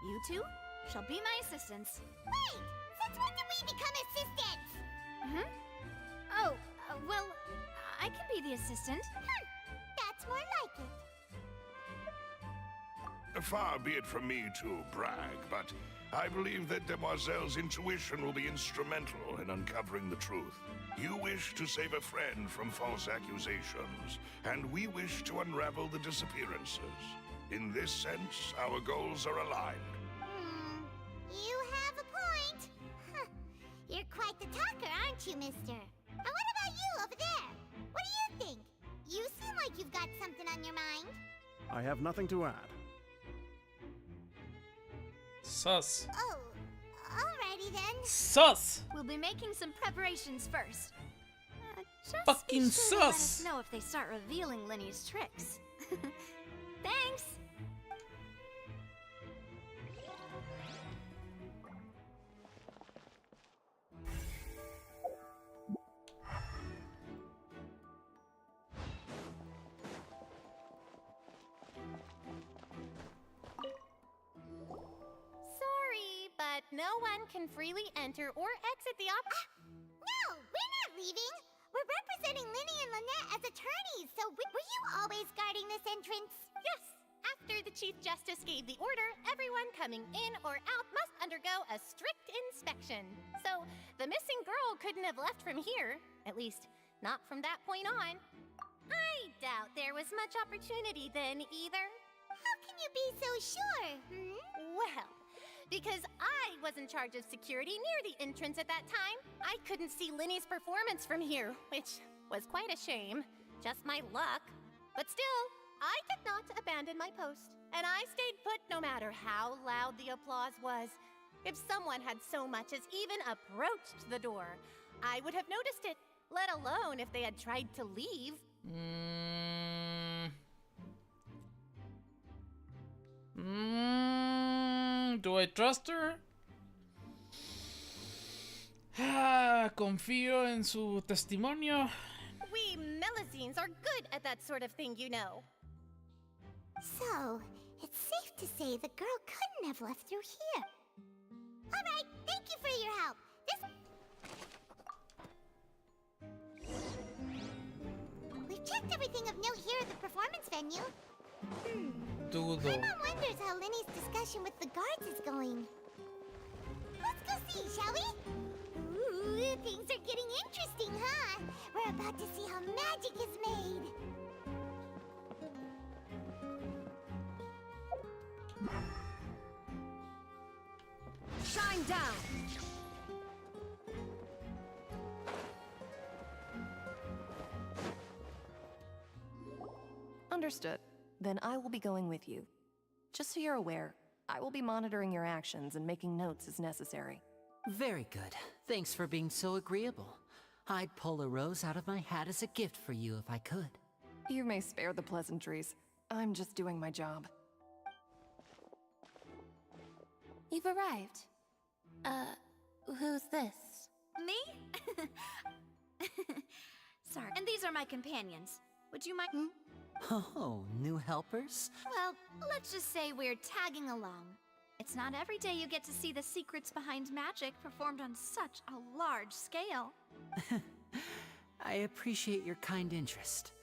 You two shall be my assistants. Wait! Since when did we become assistants? Oh, well, I can be the assistant. That's more like it. Far be it from me to brag, but I believe that Demoiselle's intuition will be instrumental in uncovering the truth. You wish to save a friend from false accusations, and we wish to unravel the disappearances. In this sense, our goals are aligned. You have a point. You're quite the talker, aren't you, mister? And what about you over there? What do you think? You seem like you've got something on your mind. I have nothing to add. Sus. Oh, alrighty then. Sus! We'll be making some preparations first. Just Fucking be sure to let us sus! know if they start revealing Linny's tricks. Thanks! Sorry, but but no one can freely enter or exit the No, we're not leaving. We're representing Linny and Lynette as attorneys, so were you always guarding this entrance? Yes. After the Chief Justice gave the order, everyone coming in or out must undergo a strict inspection. So, the missing girl couldn't have left from here. At least, not from that point on. I doubt there was much opportunity then, either. How can you be so sure, Well, because I was in charge of security near the entrance at that time, I couldn't see Linny's performance from here, which was quite a shame. Just my luck. But still, I did not abandon my post, and I stayed put no matter how loud the applause was. If someone had so much as even approached the door, I would have noticed it, let alone if they had tried to leave. Do I trust her? Confío en su testimonio. We Melusines are good at that sort of thing, you know. So, it's safe to say the girl couldn't have left through here. All right, thank you for your help. We've checked everything of note here at the performance venue. Dudo. My mom wonders how Linny's discussion with the guards is going. Let's go see, shall we? Ooh, things are getting interesting, huh? We're about to see how magic is made. Shine down! Understood. Then I will be going with you. Just so you're aware, I will be monitoring your actions and making notes as necessary. Very good. Thanks for being so agreeable. I'd pull a rose out of my hat as a gift for you if I could. You may spare the pleasantries. I'm just doing my job. You've arrived. Who's this? Me? Sorry. And these are my companions. Would you mind? Oh, new helpers? Well, let's just say we're tagging along. It's not every day you get to see the secrets behind magic performed on such a large scale. I appreciate your kind interest.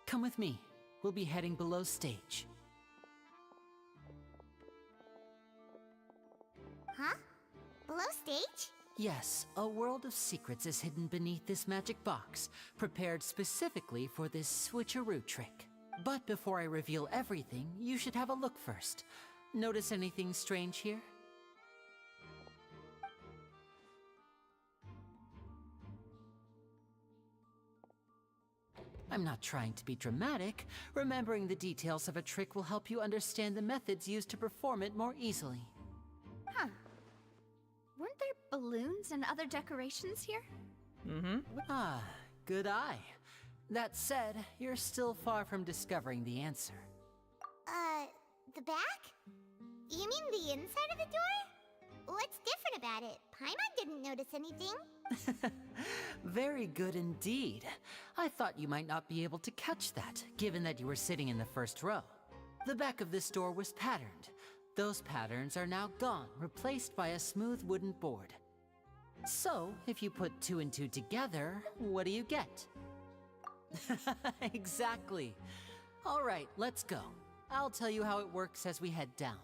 Come with me. We'll be heading below stage. Huh? Below stage? Yes, a world of secrets is hidden beneath this magic box, prepared specifically for this switcheroo trick. But before I reveal everything, you should have a look first. Notice anything strange here? I'm not trying to be dramatic. Remembering the details of a trick will help you understand the methods used to perform it more easily. Huh. Weren't there balloons and other decorations here? Ah, good eye. That said, you're still far from discovering the answer. The back? You mean the inside of the door? What's different about it? Paimon didn't notice anything. Very good indeed. I thought you might not be able to catch that, given that you were sitting in the first row. The back of this door was patterned. Those patterns are now gone, replaced by a smooth wooden board. So, if you put 2 and 2 together, what do you get? Exactly. All right, let's go. I'll tell you how it works as we head down.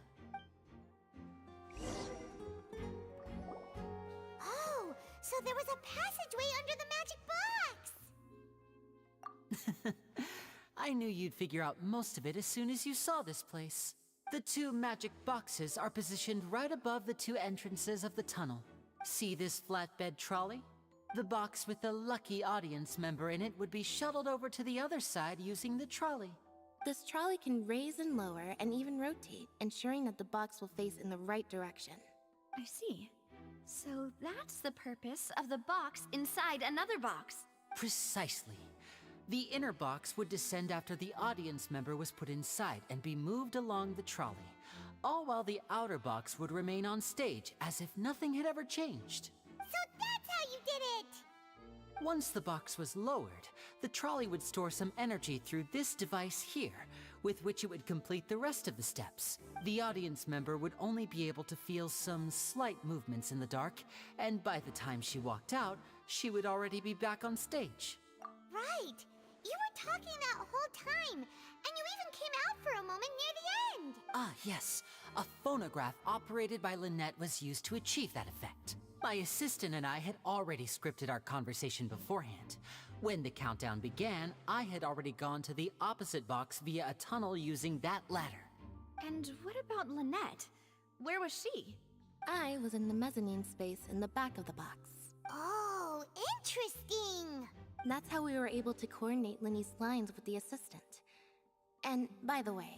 Oh, so there was a passageway under the magic box! I knew you'd figure out most of it as soon as you saw this place. The 2 magic boxes are positioned right above the 2 entrances of the tunnel. See this flatbed trolley? The box with the lucky audience member in it would be shuttled over to the other side using the trolley. This trolley can raise and lower and even rotate, ensuring that the box will face in the right direction. I see. So that's the purpose of the box inside another box. Precisely. The inner box would descend after the audience member was put inside and be moved along the trolley, all while the outer box would remain on stage as if nothing had ever changed. So that's how you did it! Once the box was lowered, the trolley would store some energy through this device here, with which it would complete the rest of the steps. The audience member would only be able to feel some slight movements in the dark, and by the time she walked out, she would already be back on stage. Right! You were talking that whole time, and you even came out for a moment near the end! Ah, yes. A phonograph operated by Lynette was used to achieve that effect. My assistant and I had already scripted our conversation beforehand. When the countdown began, I had already gone to the opposite box via a tunnel using that ladder. And what about Lynette? Where was she? I was in the mezzanine space in the back of the box. Oh, interesting! That's how we were able to coordinate Linny's lines with the assistant. And by the way,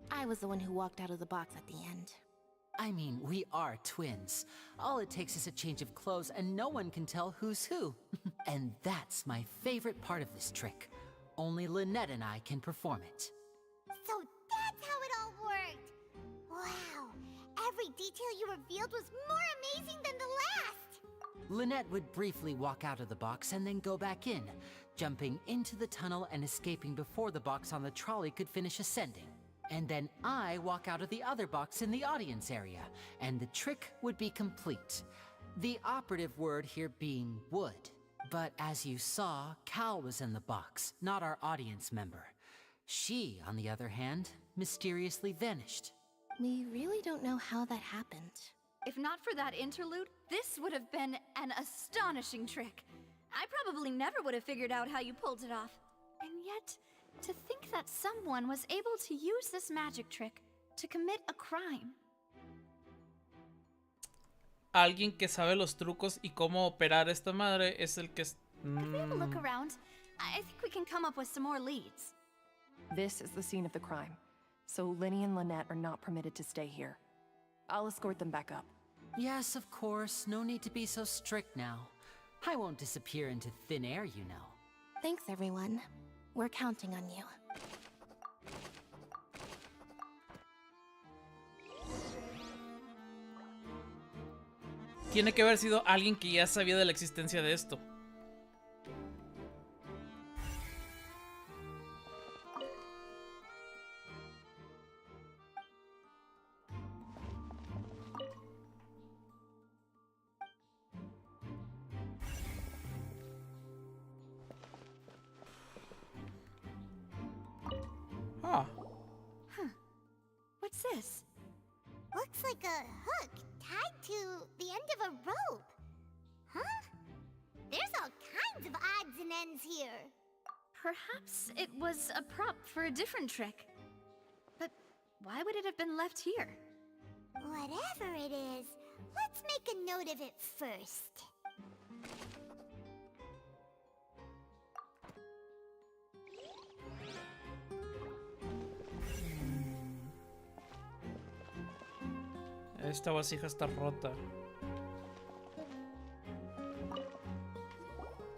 I was the one who walked out of the box at the end. I mean, we are twins. All it takes is a change of clothes and no one can tell who's who. And that's my favorite part of this trick. Only Lynette and I can perform it. So that's how it all worked! Wow! Every detail you revealed was more amazing than the last! Lynette would briefly walk out of the box and then go back in, jumping into the tunnel and escaping before the box on the trolley could finish ascending. And then I walk out of the other box in the audience area, and the trick would be complete. The operative word here being would. But as you saw, Cal was in the box, not our audience member. She, on the other hand, mysteriously vanished. We really don't know how that happened. If not for that interlude, this would have been an astonishing trick. I probably never would have figured out how you pulled it off. And yet, to think that someone was able to use this magic trick to commit a crime. Alguien que sabe los trucos y cómo operar esta madre es el que... If we have a look around, I think we can come up with some more leads. This is the scene of the crime, so Linny and Lynette are not permitted to stay here. I'll escort them back up. Yes, of course. No need to be so strict now. I won't disappear into thin air, you know. Thanks, everyone. We're counting on you. Tiene que haber sido alguien que ya sabía de la existencia de esto. What's this? Looks like a hook tied to the end of a rope. Huh? There's all kinds of odds and ends here. Perhaps it was a prop for a different trick. But why would it have been left here? Whatever it is, let's make a note of it first. Esta vasija está rota.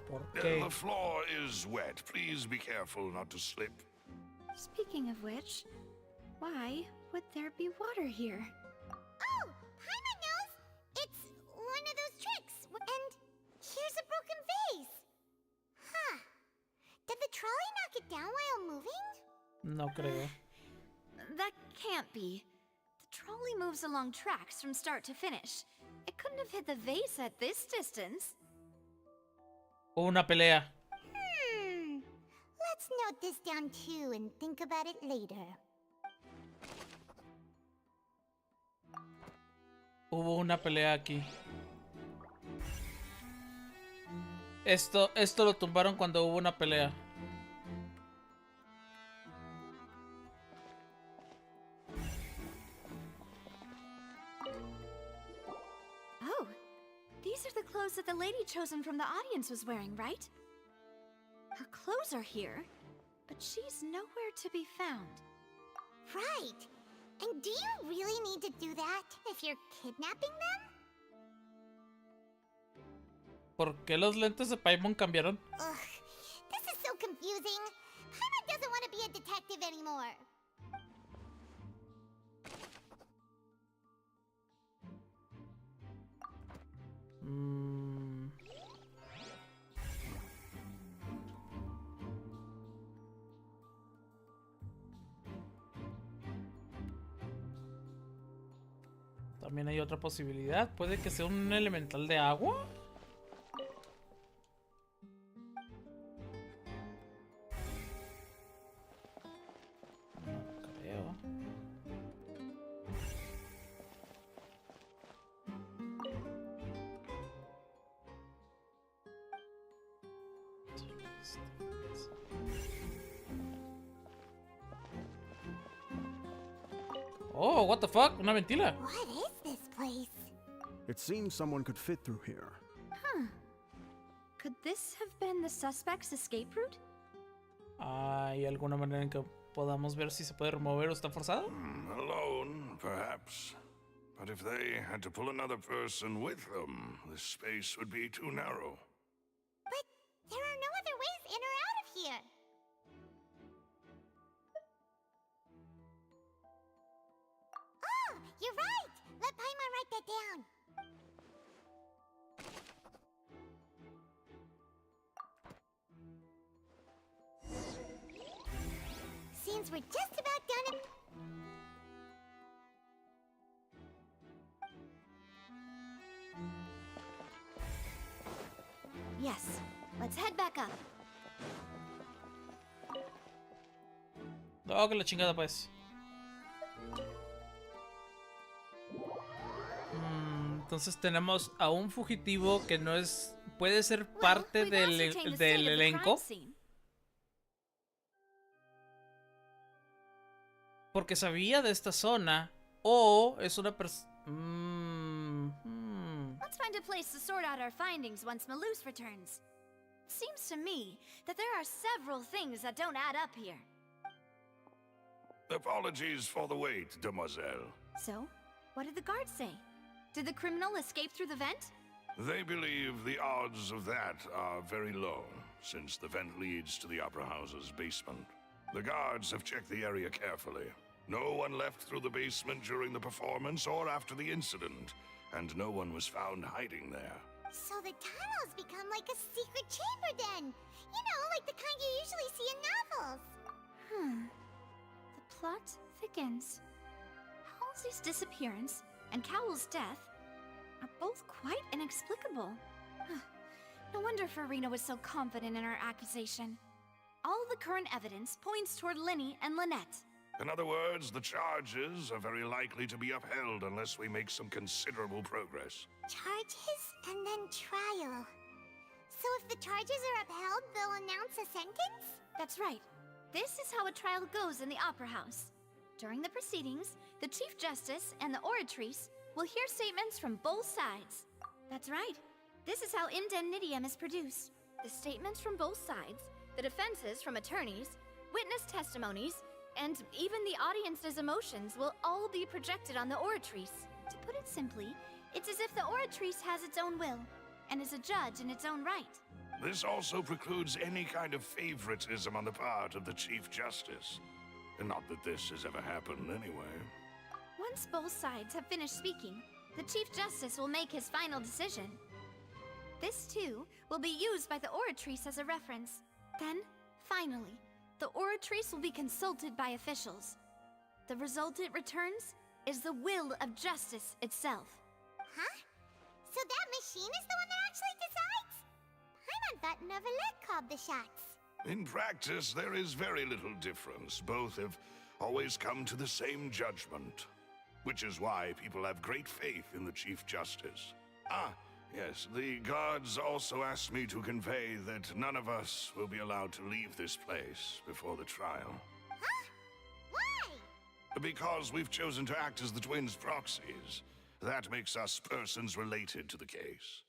¿Por qué? The floor is wet. Please be careful not to slip. Speaking of which, why would there be water here? Oh, Paimon knows! It's one of those tricks. And here's a broken vase. Huh. Did the trolley knock it down while moving? No creo. That can't be. The trolley moves along tracks from start to finish. It couldn't have hit the vase at this distance. Una pelea. Let's note this down too and think about it later. Hubo una pelea aquí. Esto lo tumbaron cuando hubo una pelea. Oh, these are the clothes that the lady chosen from the audience was wearing, right? Her clothes are here, but she's nowhere to be found. Right. And do you really need to do that if you're kidnapping them? ¿Por qué los lentes de Paimon cambiaron? Ugh, this is so confusing. Paimon doesn't want to be a detective anymore. También hay otra posibilidad. Puede que sea un elemental de agua. No creo. Oh, what the fuck? Una ventila. What is this place? It seems someone could fit through here. Huh. Could this have been the suspect's escape route? ¿Hay alguna manera en que podamos ver si se puede remover o está forzado? Alone, perhaps. But if they had to pull another person with them, the space would be too narrow. But there are no other ways in or out of here. Oh, you're right! Let Paimon write that down. Seems we're just about done. Yes. Let's head back up. No, que la chingada pues. Entonces tenemos a un fugitivo que no es... Puede ser parte del elenco. Porque sabía de esta zona. O es una persona... Let's find a place to sort out our findings once Malus returns. Seems to me that there are several things that don't add up here. Apologies for the wait, demoiselle. So, what did the guards say? Did the criminal escape through the vent? They believe the odds of that are very low, since the vent leads to the Opera House's basement. The guards have checked the area carefully. No one left through the basement during the performance or after the incident, and no one was found hiding there. So the tunnels become like a secret chamber then. You know, like the kind you usually see in novels. The plot thickens. Halsey's disappearance and Cowell's death are both quite inexplicable. No wonder Farina was so confident in her accusation. All the current evidence points toward Linny and Lynette. In other words, the charges are very likely to be upheld unless we make some considerable progress. Charges and then trial. So if the charges are upheld, they'll announce a sentence? That's right. This is how a trial goes in the Opera House. During the proceedings, the Chief Justice and the Oratrice will hear statements from both sides. That's right. This is how indemnitium is produced. The statements from both sides, the defenses from attorneys, witness testimonies, and even the audience's emotions will all be projected on the Oratrice. To put it simply, it's as if the Oratrice has its own will, and is a judge in its own right. This also precludes any kind of favoritism on the part of the Chief Justice. Not that this has ever happened anyway. Once both sides have finished speaking, the Chief Justice will make his final decision. This, too, will be used by the Oratrice as a reference. Then, finally, the Oratrice will be consulted by officials. The result it returns is the will of justice itself. Huh? So that machine is the one that actually decides? Paimon thought Neverlet called the shots. In practice, there is very little difference. Both have always come to the same judgment. Which is why people have great faith in the Chief Justice. Ah, yes, the guards also asked me to convey that none of us will be allowed to leave this place before the trial. Huh? Why? Because we've chosen to act as the twins' proxies. That makes us persons related to the case.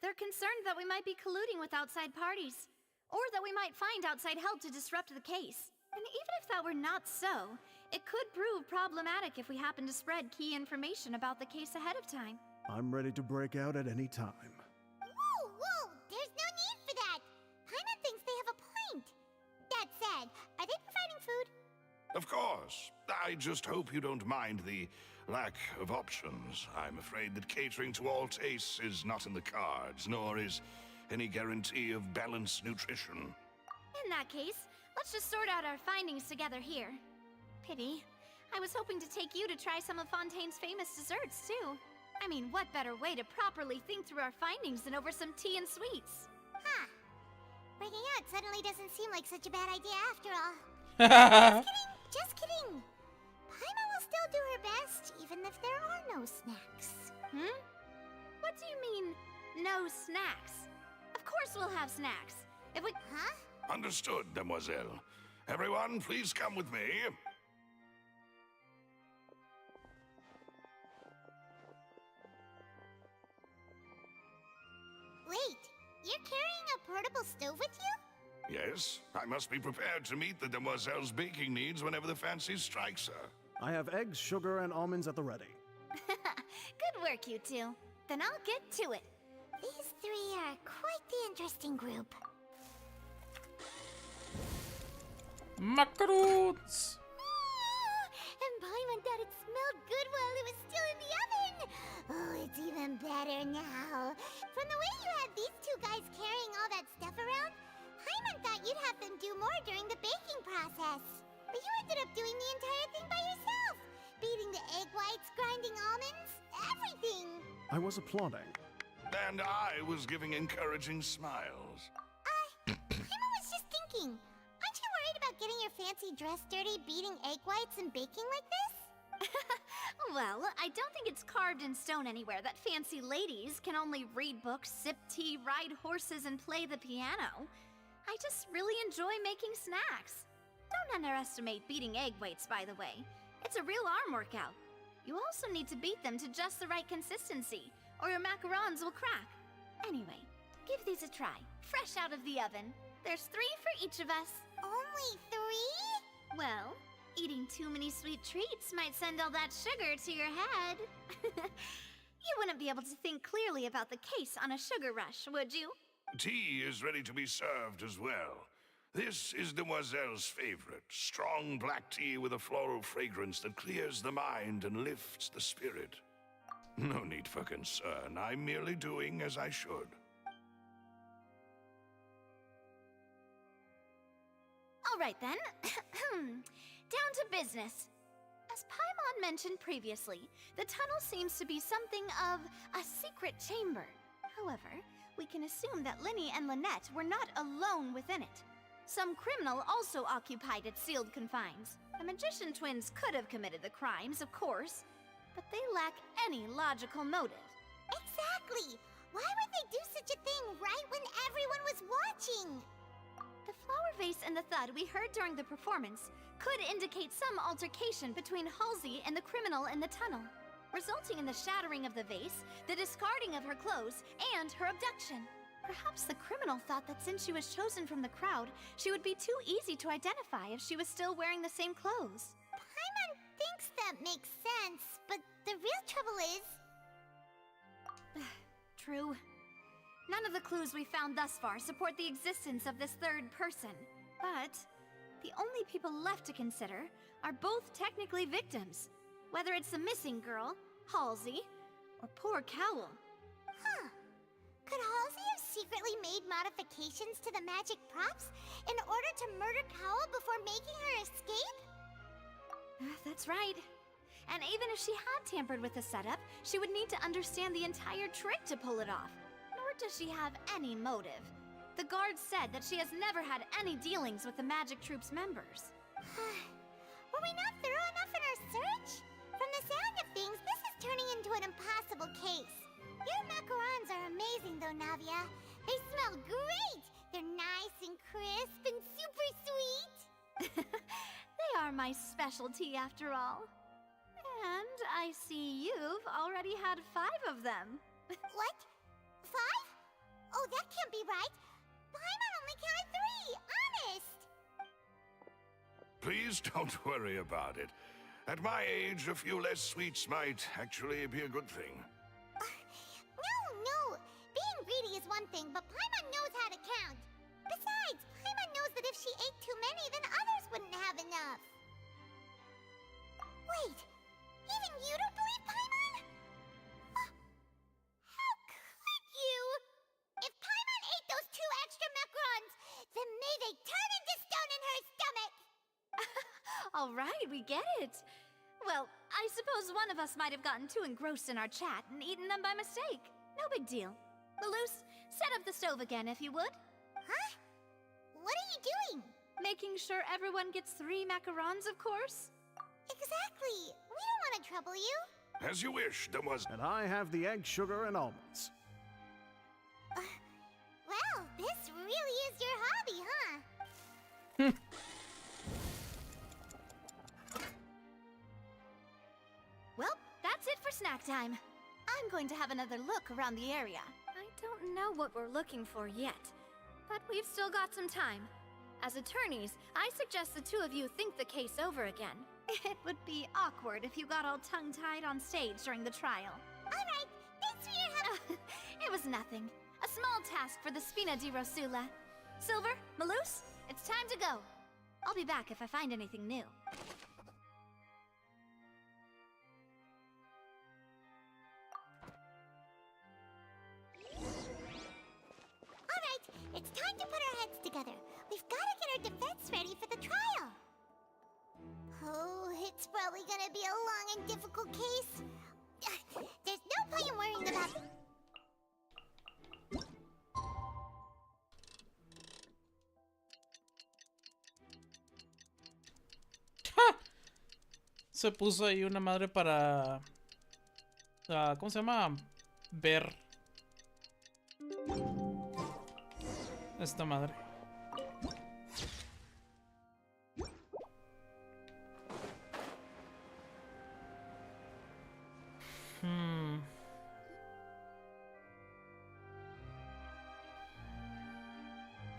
They're concerned that we might be colluding with outside parties, or that we might find outside help to disrupt the case. And even if that were not so, it could prove problematic if we happen to spread key information about the case ahead of time. I'm ready to break out at any time. Whoa! There's no need for that! Paimon thinks they have a point. That said, are they providing food? Of course. I just hope you don't mind the lack of options. I'm afraid that catering to all tastes is not in the cards, nor is any guarantee of balanced nutrition. In that case, let's just sort out our findings together here. Pity. I was hoping to take you to try some of Fontaine's famous desserts, too. I mean, what better way to properly think through our findings than over some tea and sweets? Huh. Breaking out suddenly doesn't seem like such a bad idea after all. Just kidding. Paimon will still do her best, even if there are no snacks. Hmm? What do you mean, no snacks? Of course we'll have snacks. If we... Huh? Understood, demoiselle. Everyone, please come with me. Wait, you're carrying a portable stove with you? Yes, I must be prepared to meet the demoiselle's baking needs whenever the fancy strikes her. I have eggs, sugar, and almonds at the ready. Good work, you two. Then I'll get to it. These three are quite the interesting group. Macaroons! And Paimon thought it smelled good while it was still in the oven. Oh, it's even better now. From the way you had these two guys carrying all that stuff around, Paimon thought you'd have them do more during the baking process. But you ended up doing the entire thing by yourself. Beating the egg whites, grinding almonds, everything. I was applauding. And I was giving encouraging smiles. Paimon was just thinking, aren't you worried about getting your fancy dress dirty beating egg whites and baking like this? Well, I don't think it's carved in stone anywhere that fancy ladies can only read books, sip tea, ride horses, and play the piano. I just really enjoy making snacks. Don't underestimate beating egg whites, by the way. It's a real arm workout. You also need to beat them to just the right consistency, or your macarons will crack. Anyway, give these a try, fresh out of the oven. There's 3 for each of us. Only 3? Well, eating too many sweet treats might send all that sugar to your head. You wouldn't be able to think clearly about the case on a sugar rush, would you? Tea is ready to be served as well. This is Demoiselle's favorite, strong black tea with a floral fragrance that clears the mind and lifts the spirit. No need for concern, I'm merely doing as I should. All right then, down to business. As Paimon mentioned previously, the tunnel seems to be something of a secret chamber. However, we can assume that Linny and Lynette were not alone within it. Some criminal also occupied its sealed confines. The magician twins could have committed the crimes, of course, but they lack any logical motive. Exactly! Why would they do such a thing right when everyone was watching? The flower vase and the thud we heard during the performance could indicate some altercation between Halsey and the criminal in the tunnel, resulting in the shattering of the vase, the discarding of her clothes, and her abduction. Perhaps the criminal thought that since she was chosen from the crowd, she would be too easy to identify if she was still wearing the same clothes. Paimon thinks that makes sense, but the real trouble is... True. None of the clues we found thus far support the existence of this third person. But the only people left to consider are both technically victims. Whether it's the missing girl, Halsey, or poor Cowl. Huh. Could Halsey have secretly made modifications to the magic props in order to murder Cowl before making her escape? That's right. And even if she had tampered with the setup, she would need to understand the entire trick to pull it off. Nor does she have any motive. The guards said that she has never had any dealings with the Magic Troop's members. Were we not thorough enough in our search? From the sound of things, this is turning into an impossible case. Your macarons are amazing though, Navia. They smell great! They're nice and crisp and super sweet! They are my specialty after all. And I see you've already had 5 of them. What? 5? Oh, that can't be right. Paimon only counted 3, honest! Please don't worry about it. At my age, a few less sweets might actually be a good thing. No. Being greedy is one thing, but Paimon knows how to count. Besides, Paimon knows that if she ate too many, then others wouldn't have enough. Wait, even you don't believe Paimon? How could you? If Paimon ate those 2 extra macarons, then may they turn into stone in her stomach! All right, we get it. Well, I suppose one of us might have gotten too engrossed in our chat and eaten them by mistake. No big deal. Malus, set up the stove again if you would. Huh? What are you doing? Making sure everyone gets 3 macarons, of course. Exactly. We don't want to trouble you. As you wish, demoiselle. And I have the egg, sugar, and almonds. Well, this really is your hobby, huh? Well, that's it for snack time. I'm going to have another look around the area. I don't know what we're looking for yet, but we've still got some time. As attorneys, I suggest the two of you think the case over again. It would be awkward if you got all tongue-tied on stage during the trial. All right, thanks for your help. It was nothing. A small task for the Spina di Rosula. Silver, Malus, it's time to go. I'll be back if I find anything new. All right, it's time to put our heads together. We've got to get our defense ready for the trial. Oh, it's probably gonna be a long and difficult case. There's no point in worrying about... Se puso ahí una madre para... ¿cómo se llama? Ver. Esta madre. What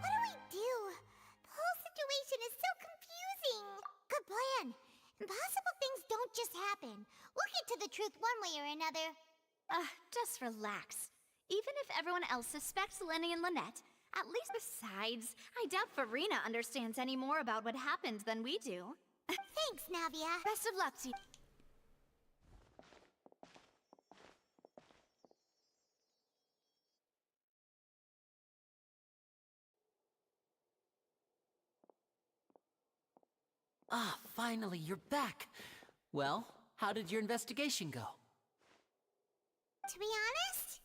do we do? The whole situation is so confusing. Good plan. Impossible things don't just happen. We'll get to the truth one way or another. Just relax. Even if everyone else suspects Lenny and Lynette, at least besides, I doubt Farina understands any more about what happened than we do. Thanks, Navia. Best of luck to you. Ah, finally, you're back. Well, how did your investigation go? To be honest,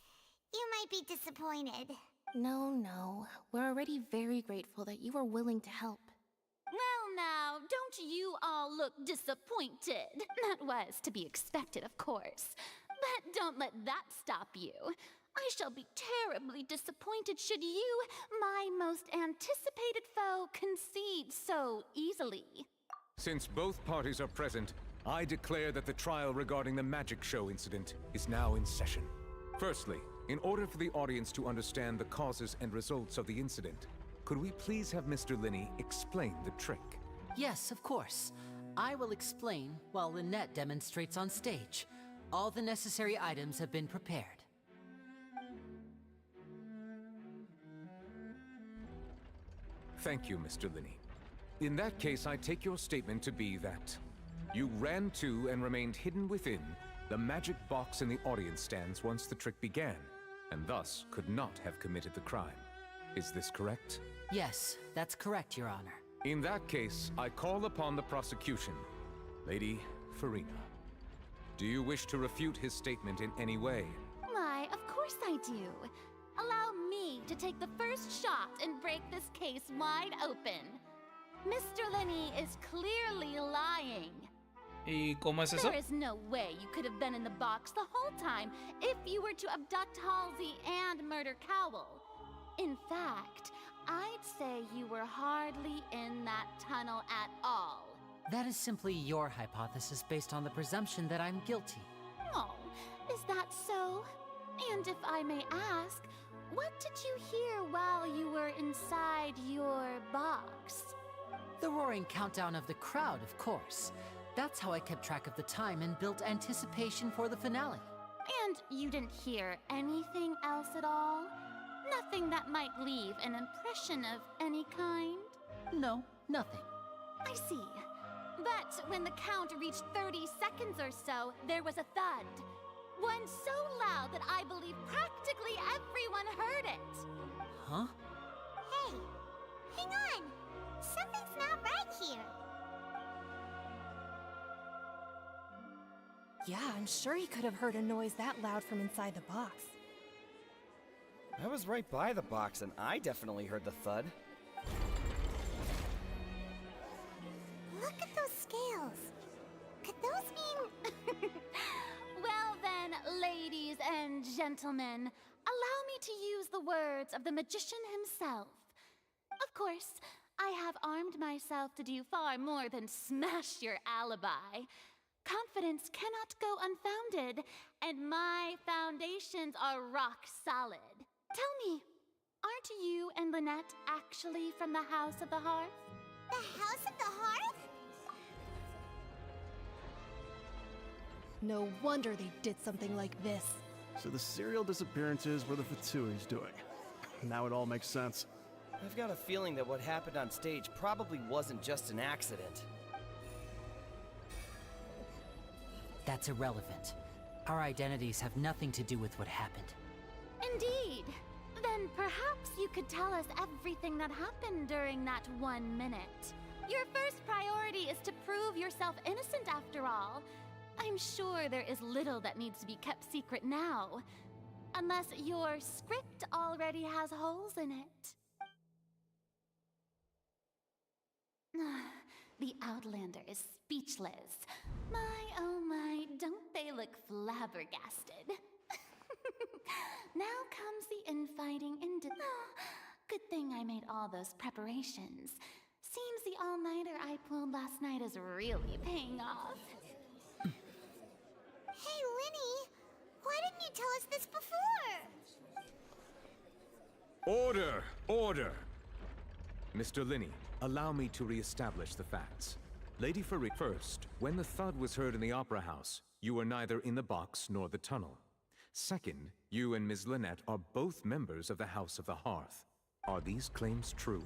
you might be disappointed. No. We're already very grateful that you were willing to help. Well now, don't you all look disappointed? That was to be expected, of course. But don't let that stop you. I shall be terribly disappointed should you, my most anticipated foe, concede so easily. Since both parties are present, I declare that the trial regarding the magic show incident is now in session. Firstly, in order for the audience to understand the causes and results of the incident, could we please have Mr. Linney explain the trick? Yes, of course. I will explain while Lynette demonstrates on stage. All the necessary items have been prepared. Thank you, Mr. Linney. In that case, I take your statement to be that you ran to and remained hidden within the magic box in the audience stands once the trick began, and thus could not have committed the crime. Is this correct? Yes, that's correct, Your Honor. In that case, I call upon the prosecution. Lady Farina, do you wish to refute his statement in any way? Why, of course I do. Allow me to take the first shot and break this case wide open. Mr. Linney is clearly lying. ¿Y cómo es eso? There is no way you could have been in the box the whole time if you were to abduct Halsey and murder Cowell. In fact, I'd say you were hardly in that tunnel at all. That is simply your hypothesis based on the presumption that I'm guilty. Oh, is that so? And if I may ask, what did you hear while you were inside your box? The roaring countdown of the crowd, of course. That's how I kept track of the time and built anticipation for the finale. And you didn't hear anything else at all? Nothing that might leave an impression of any kind? No, nothing. I see. But when the count reached 30 seconds or so, there was a thud. One so loud that I believe practically everyone heard it. Huh? Hey, hang on. Something's not right here. Yeah, I'm sure he could have heard a noise that loud from inside the box. I was right by the box, and I definitely heard the thud. Look at those scales. Could those mean... Well then, ladies and gentlemen, allow me to use the words of the magician himself. Of course, I have armed myself to do far more than smash your alibi. Confidence cannot go unfounded, and my foundations are rock solid. Tell me, aren't you and Lynette actually from the House of the Hearth? The House of the Hearth? No wonder they did something like this. So the serial disappearances were the Fatui's doing. Now it all makes sense. I've got a feeling that what happened on stage probably wasn't just an accident. That's irrelevant. Our identities have nothing to do with what happened. Indeed. Then perhaps you could tell us everything that happened during that 1 minute. Your first priority is to prove yourself innocent after all. I'm sure there is little that needs to be kept secret now. Unless your script already has holes in it. The Outlander is speechless. My, oh my, don't they look flabbergasted? Now comes the infighting into... Good thing I made all those preparations. Seems the all-nighter I pulled last night is really paying off. Hey, Linny, why didn't you tell us this before? Order! Order! Mr. Linney, allow me to re-establish the facts. Lady Farik, first, when the thud was heard in the Opera House, you were neither in the box nor the tunnel. Second, you and Ms. Lynette are both members of the House of the Hearth. Are these claims true?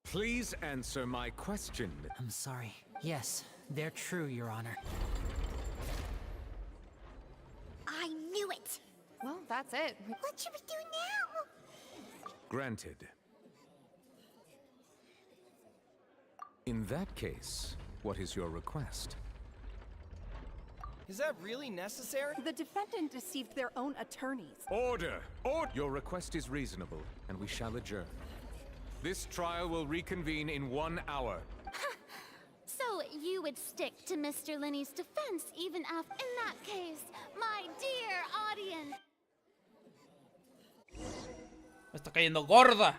Please answer my question. I'm sorry. Yes, they're true, Your Honor. I knew it! Well, that's it. What should we do now? Granted. In that case, what is your request? Is that really necessary? The defendant deceived their own attorneys. Order! Order! Your request is reasonable, and we shall adjourn. This trial will reconvene in 1 hour. So you would stick to Mr. Linney's defense even after... In that case, my dear audience... Me está cayendo gorda.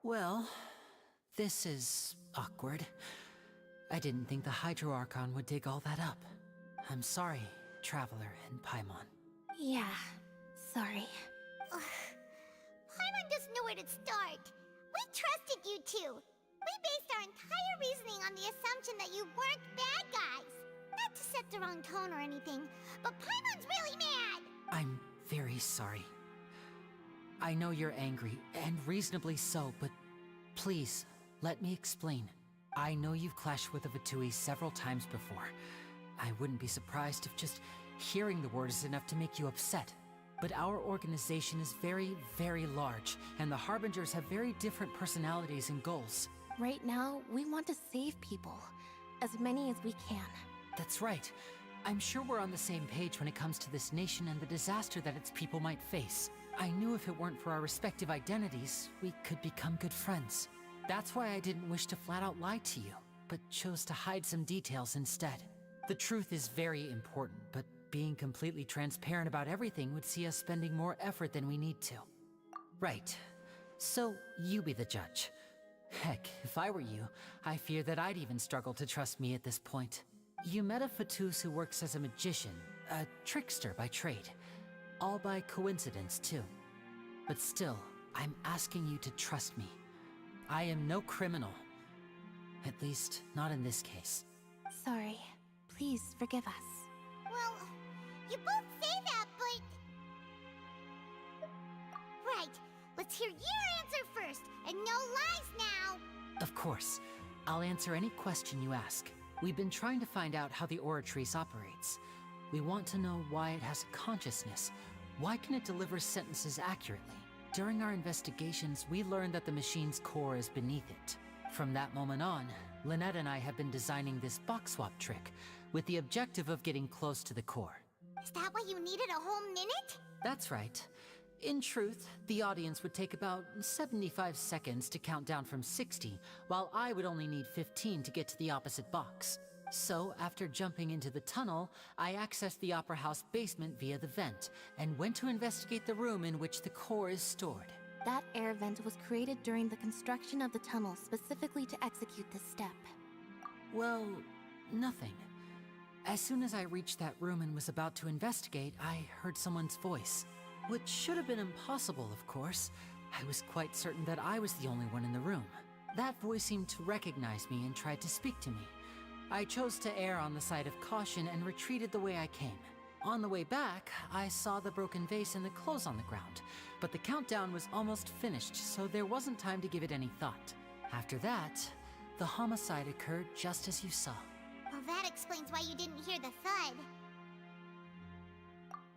Well, this is awkward. I didn't think the Hydro Archon would dig all that up. I'm sorry, Traveler and Paimon. Yeah, sorry. Paimon doesn't know where to start. We trusted you two. We based our entire reasoning on the assumption that you weren't bad guys. Not to set the wrong tone or anything, but Paimon's really mad! I'm very sorry. I know you're angry, and reasonably so, but please, let me explain. I know you've clashed with the Fatui several times before. I wouldn't be surprised if just hearing the word is enough to make you upset. But our organization is very, very large, and the Harbingers have very different personalities and goals. Right now, we want to save people. As many as we can. That's right. I'm sure we're on the same page when it comes to this nation and the disaster that its people might face. I knew if it weren't for our respective identities, we could become good friends. That's why I didn't wish to flat out lie to you, but chose to hide some details instead. The truth is very important, but being completely transparent about everything would see us spending more effort than we need to. Right. So, you be the judge. Heck, if I were you, I fear that I'd even struggle to trust me at this point. You met a Fatus who works as a magician, a trickster by trade. All by coincidence, too. But still, I'm asking you to trust me. I am no criminal. At least, not in this case. Sorry. Please forgive us. Well, you both say that, but... Right. Let's hear your answer first, and no lies now. Of course. I'll answer any question you ask. We've been trying to find out how the Oratrice operates. We want to know why it has a consciousness. Why can it deliver sentences accurately? During our investigations, we learned that the machine's core is beneath it. From that moment on, Lynette and I have been designing this box swap trick with the objective of getting close to the core. Is that why you needed a whole minute? That's right. In truth, the audience would take about 75 seconds to count down from 60, while I would only need 15 to get to the opposite box. So, after jumping into the tunnel, I accessed the Opera House basement via the vent, and went to investigate the room in which the core is stored. That air vent was created during the construction of the tunnel specifically to execute this step. Well, nothing. As soon as I reached that room and was about to investigate, I heard someone's voice. Which should have been impossible, of course. I was quite certain that I was the only one in the room. That voice seemed to recognize me and tried to speak to me. I chose to err on the side of caution and retreated the way I came. On the way back, I saw the broken vase and the clothes on the ground, but the countdown was almost finished, so there wasn't time to give it any thought. After that, the homicide occurred just as you saw. Well, that explains why you didn't hear the thud.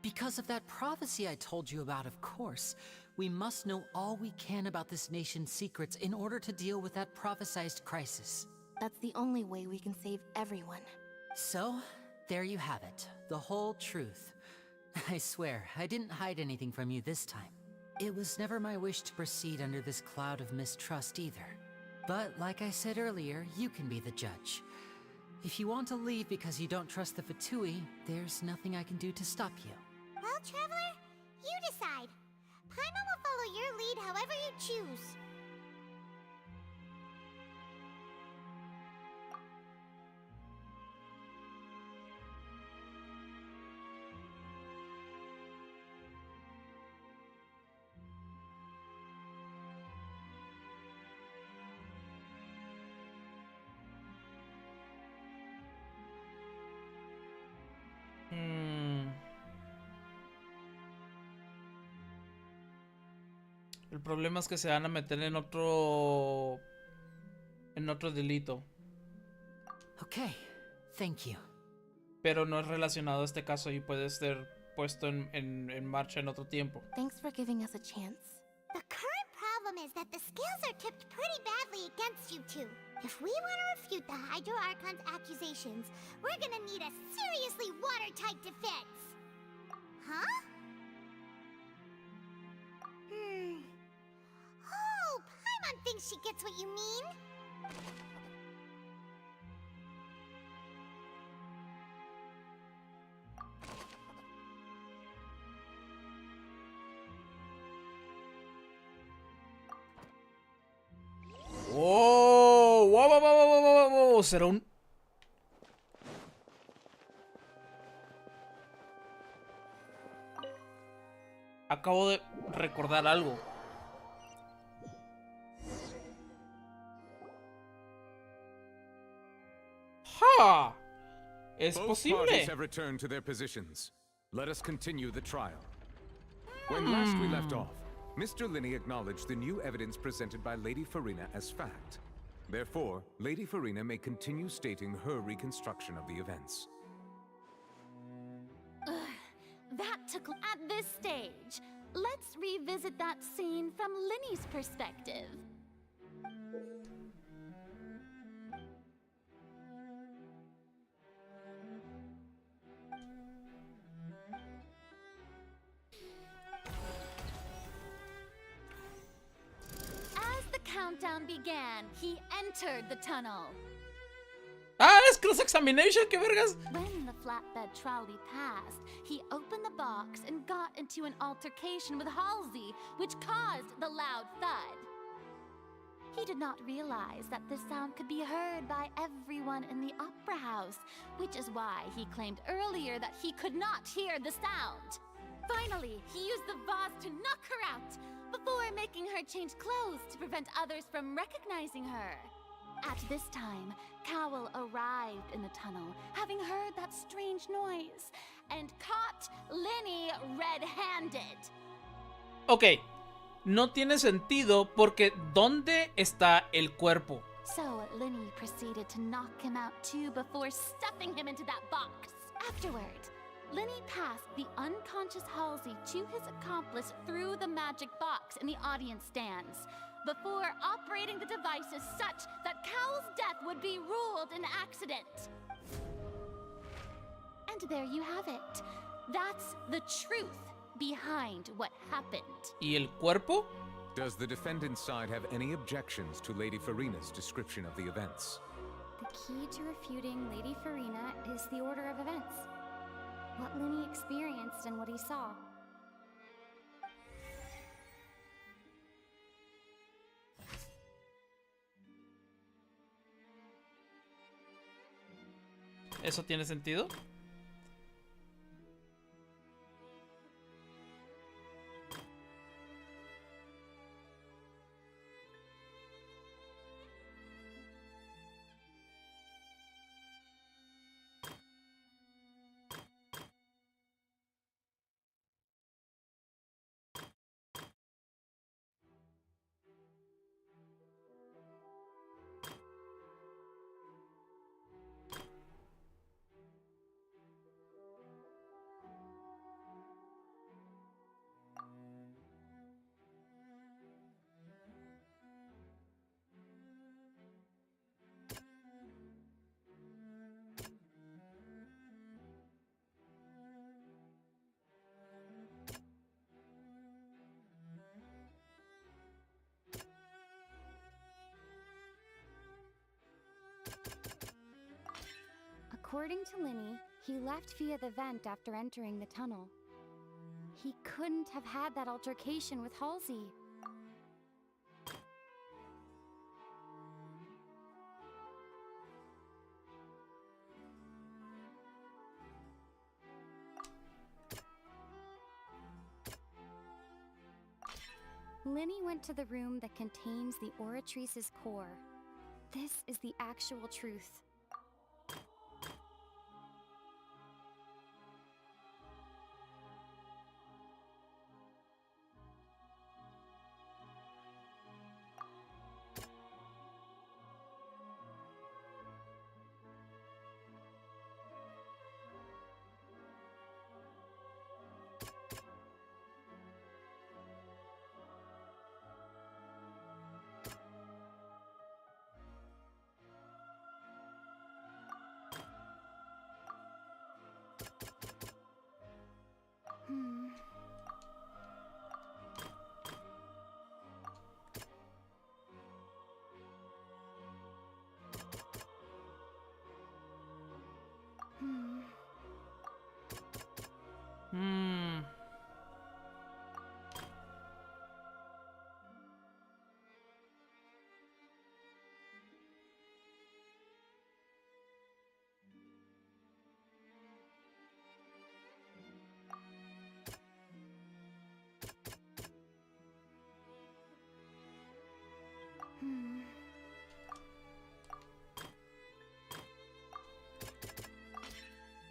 Because of that prophecy I told you about, of course. We must know all we can about this nation's secrets in order to deal with that prophesized crisis. That's the only way we can save everyone. So, there you have it. The whole truth. I swear, I didn't hide anything from you this time. It was never my wish to proceed under this cloud of mistrust either. But like I said earlier, you can be the judge. If you want to leave because you don't trust the Fatui, there's nothing I can do to stop you. Well, Traveler, you decide. Paimon will follow your lead however you choose. El problema es que se van a meter en otro delito. Okay, thank you. Pero no es relacionado a este caso y puede ser puesto en marcha en otro tiempo. Thanks for giving us a chance. The current problem is that the scales are tipped pretty badly against you two. If we want to refute the Hydro Archon's accusations, we're gonna need a seriously watertight defense. Huh? Oh, Paimon thinks she gets what you mean. ¡Oh! ¡Wow, wow, wow, wow, wow, wow! ¿Será un...? Acabo de recordar algo. ¡Ja! Es Both posible. parties have returned to their positions. Let us continue the trial. When last we left off, Mr. Linney acknowledged the new evidence presented by Lady Farina as fact. Therefore, Lady Farina may continue stating her reconstruction of the events. That took at this stage. Let's revisit that scene from Linney's perspective. As the countdown began, he entered the tunnel. ¡Ah! ¡Es cross-examination! ¡Qué vergas! When the flatbed trolley passed, he opened the box and got into an altercation with Halsey, which caused the loud thud. He did not realize that the sound could be heard by everyone in the opera house, which is why he claimed earlier that he could not hear the sound. Finally, he used the vase to knock her out, before making her change clothes to prevent others from recognizing her. At this time, Cowell arrived in the tunnel, having heard that strange noise, and caught Linney red-handed. Ok. no tiene sentido porque ¿dónde está el cuerpo? So Linny proceeded to knock him out too before stuffing him into that box. Afterward, Linny passed the unconscious Halsey to his accomplice through the magic box in the audience stands, before operating the devices such that Cowl's death would be ruled an accident. And there you have it. That's the truth behind what happened. ¿Y el cuerpo? Does the defendant's side have any objections to Lady Farina's description of the events? The key to refuting Lady Farina is the order of events. What Linny experienced and what he saw. ¿Eso tiene sentido? According to Linny, he left via the vent after entering the tunnel. He couldn't have had that altercation with Halsey. Linny went to the room that contains the Oratrice's core. This is the actual truth.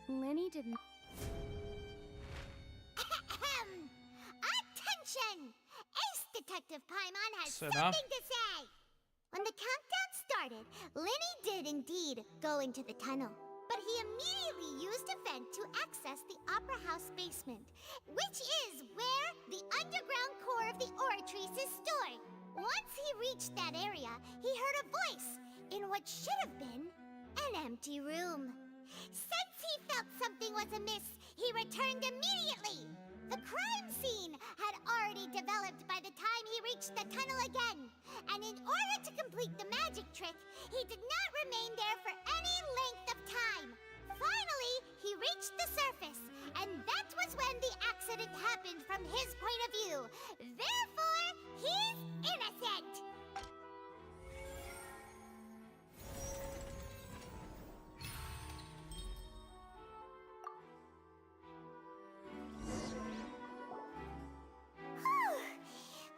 Linny didn't. Attention! Ace Detective Paimon has Será? something to say! When the countdown started, Linny did indeed go into the tunnel. But he immediately used a vent to access the Opera House basement, which is where the underground core of the Oratrice is stored. Once he reached that area, he heard a voice in what should have been an empty room. Since he felt something was amiss, he returned immediately. The crime scene had already developed by the time he reached the tunnel again, and in order to complete the magic trick, he did not remain there for any length of time. Finally, he reached the surface, and that was when the accident happened from his point of view. Therefore, he's innocent.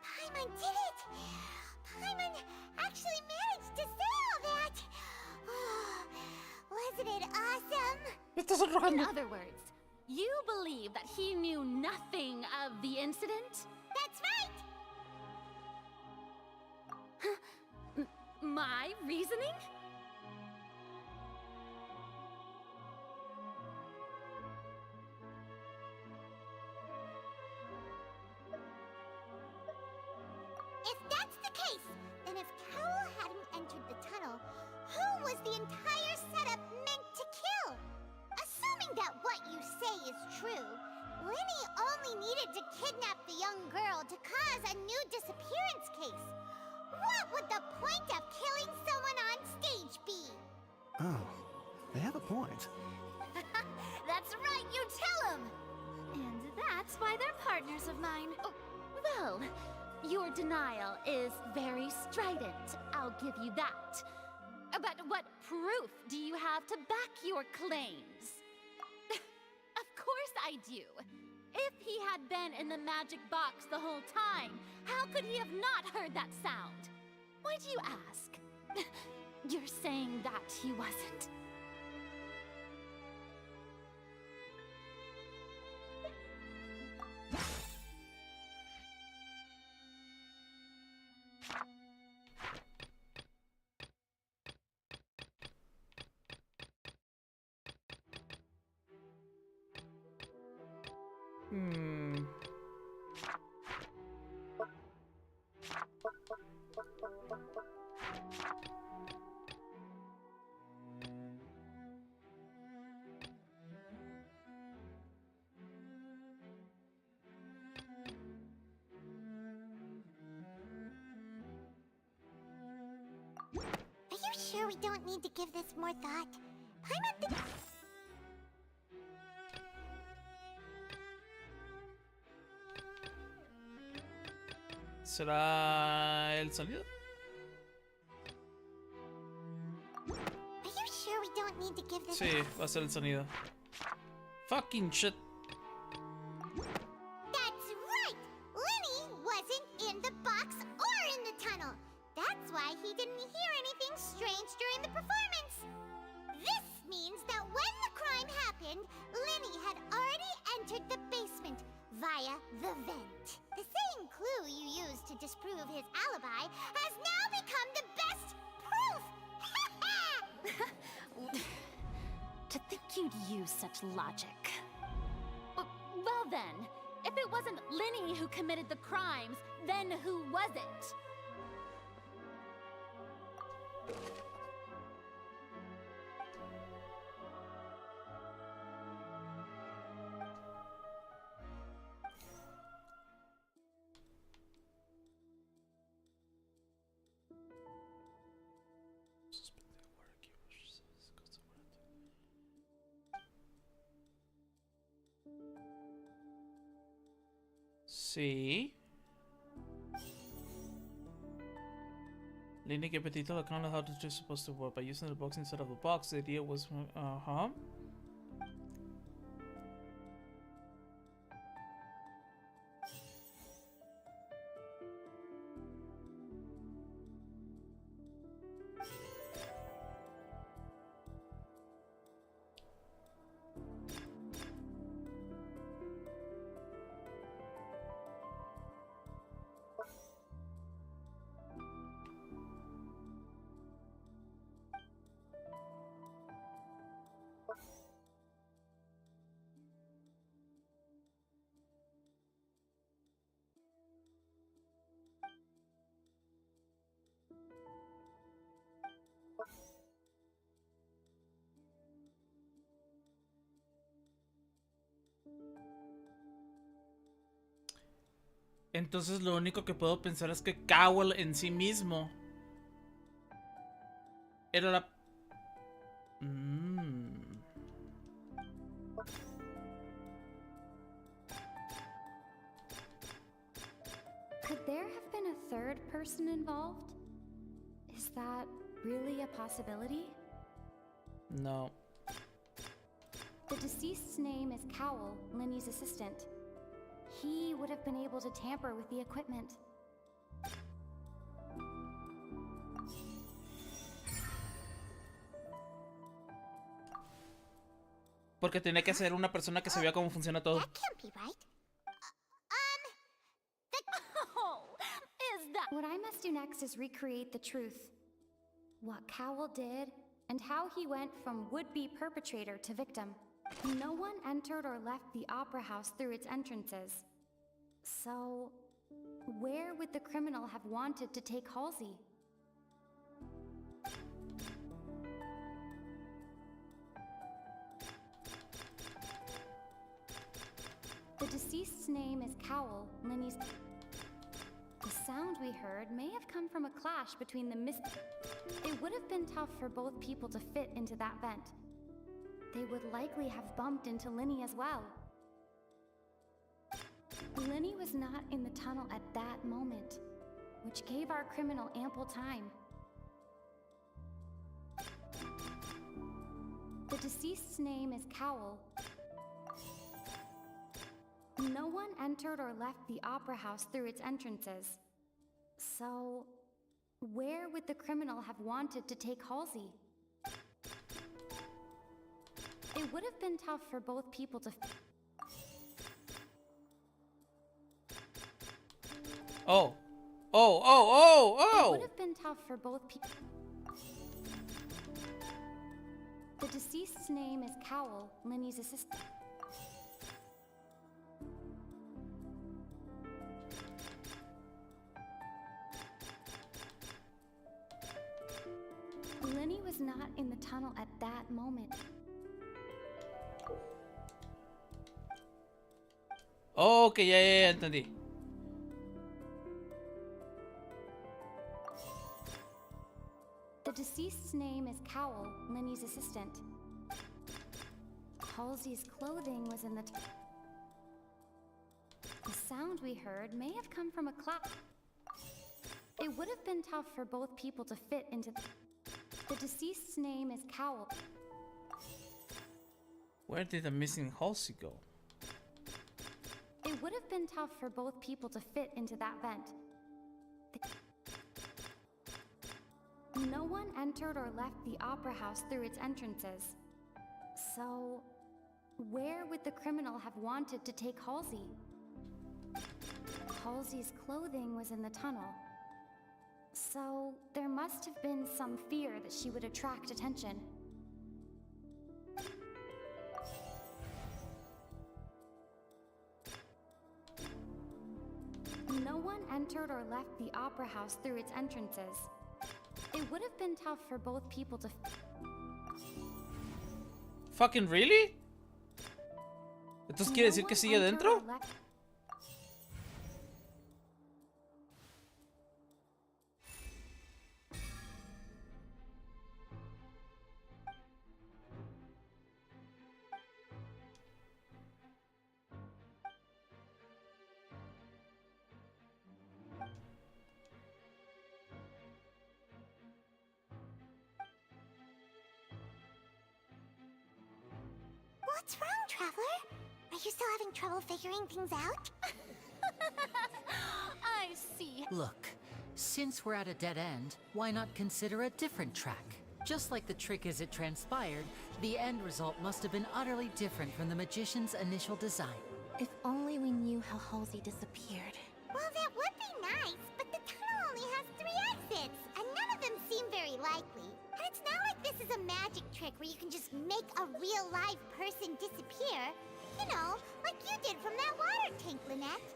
Paimon did it! Paimon actually managed to say all that! Wasn't it awesome? In other words, you believe that he knew nothing of the incident? That's right! my reasoning? If that's the case, then if Cowell hadn't entered the tunnel, who was the entire setup meant to kill? Assuming that what you say is true, Linny only needed to kidnap the young girl to cause a new disappearance case. What would the point of killing someone on stage be? Oh, they have a point. That's right, you tell him! And that's why they're partners of mine. Oh, well, your denial is very strident, I'll give you that. But what proof do you have to back your claims? Of course I do. If he had been in the magic box the whole time, how could he have not heard that sound? Why do you ask? You're saying that he wasn't. Are you sure we don't need to give this more thought? Paimon thinks... ¿Será el sonido? Are you sure we don't need to give this... Sí, va a ser el sonido. Fucking shit. That's right! Linny wasn't in the box or in the tunnel. That's why he didn't hear anything strange during the performance. This means that when the crime happened, Linny had already entered the basement via the vent. The same clue you used to disprove his alibi has now become the best proof! To think you'd use such logic. Well then, if it wasn't Linny who committed the crimes, then who was it? Sí. Linny que Petito the kind of how this is supposed to work by using the box instead of the box. The idea was Entonces lo único que puedo pensar es que Cowell en sí mismo era la... Could there have been a third person involved? Is that really a possibility? No. The deceased's name is Cowell, Linny's assistant. He would have been able to tamper with the equipment. Porque tenía que ser una persona que sabía cómo funciona todo. That can't be right. Oh, is that... What I must do next is recreate the truth. what Cowell did, and how he went from would-be perpetrator to victim. No one entered or left the opera house through its entrances. So, where would the criminal have wanted to take Halsey? The deceased's name is Cowell, Linny's... The sound we heard may have come from a clash between the It would have been tough for both people to fit into that vent. They would likely have bumped into Linny as well. Linny was not in the tunnel at that moment, which gave our criminal ample time. The deceased's name is Cowell. No one entered or left the opera house through its entrances. So, where would the criminal have wanted to take Halsey? It would have been tough for both people to... Oh. Oh. It would have been tough for both people... The deceased's name is Cowell, Linny's assistant. Linny was not in the tunnel at that moment. Ok, ya entendí. The deceased's name is Cowell, Linny's assistant. Halsey's clothing was in the... The sound we heard may have come from a clap. It would have been tough for both people to fit into... The deceased's name is Cowell. Where did the missing Halsey go? It would have been tough for both people to fit into that vent. No one entered or left the opera house through its entrances. So, where would the criminal have wanted to take Halsey? Halsey's clothing was in the tunnel. So, there must have been some fear that she would attract attention. No one entered or left the opera house through its entrances. It would have been tough for both people to... Fucking really? ¿Entonces quiere decir que sigue adentro? What's wrong, Traveler? Are you still having trouble figuring things out? I see. Look, since we're at a dead end, why not consider a different track? Just like the trick as it transpired, the end result must have been utterly different from the magician's initial design. If only we knew how Halsey disappeared. Well, that would be nice, but the tunnel only has 3 exits, and none of them seem very likely. And it's not like this is a magic trick where you can just make a real live person disappear. You know, like you did from that water tank, Lynette.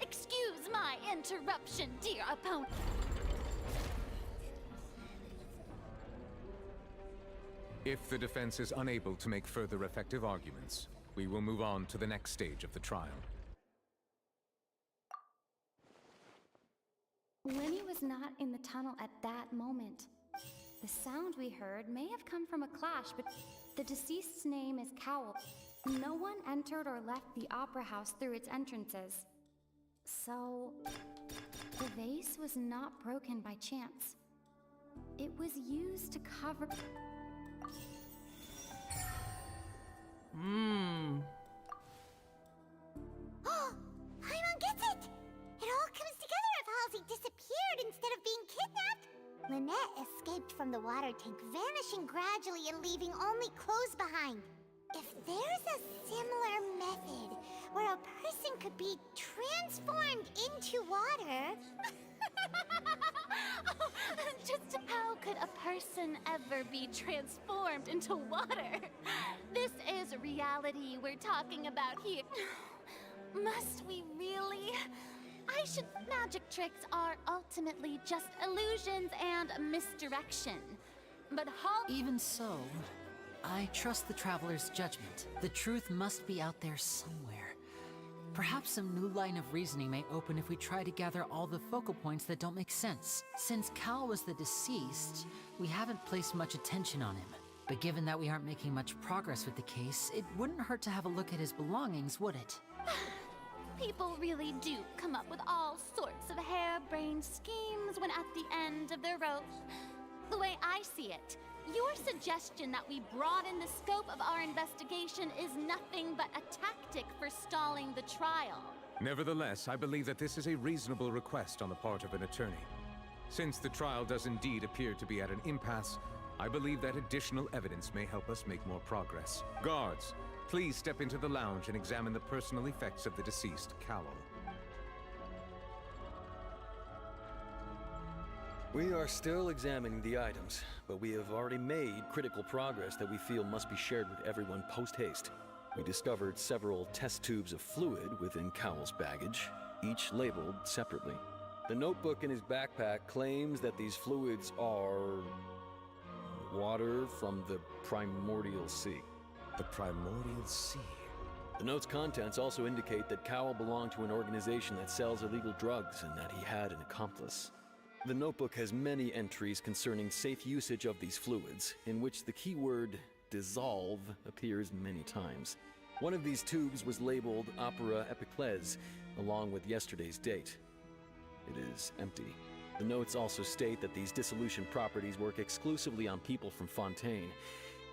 Excuse my interruption, dear opponent. If the defense is unable to make further effective arguments, we will move on to the next stage of the trial. Linny was not in the tunnel at that moment. The sound we heard may have come from a clash, but the deceased's name is Cowell. No one entered or left the opera house through its entrances. So, the vase was not broken by chance. It was used to cover... Paimon gets it! It all comes together if Halsey disappeared instead of being kidnapped. Lynette escaped from the water tank, vanishing gradually and leaving only clothes behind. If there's a similar method where a person could be transformed into water... Just how could a person ever be transformed into water? This is reality we're talking about here. Must we really? Magic tricks are ultimately just illusions and misdirection. But Even so, I trust the Traveler's judgment. The truth must be out there somewhere. Perhaps some new line of reasoning may open if we try to gather all the focal points that don't make sense. Since Cal was the deceased, we haven't placed much attention on him. But given that we aren't making much progress with the case, it wouldn't hurt to have a look at his belongings, would it? People really do come up with all sorts of harebrained schemes when at the end of their rope. The way I see it, your suggestion that we broaden the scope of our investigation is nothing but a tactic for stalling the trial. Nevertheless, I believe that this is a reasonable request on the part of an attorney. Since the trial does indeed appear to be at an impasse, I believe that additional evidence may help us make more progress. Guards, please step into the lounge and examine the personal effects of the deceased Cowell. We are still examining the items, but we have already made critical progress that we feel must be shared with everyone post-haste. We discovered several test tubes of fluid within Cowell's baggage, each labeled separately. The notebook in his backpack claims that these fluids are water from the primordial sea. The primordial sea? The note's contents also indicate that Cowell belonged to an organization that sells illegal drugs and that he had an accomplice. The notebook has many entries concerning safe usage of these fluids, in which the keyword dissolve appears many times. One of these tubes was labeled Opera Epiclese, along with yesterday's date. It is empty. The notes also state that these dissolution properties work exclusively on people from Fontaine.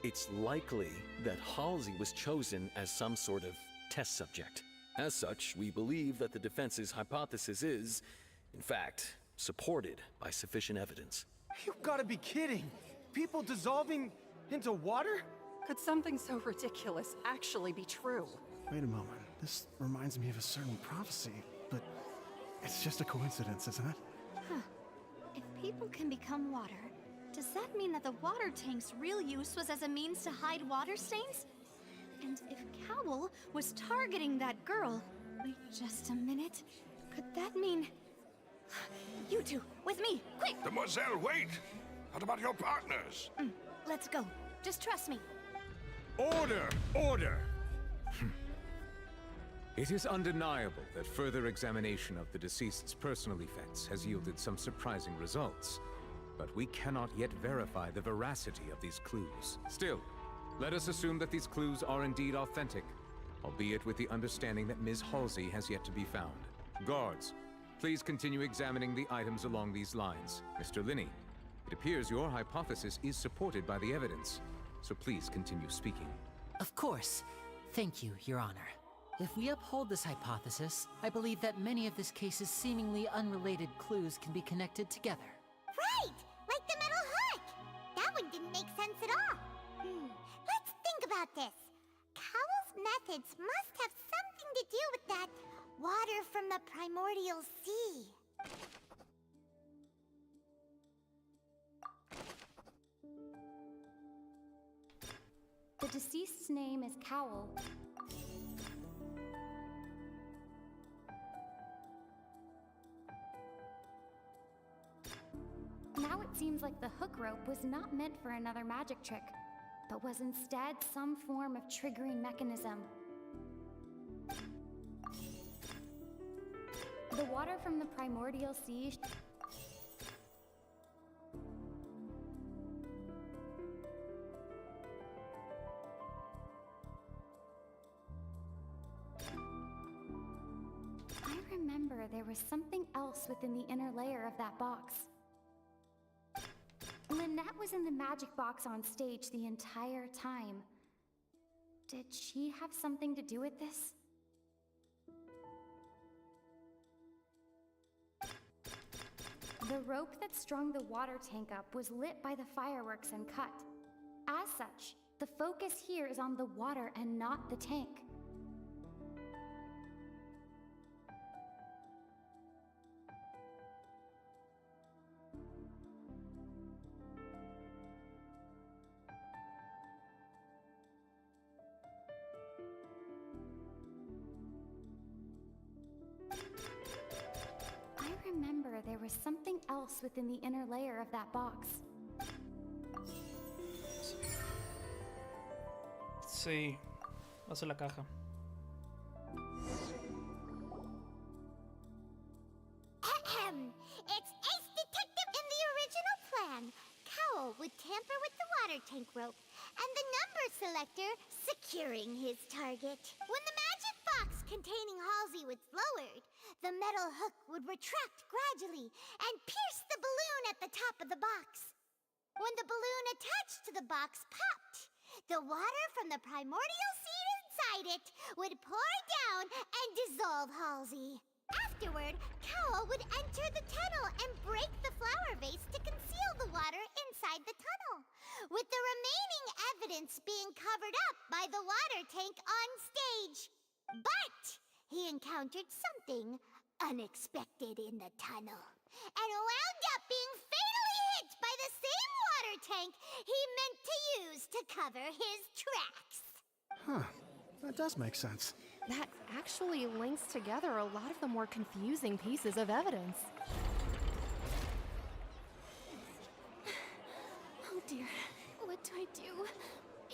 It's likely that Halsey was chosen as some sort of test subject. As such, we believe that the defense's hypothesis is, in fact, supported by sufficient evidence. You've got to be kidding! People dissolving into water? Could something so ridiculous actually be true? Wait a moment. This reminds me of a certain prophecy, but it's just a coincidence, isn't it? Huh. If people can become water, does that mean that the water tank's real use was as a means to hide water stains? And if Cowell was targeting that girl... Wait just a minute. Could that mean... You two, with me, quick! Demoiselle, wait! What about your partners? Let's go. Just trust me. Order! Order! It is undeniable that further examination of the deceased's personal effects has yielded some surprising results. But we cannot yet verify the veracity of these clues. Still, let us assume that these clues are indeed authentic, albeit with the understanding that Ms. Halsey has yet to be found. Guards, please continue examining the items along these lines. Mr. Linney, it appears your hypothesis is supported by the evidence, so please continue speaking. Of course. Thank you, Your Honor. If we uphold this hypothesis, I believe that many of this case's seemingly unrelated clues can be connected together. Right! Like the metal hut! That one didn't make sense at all. Let's think about this. Cowell's methods must have something to do with that water from the primordial sea. The deceased's name is Cowell. Now it seems like the hook rope was not meant for another magic trick, but was instead some form of triggering mechanism. The water from the primordial sea I remember there was something else within the inner layer of that box. Lynette was in the magic box on stage the entire time. Did she have something to do with this? The rope that strung the water tank up was lit by the fireworks and cut. As such, the focus here is on the water and not the tank. there was something else within the inner layer of that box. Sí. Hace la caja. It's Ace Detective in the original plan. Cowl would tamper with the water tank rope, and the number selector securing his target. When the magic box containing Halsey was lowered, the metal hook would retract gradually and pierce the balloon at the top of the box. When the balloon attached to the box popped, the water from the primordial seed inside it would pour down and dissolve Halsey. Afterward, Cowl would enter the tunnel and break the flower vase to conceal the water inside the tunnel, with the remaining evidence being covered up by the water tank on stage. But he encountered something unexpected in the tunnel, and wound up being fatally hit by the same water tank he meant to use to cover his tracks. Huh. That does make sense. That actually links together a lot of the more confusing pieces of evidence. Oh dear, what do I do?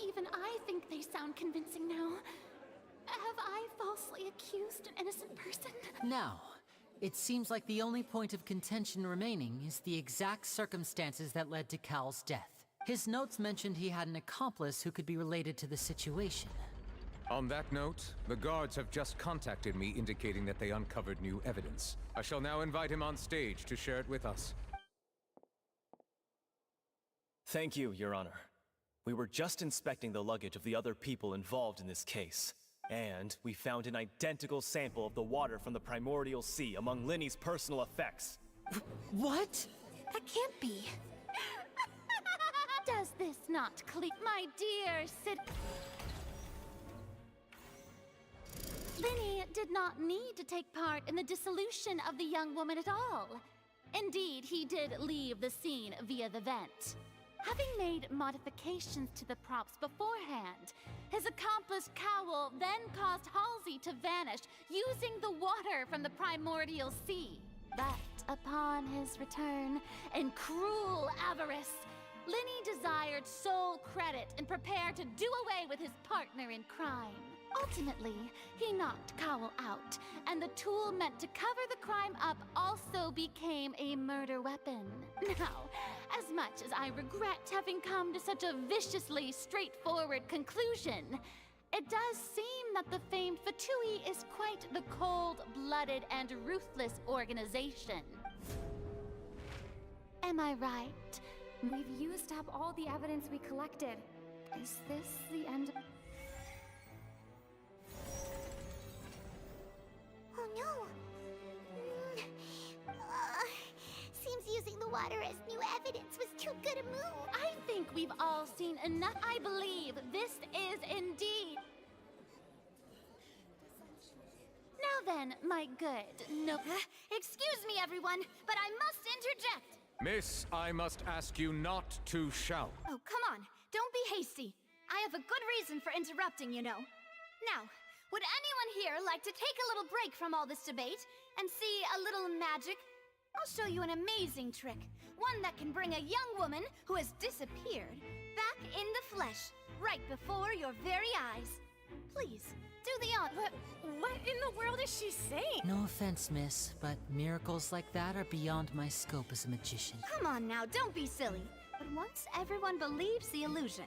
Even I think they sound convincing now. Have I falsely accused an innocent person? Now, it seems like the only point of contention remaining is the exact circumstances that led to Cal's death. His notes mentioned he had an accomplice who could be related to the situation. On that note, the guards have just contacted me indicating that they uncovered new evidence. I shall now invite him on stage to share it with us. Thank you, Your Honor. We were just inspecting the luggage of the other people involved in this case, and we found an identical sample of the water from the primordial sea among Linny's personal effects. What? That can't be. Does this not clear? My dear Sid... Linny did not need to take part in the dissolution of the young woman at all. Indeed, he did leave the scene via the vent. Having made modifications to the props beforehand, his accomplice Cowl then caused Halsey to vanish using the water from the primordial sea. But upon his return, in cruel avarice, Linny desired sole credit and prepared to do away with his partner in crime. Ultimately, he knocked Cowl out, and the tool meant to cover the crime up also became a murder weapon. Now, as much as I regret having come to such a viciously straightforward conclusion, it does seem that the famed Fatui is quite the cold-blooded and ruthless organization. Am I right? We've used up all the evidence we collected. Is this the end? Oh no! Seems using the water as new evidence was too good a move. I think we've all seen enough. I believe this is indeed... Now then, my good, no... Excuse me, everyone, but I must interject. Miss, I must ask you not to shout. Oh, come on. Don't be hasty. I have a good reason for interrupting, you know. Now, would anyone here like to take a little break from all this debate and see a little magic? I'll show you an amazing trick. One that can bring a young woman who has disappeared back in the flesh, right before your very eyes. Please, do the honor. What in the world is she saying? No offense, miss, but miracles like that are beyond my scope as a magician. Come on now, don't be silly. But once everyone believes the illusion,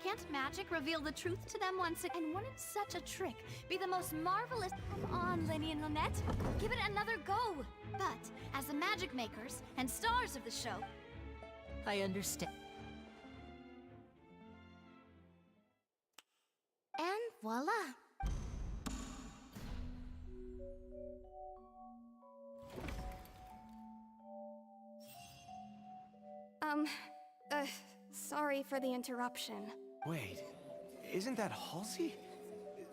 can't magic reveal the truth to them once again? And wouldn't such a trick be the most marvelous... Come on, Linny and Lynette. Give it another go. But, as the magic makers and stars of the show... I understand. And voila! Sorry for the interruption. Wait, isn't that Halsey?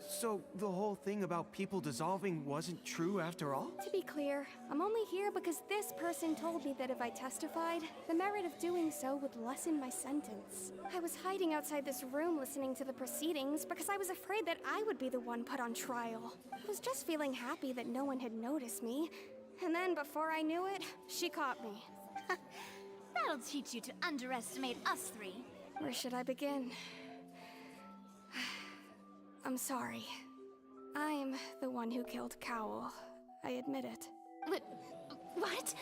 So the whole thing about people dissolving wasn't true after all? To be clear, I'm only here because this person told me that if I testified, the merit of doing so would lessen my sentence. I was hiding outside this room listening to the proceedings because I was afraid that I would be the one put on trial. I was just feeling happy that no one had noticed me. And then before I knew it, she caught me. That'll teach you to underestimate us three. Where should I begin? I'm sorry. I'm the one who killed Cowl. I admit it. What?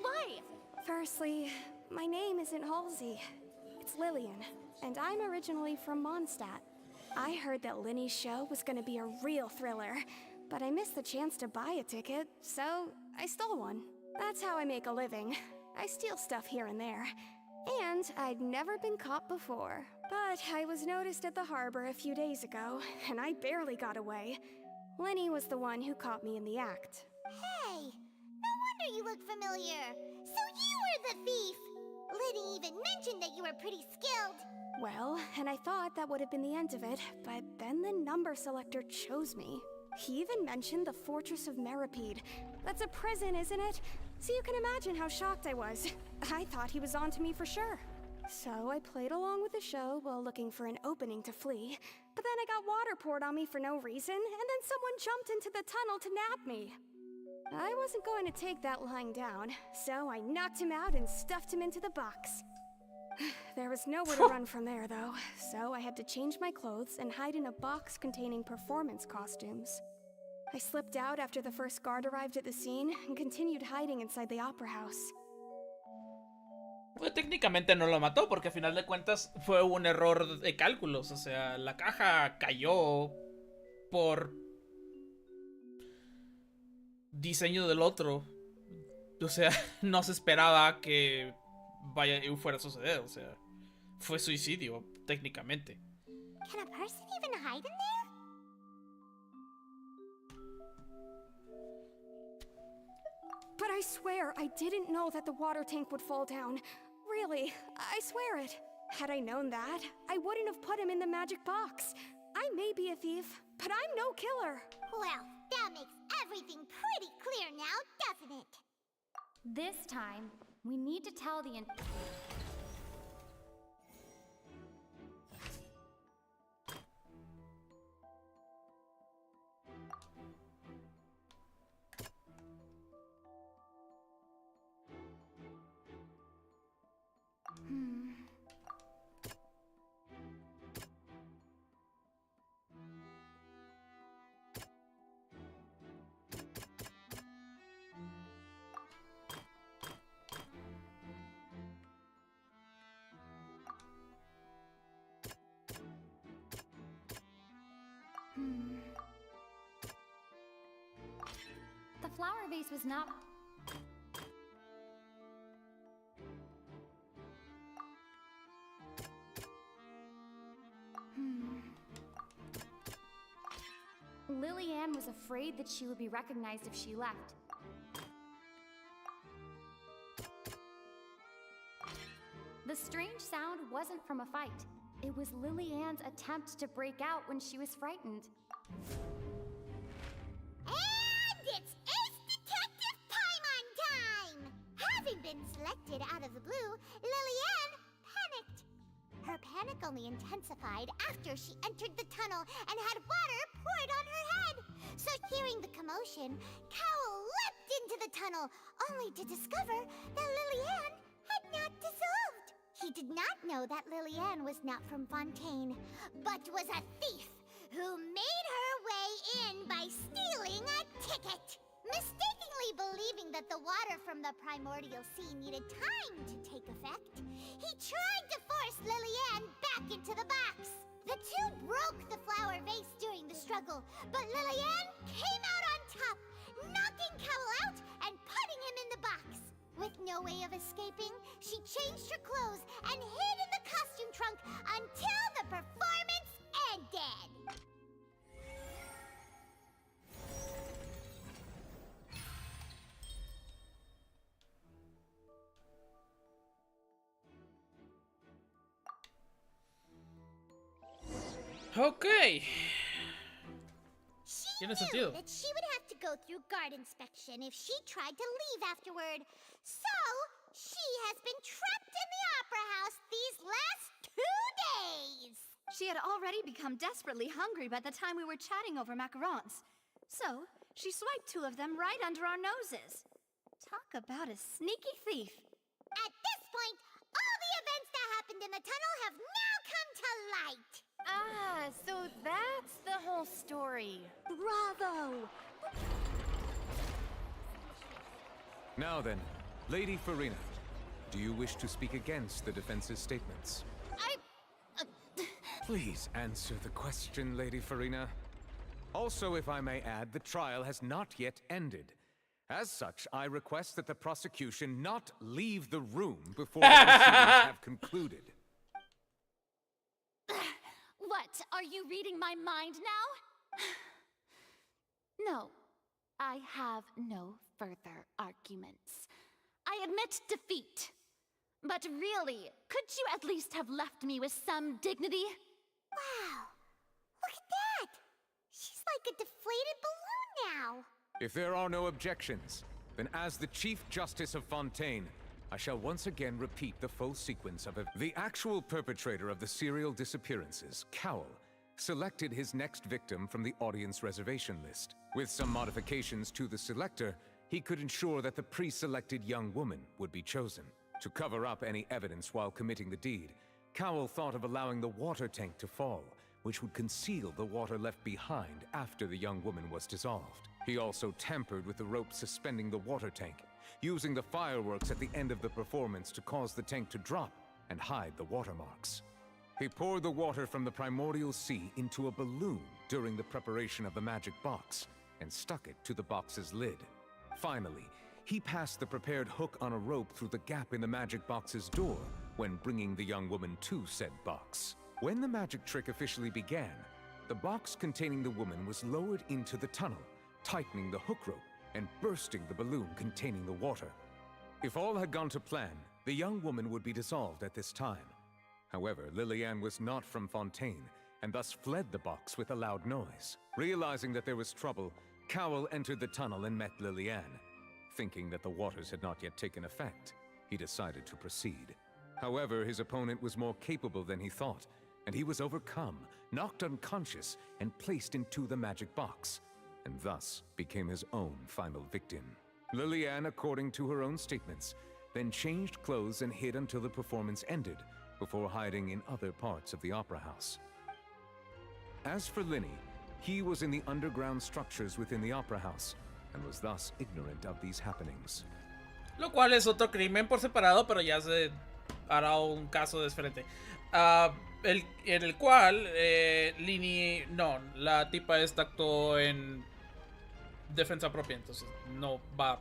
Why? Firstly, my name isn't Halsey. It's Lillian, and I'm originally from Mondstadt. I heard that Linny's show was gonna be a real thriller, but I missed the chance to buy a ticket, so I stole one. That's how I make a living. I steal stuff here and there. And I'd never been caught before. But I was noticed at the harbor a few days ago, and I barely got away. Linny was the one who caught me in the act. Hey, no wonder you look familiar. So you were the thief. Liddy even mentioned that you were pretty skilled. Well, and I thought that would have been the end of it, but then the number selector chose me. He even mentioned the Fortress of Meripede. That's a prison, isn't it? So you can imagine how shocked I was. I thought he was onto me for sure. So I played along with the show while looking for an opening to flee. But then I got water poured on me for no reason, and then someone jumped into the tunnel to nab me. I wasn't going to take that lying down, so I knocked him out and stuffed him into the box. There was nowhere to run from there, though, so I had to change my clothes and hide in a box containing performance costumes. I slipped out after the first guard arrived at the scene and continued hiding inside the opera house. Pues técnicamente no lo mató porque a final de cuentas fue un error de cálculos. O sea, la caja cayó por diseño del otro. O sea, no se esperaba que fuera a suceder. O sea, fue suicidio técnicamente. Can a person even hide in there? But I swear I didn't know that the water tank would fall down. Really, I swear it. Had I known that, I wouldn't have put him in the magic box. I may be a thief, but I'm no killer. Well, that makes everything pretty clear now, doesn't it? This time, we need to tell the The flower vase was not... Lillian was afraid that she would be recognized if she left. The strange sound wasn't from a fight. It was Lillian's attempt to break out when she was frightened. And it's Ace Detective Paimon time! Having been selected out of the blue, Lillian panicked. Her panic only intensified after she entered the tunnel and had water poured on her head. So hearing the commotion, Cowl leapt into the tunnel, only to discover that Lillian had not dissolved. He did not know that Lillian was not from Fontaine, but was a thief who made her way in by stealing a ticket. Mistakenly believing that the water from the primordial sea needed time to take effect, he tried to force Lillian back into the box. The two broke the flower vase during the struggle, but Lillian came out on top, knocking Cowl out and putting him in the box. With no way of escaping, she changed her clothes and hid in the costume trunk until the performance ended. Ok. She Tiene knew sentido. that she would have to go through guard inspection if she tried to leave afterward. So, she has been trapped in the opera house these last 2 days. She had already become desperately hungry by the time we were chatting over macarons. So, She swiped 2 of them right under our noses. Talk about a sneaky thief. At this point, all the events that happened in the tunnel have now come to light. Ah, so that's the whole story. Bravo! Now then, Lady Farina, do you wish to speak against the defense's statements? Please answer the question, Lady Farina. Also, if I may add, the trial has not yet ended. As such, I request that the prosecution not leave the room before the proceedings have concluded. What? Are you reading my mind now? No, I have no further arguments. I admit defeat. But really, could you at least have left me with some dignity? Wow, look at that! She's like a deflated balloon now. If there are no objections, then as the Chief Justice of Fontaine, I shall once again repeat the full sequence of the actual perpetrator of the serial disappearances, Cowell, selected his next victim from the audience reservation list. With some modifications to the selector, he could ensure that the pre-selected young woman would be chosen. To cover up any evidence while committing the deed, Cowell thought of allowing the water tank to fall, which would conceal the water left behind after the young woman was dissolved. He also tampered with the rope suspending the water tank, using the fireworks at the end of the performance to cause the tank to drop and hide the watermarks. He poured the water from the primordial sea into a balloon during the preparation of the magic box and stuck it to the box's lid. Finally, he passed the prepared hook on a rope through the gap in the magic box's door when bringing the young woman to said box. When the magic trick officially began, the box containing the woman was lowered into the tunnel, tightening the hook rope and bursting the balloon containing the water. If all had gone to plan, the young woman would be dissolved at this time. However, Lillian was not from Fontaine, and thus fled the box with a loud noise. Realizing that there was trouble, Cowell entered the tunnel and met Lillian. Thinking that the waters had not yet taken effect, he decided to proceed. However, his opponent was more capable than he thought, and he was overcome, knocked unconscious, and placed into the magic box, and thus became his own final victim. Lillian, according to her own statements, then changed clothes and hid until the performance ended, before hiding in other parts of the opera house. As for Linny, he was in the underground structures within the opera house, and was thus ignorant of these happenings. Lo cual es otro crimen por separado, pero ya se hará un caso diferente. En el cual Linny, no, la tipa esta actuó en defensa propia, entonces no va,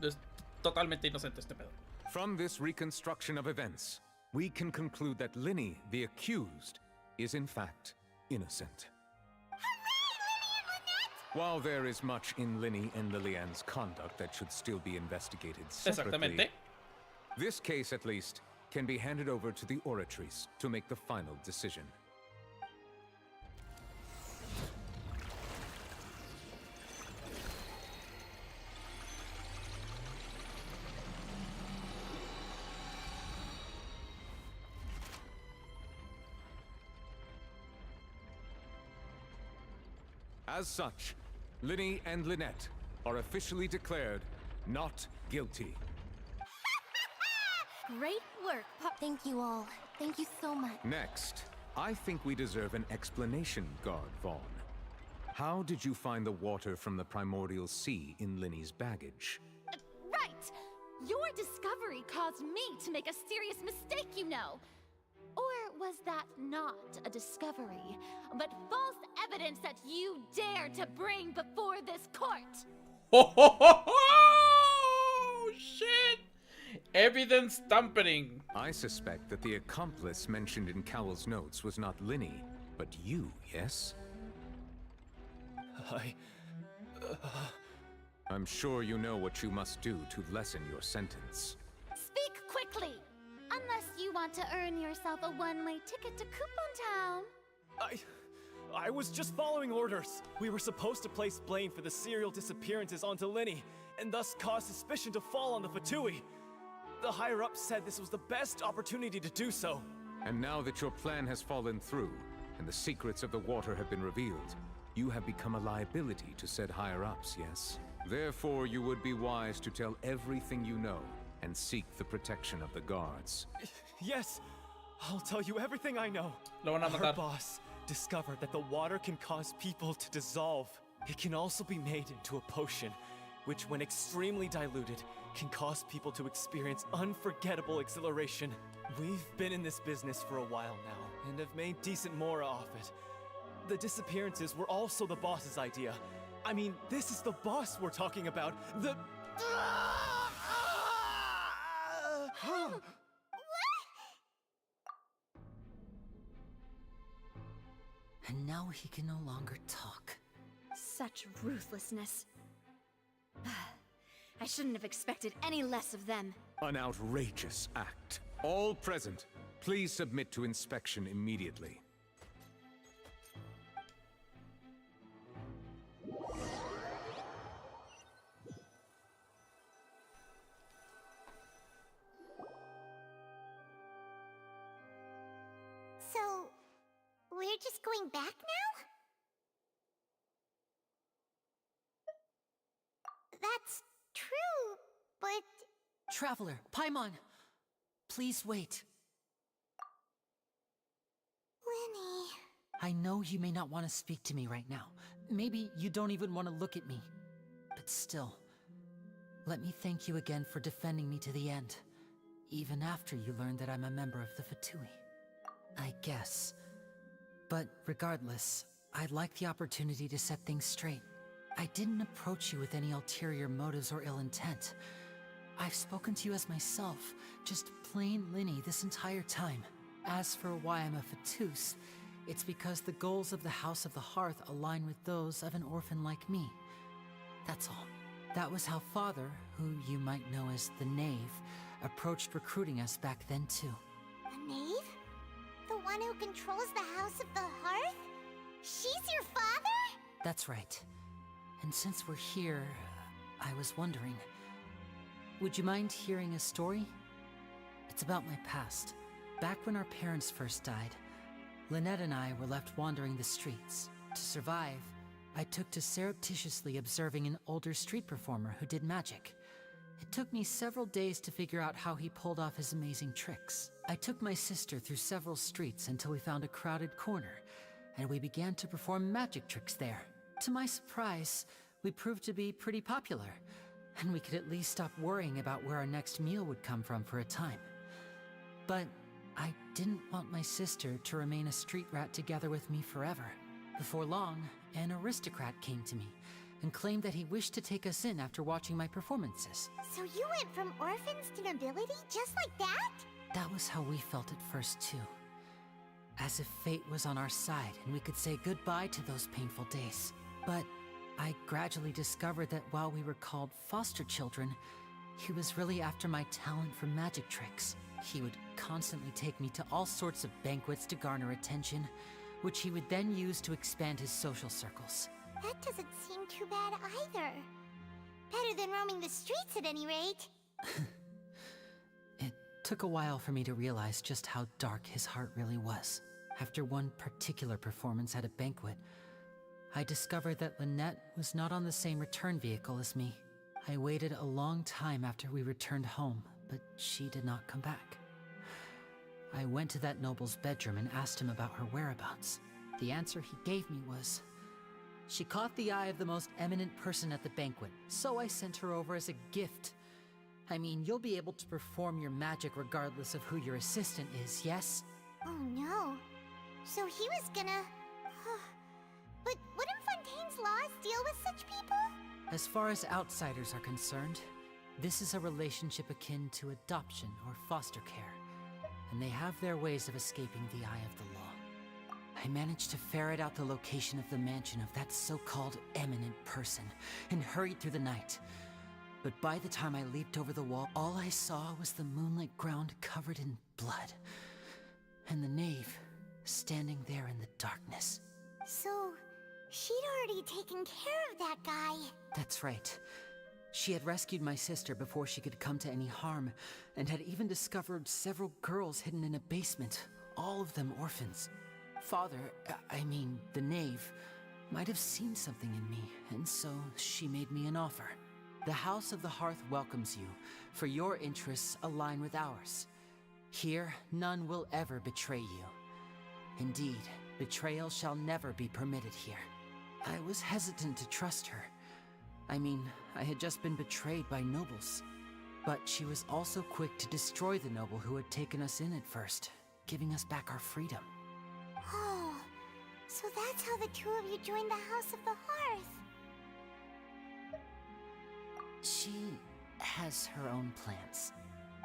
es totalmente inocente este pedo. From this reconstruction of events, we can conclude that Linny, the accused, is in fact innocent. While there is much in Linny and Lillian's conduct that should still be investigated separately, this case, at least, can be handed over to the oratories to make the final decision. As such, Linny and Lynette are officially declared not guilty. Great work, Thank you all. Thank you so much. Next, I think we deserve an explanation, Guard Vaughn. How did you find the water from the primordial sea in Linny's baggage? Right! Your discovery caused me to make a serious mistake, you know. Or was that not a discovery, but false evidence that you dare to bring before this court? Oh, shit! Evidence tampering. I suspect that the accomplice mentioned in Cowell's notes was not Linny, but you, yes? I'm sure you know what you must do to lessen your sentence. Speak quickly! Unless you want to earn yourself a one-way ticket to Coupon Town. I was just following orders. We were supposed to place blame for the serial disappearances onto Linny, and thus cause suspicion to fall on the Fatui. The higher-ups said this was the best opportunity to do so. And now that your plan has fallen through, and the secrets of the water have been revealed, You have become a liability to said higher-ups, yes? Therefore, you would be wise to tell everything you know and seek the protection of the guards. Yes! I'll tell you everything I know. Our boss discovered that the water can cause people to dissolve. It can also be made into a potion, which when extremely diluted, can cause people to experience unforgettable exhilaration. We've been in this business for a while now, and have made decent mora off it. The disappearances were also the boss's idea. I mean, this is the boss we're talking about. The... And now he can no longer talk. Such ruthlessness. I shouldn't have expected any less of them. An outrageous act. All present, please submit to inspection immediately. So, we're just going back now? That's true, but... Traveler, Paimon! Please wait. Lenny... I know you may not want to speak to me right now. Maybe you don't even want to look at me. But still, let me thank you again for defending me to the end. Even after you learned that I'm a member of the Fatui. I guess. But regardless, I'd like the opportunity to set things straight. I didn't approach you with any ulterior motives or ill intent. I've spoken to you as myself, just plain Linny this entire time. As for why I'm a Fatus, it's because the goals of the House of the Hearth align with those of an orphan like me. That's all. That was how Father, who you might know as the Knave, approached recruiting us back then too. The Knave? The one who controls the House of the Hearth? She's your father? That's right. And since we're here, I was wondering, would you mind hearing a story? It's about my past. Back when our parents first died, Lynette and I were left wandering the streets. To survive, I took to surreptitiously observing an older street performer who did magic. It took me several days to figure out how he pulled off his amazing tricks. I took my sister through several streets until we found a crowded corner, and we began to perform magic tricks there. To my surprise, we proved to be pretty popular, and we could at least stop worrying about where our next meal would come from for a time. But I didn't want my sister to remain a street rat together with me forever. Before long, an aristocrat came to me and claimed that he wished to take us in after watching my performances. So you went from orphans to nobility just like that? That was how we felt at first too. As if fate was on our side and we could say goodbye to those painful days. But I gradually discovered that while we were called foster children, he was really after my talent for magic tricks. He would constantly take me to all sorts of banquets to garner attention, which he would then use to expand his social circles. That doesn't seem too bad either. Better than roaming the streets at any rate. It took a while for me to realize just how dark his heart really was. After one particular performance at a banquet, I discovered that Lynette was not on the same return vehicle as me. I waited a long time after we returned home, but she did not come back. I went to that noble's bedroom and asked him about her whereabouts. The answer he gave me was, she caught the eye of the most eminent person at the banquet, so I sent her over as a gift. I mean, you'll be able to perform your magic regardless of who your assistant is, yes? Oh no. So he was gonna... But wouldn't Fontaine's laws deal with such people? As far as outsiders are concerned, this is a relationship akin to adoption or foster care, and they have their ways of escaping the eye of the law. I managed to ferret out the location of the mansion of that so-called eminent person and hurried through the night. But by the time I leaped over the wall, all I saw was the moonlit ground covered in blood, and the knave standing there in the darkness. So, she'd already taken care of that guy. That's right. She had rescued my sister before she could come to any harm, and had even discovered several girls hidden in a basement, all of them orphans. Father, I mean, the knave, might have seen something in me, and so she made me an offer. The House of the Hearth welcomes you, for your interests align with ours. Here, none will ever betray you. Indeed, betrayal shall never be permitted here. I was hesitant to trust her. I mean, I had just been betrayed by nobles. But she was also quick to destroy the noble who had taken us in at first, giving us back our freedom. Oh, so that's how the two of you joined the House of the Hearth. She has her own plans.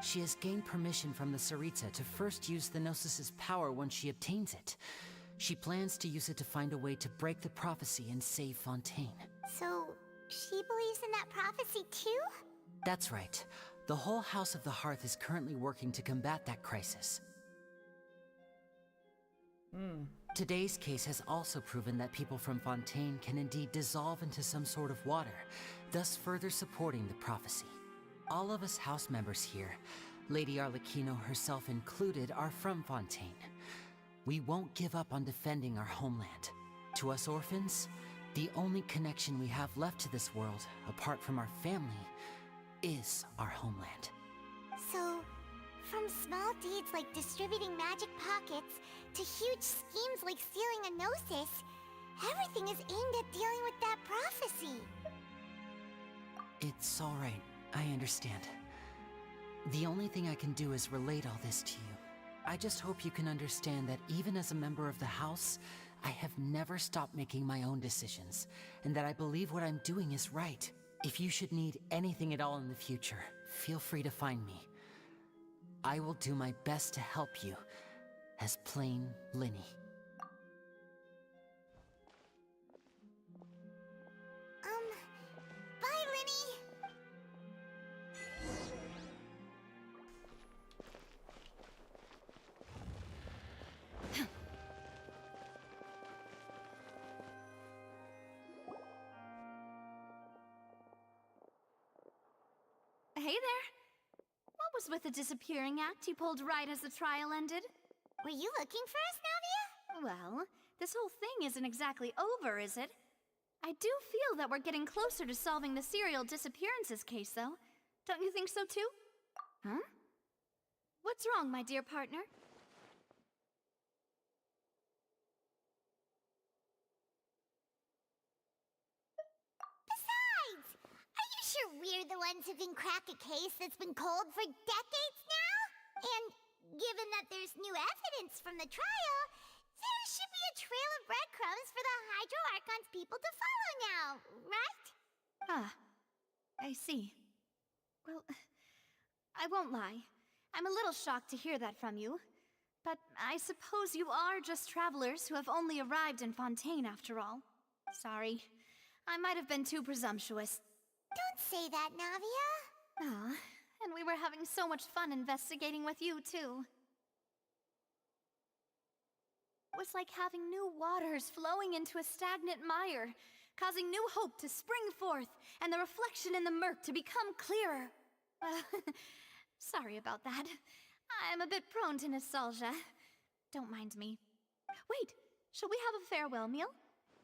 She has gained permission from the Tsaritsa to first use the Gnosis' power once she obtains it. She plans to use it to find a way to break the prophecy and save Fontaine. So, she believes in that prophecy too? That's right. The whole House of the Hearth is currently working to combat that crisis. Today's case has also proven that people from Fontaine can indeed dissolve into some sort of water, thus further supporting the prophecy. All of us house members here, Lady Arlecchino herself included, are from Fontaine. We won't give up on defending our homeland. To us orphans, the only connection we have left to this world, apart from our family, is our homeland. So, from small deeds like distributing magic pockets to huge schemes like stealing a Gnosis, everything is aimed at dealing with that prophecy. It's all right. I understand. The only thing I can do is relate all this to you. I just hope you can understand that even as a member of the House, I have never stopped making my own decisions, and that I believe what I'm doing is right. If you should need anything at all in the future, feel free to find me. I will do my best to help you, as plain Linny. Bye, Linny! Hey there. What was with the disappearing act you pulled right as the trial ended? Were you looking for us, Navia? Well, this whole thing isn't exactly over, is it? I do feel that we're getting closer to solving the serial disappearances case, though. Don't you think so, too? Huh? What's wrong, my dear partner? Besides, are you sure we're the ones who can crack a case that's been cold for decades now? And given that there's new evidence from the trial, there should be a trail of breadcrumbs for the Hydro Archon's people to follow now, right? Ah, I see. Well, I won't lie. I'm a little shocked to hear that from you. But I suppose you are just travelers who have only arrived in Fontaine after all. Sorry. I might have been too presumptuous. Don't say that, Navia. Ah, and we were having so much fun investigating with you, too. It was like having new waters flowing into a stagnant mire, causing new hope to spring forth, and the reflection in the murk to become clearer. Sorry about that. I'm a bit prone to nostalgia. Don't mind me. Wait, shall we have a farewell meal?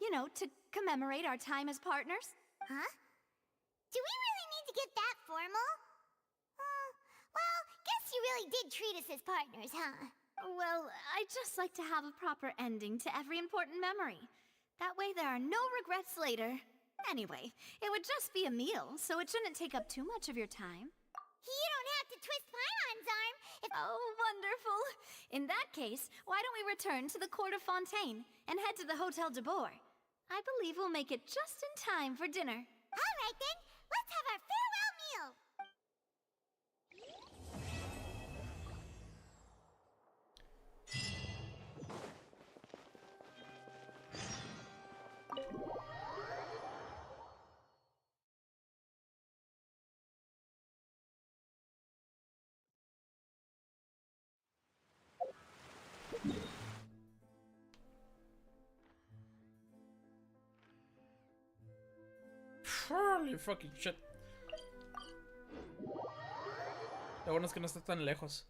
You know, to commemorate our time as partners? Huh? Do we really need to get that formal? Well, guess you really did treat us as partners, huh? Well, I'd just like to have a proper ending to every important memory. That way there are no regrets later. Anyway, it would just be a meal, so it shouldn't take up too much of your time. You don't have to twist Paimon's arm if— Oh, wonderful! In that case, why don't we return to the court of Fontaine and head to the Hotel de Boer? I believe we'll make it just in time for dinner. All right then, let's have our farewell meal! Holy fucking shit. Lo bueno es que no está tan lejos.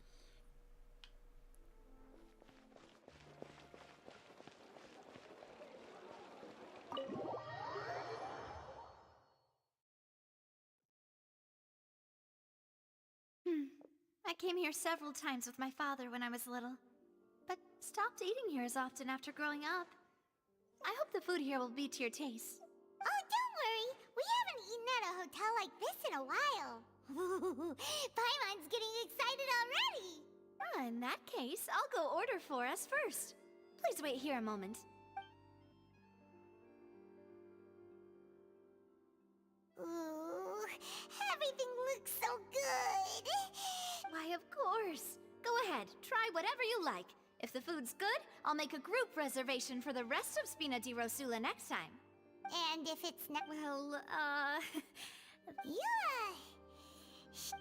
I came here several times with my father when I was little, but stopped eating here as often after growing up. I hope the food here will be to your taste. Oh, don't worry. We haven't eaten at a hotel like this in a while. Paimon's getting excited already. In that case, I'll go order for us first. Please wait here a moment. Ooh, everything looks so good. Why, of course. Go ahead, try whatever you like. If the food's good, I'll make a group reservation for the rest of Spina di Rosula next time. And if it's not... Well, Yeah.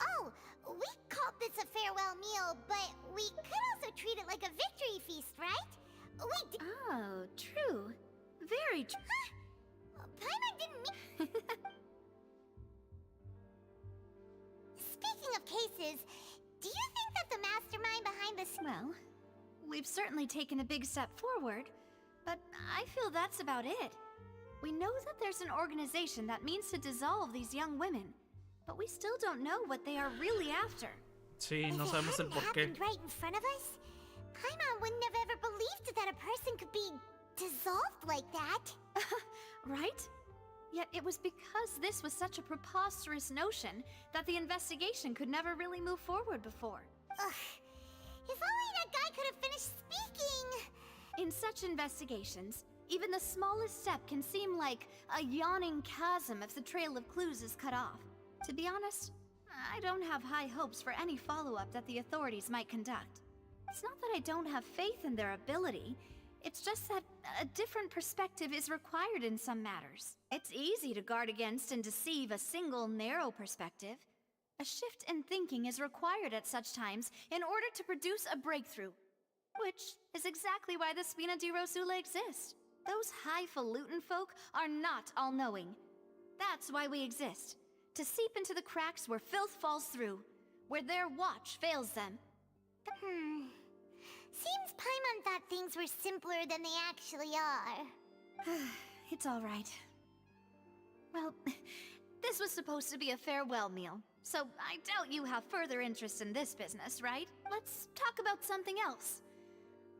Oh, we called this a farewell meal, but we could also treat it like a victory feast, right? Oh, true. Very true. Paimon didn't mean... Speaking of cases, do you think that the mastermind behind this... Well, we've certainly taken a big step forward, but I feel that's about it. We know that there's an organization that means to dissolve these young women, but we still don't know what they are really after. Sí, no sabemos el por qué. Happened right in front of us, Paimon wouldn't have ever believed that a person could be dissolved like that. Right? Yet it was because this was such a preposterous notion that the investigation could never really move forward before. Ugh. If only that guy could have finished speaking! In such investigations, even the smallest step can seem like a yawning chasm if the trail of clues is cut off. To be honest, I don't have high hopes for any follow-up that the authorities might conduct. It's not that I don't have faith in their ability, it's just that a different perspective is required in some matters. It's easy to guard against and deceive a single narrow perspective. A shift in thinking is required at such times in order to produce a breakthrough, which is exactly why the Spina di Rosula exist. Those highfalutin folk are not all-knowing. That's why we exist, to seep into the cracks where filth falls through, where their watch fails them. Seems Paimon thought things were simpler than they actually are. It's all right. Well, this was supposed to be a farewell meal, so I doubt you have further interest in this business, right? Let's talk about something else.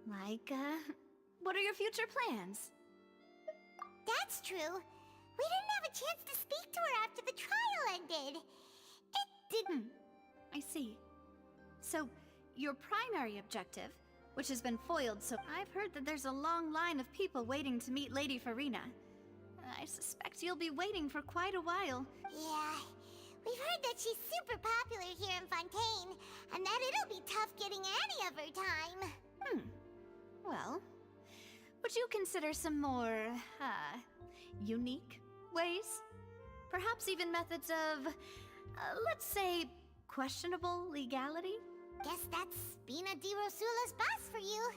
Like, what are your future plans? That's true. We didn't have a chance to speak to her after the trial ended. It didn't... I see. So, your primary objective, which has been foiled, so I've heard that there's a long line of people waiting to meet Lady Farina. I suspect you'll be waiting for quite a while. Yeah, we've heard that she's super popular here in Fontaine, and that it'll be tough getting any of her time. Well, would you consider some more, unique ways? Perhaps even methods of, let's say, questionable legality? Guess that's Spina di Rosula's boss for you.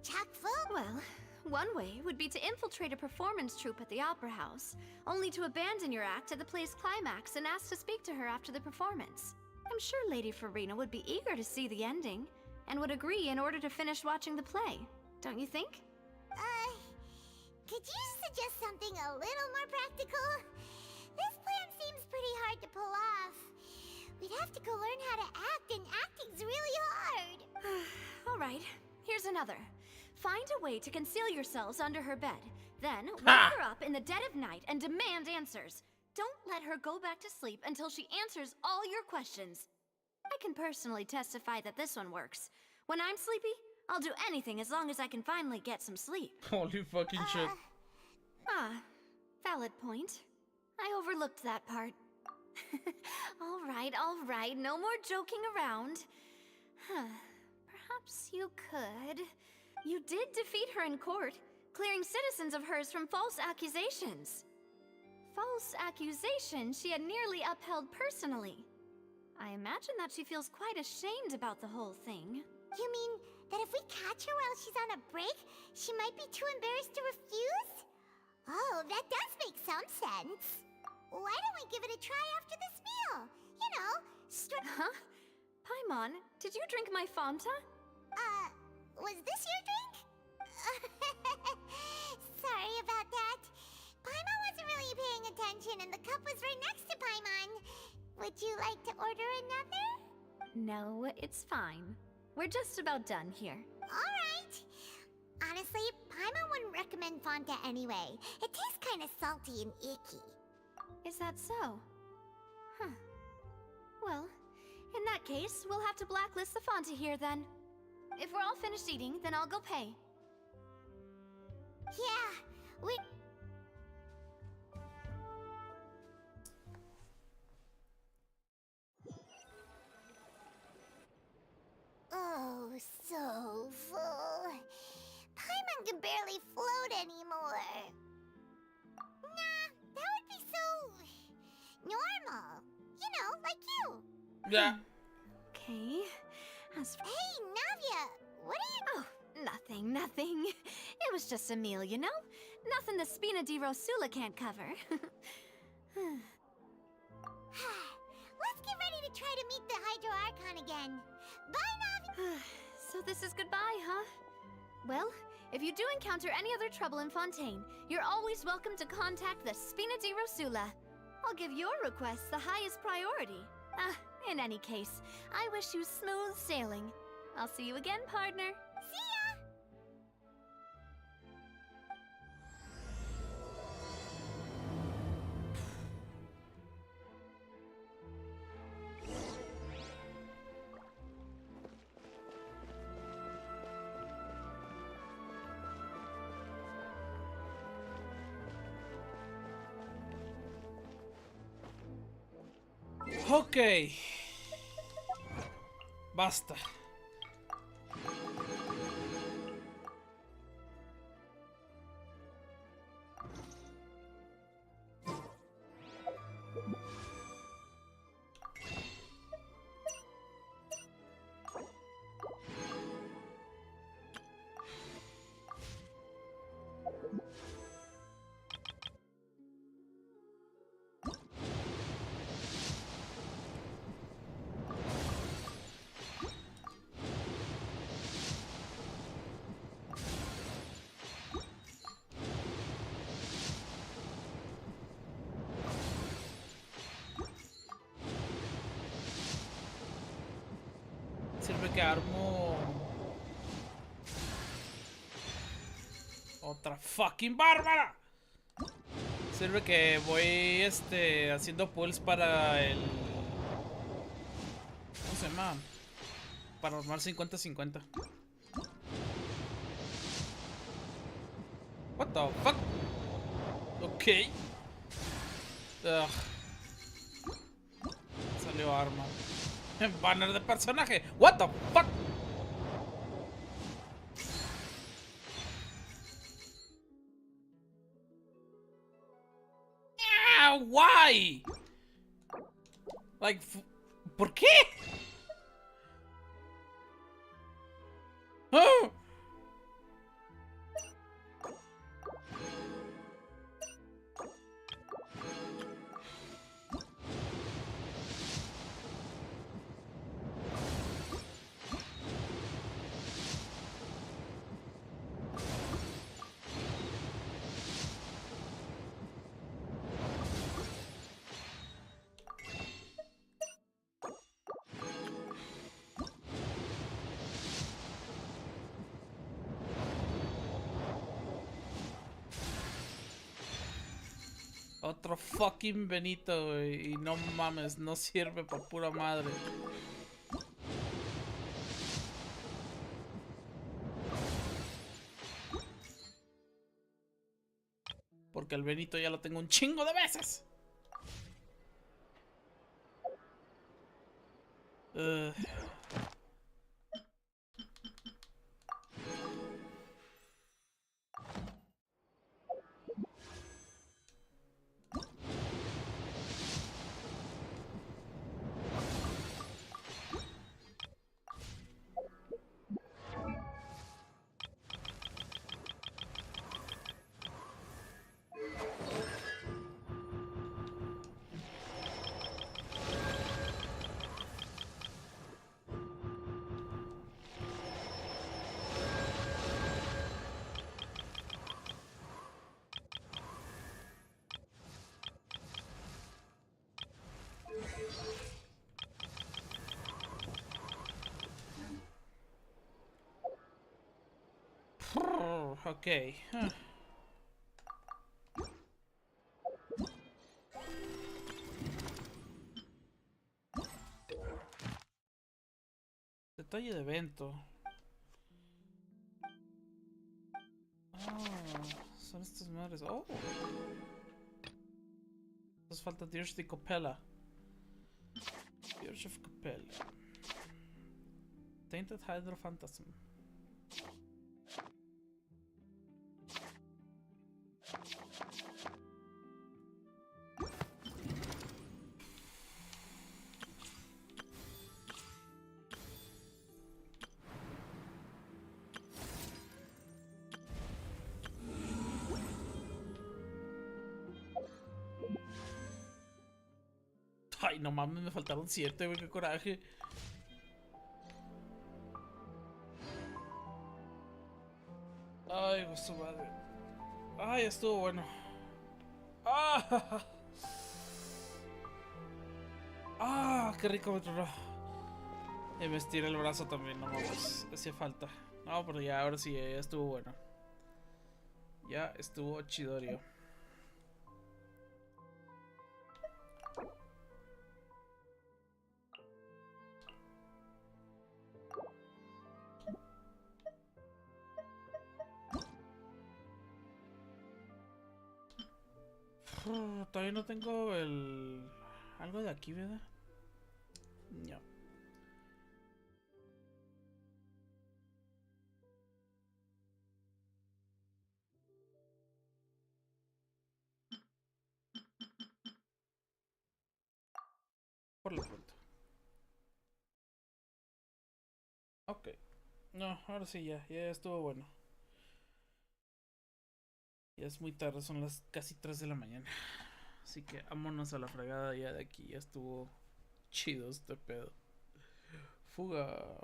Chock full? Well, one way would be to infiltrate a performance troupe at the Opera House, only to abandon your act at the play's climax and ask to speak to her after the performance. I'm sure Lady Farina would be eager to see the ending, and would agree in order to finish watching the play. Don't you think? Could you suggest something a little more practical? This plan seems pretty hard to pull off. We'd have to go learn how to act, and acting's really hard. All right, here's another. Find a way to conceal yourselves under her bed. Then, wake her up in the dead of night and demand answers. Don't let her go back to sleep until she answers all your questions. I can personally testify that this one works. When I'm sleepy, I'll do anything as long as I can finally get some sleep. Holy fucking shit. Valid point. I overlooked that part. All right, no more joking around. Perhaps you could. You did defeat her in court, clearing citizens of hers from false accusations. False accusations she had nearly upheld personally. I imagine that she feels quite ashamed about the whole thing. You mean that if we catch her while she's on a break, she might be too embarrassed to refuse? Oh, that does make some sense. Why don't we give it a try after this meal? You know, Huh? Paimon, did you drink my Fanta? Was this your drink? Sorry about that. Paimon wasn't really paying attention and the cup was right next to Paimon. Would you like to order another? No, it's fine. We're just about done here. Alright. Honestly, Paimon wouldn't recommend Fanta anyway. It tastes kinda salty and icky. Is that so? Huh. Well, in that case, we'll have to blacklist the Fanta here then. If we're all finished eating, then I'll go pay. Yeah, we... Oh, so full. Paimon can barely float anymore. Nah, that would be so... normal. You know, like you. Yeah. Okay. As for... Hey, Navia, what are you... Oh, nothing. It was just a meal, you know? Nothing the Spina di Rosula can't cover. Let's get ready to try to meet the Hydro Archon again. Bye, Navia! So this is goodbye, huh? Well, if you do encounter any other trouble in Fontaine, you're always welcome to contact the Spina di Rosula. I'll give your requests the highest priority. In any case, I wish you smooth sailing. I'll see you again, partner. See ya! Ok. Basta. Sirve que armo otra fucking bárbara. Sirve que voy haciendo pulls para el... ¿Cómo se llama? Para armar 50-50. What the fuck? Ok. Ugh. Salió arma. Banner de personaje. What the fuck? Why? Like, ¿por qué? Oh. Otro fucking Benito, güey. Y no mames, no sirve por pura madre. Porque el Benito ya lo tengo un chingo de veces. Ok. Detalle de evento. Son estas madres. Oh. Nos falta Dirge de Copella. Dirge of Copella. Tainted Hydro Phantasm. Ay, no mames, me faltaron 7, güey, qué coraje. Ay, su madre. Ay, estuvo bueno. ¡Ah! ¡Ah! ¡Qué rico me tronó! Y me estiré el brazo también, no mames. Hacía falta. No, pero ya, ahora sí, ya estuvo bueno. Ya estuvo chidorio. Todavía no tengo el... algo de aquí, ¿verdad? No. Por lo pronto. Ok. No, ahora sí ya estuvo bueno. Ya es muy tarde, son las casi 3 de la mañana. Así que vámonos a la fregada ya de aquí. Ya estuvo chido este pedo. Fuga.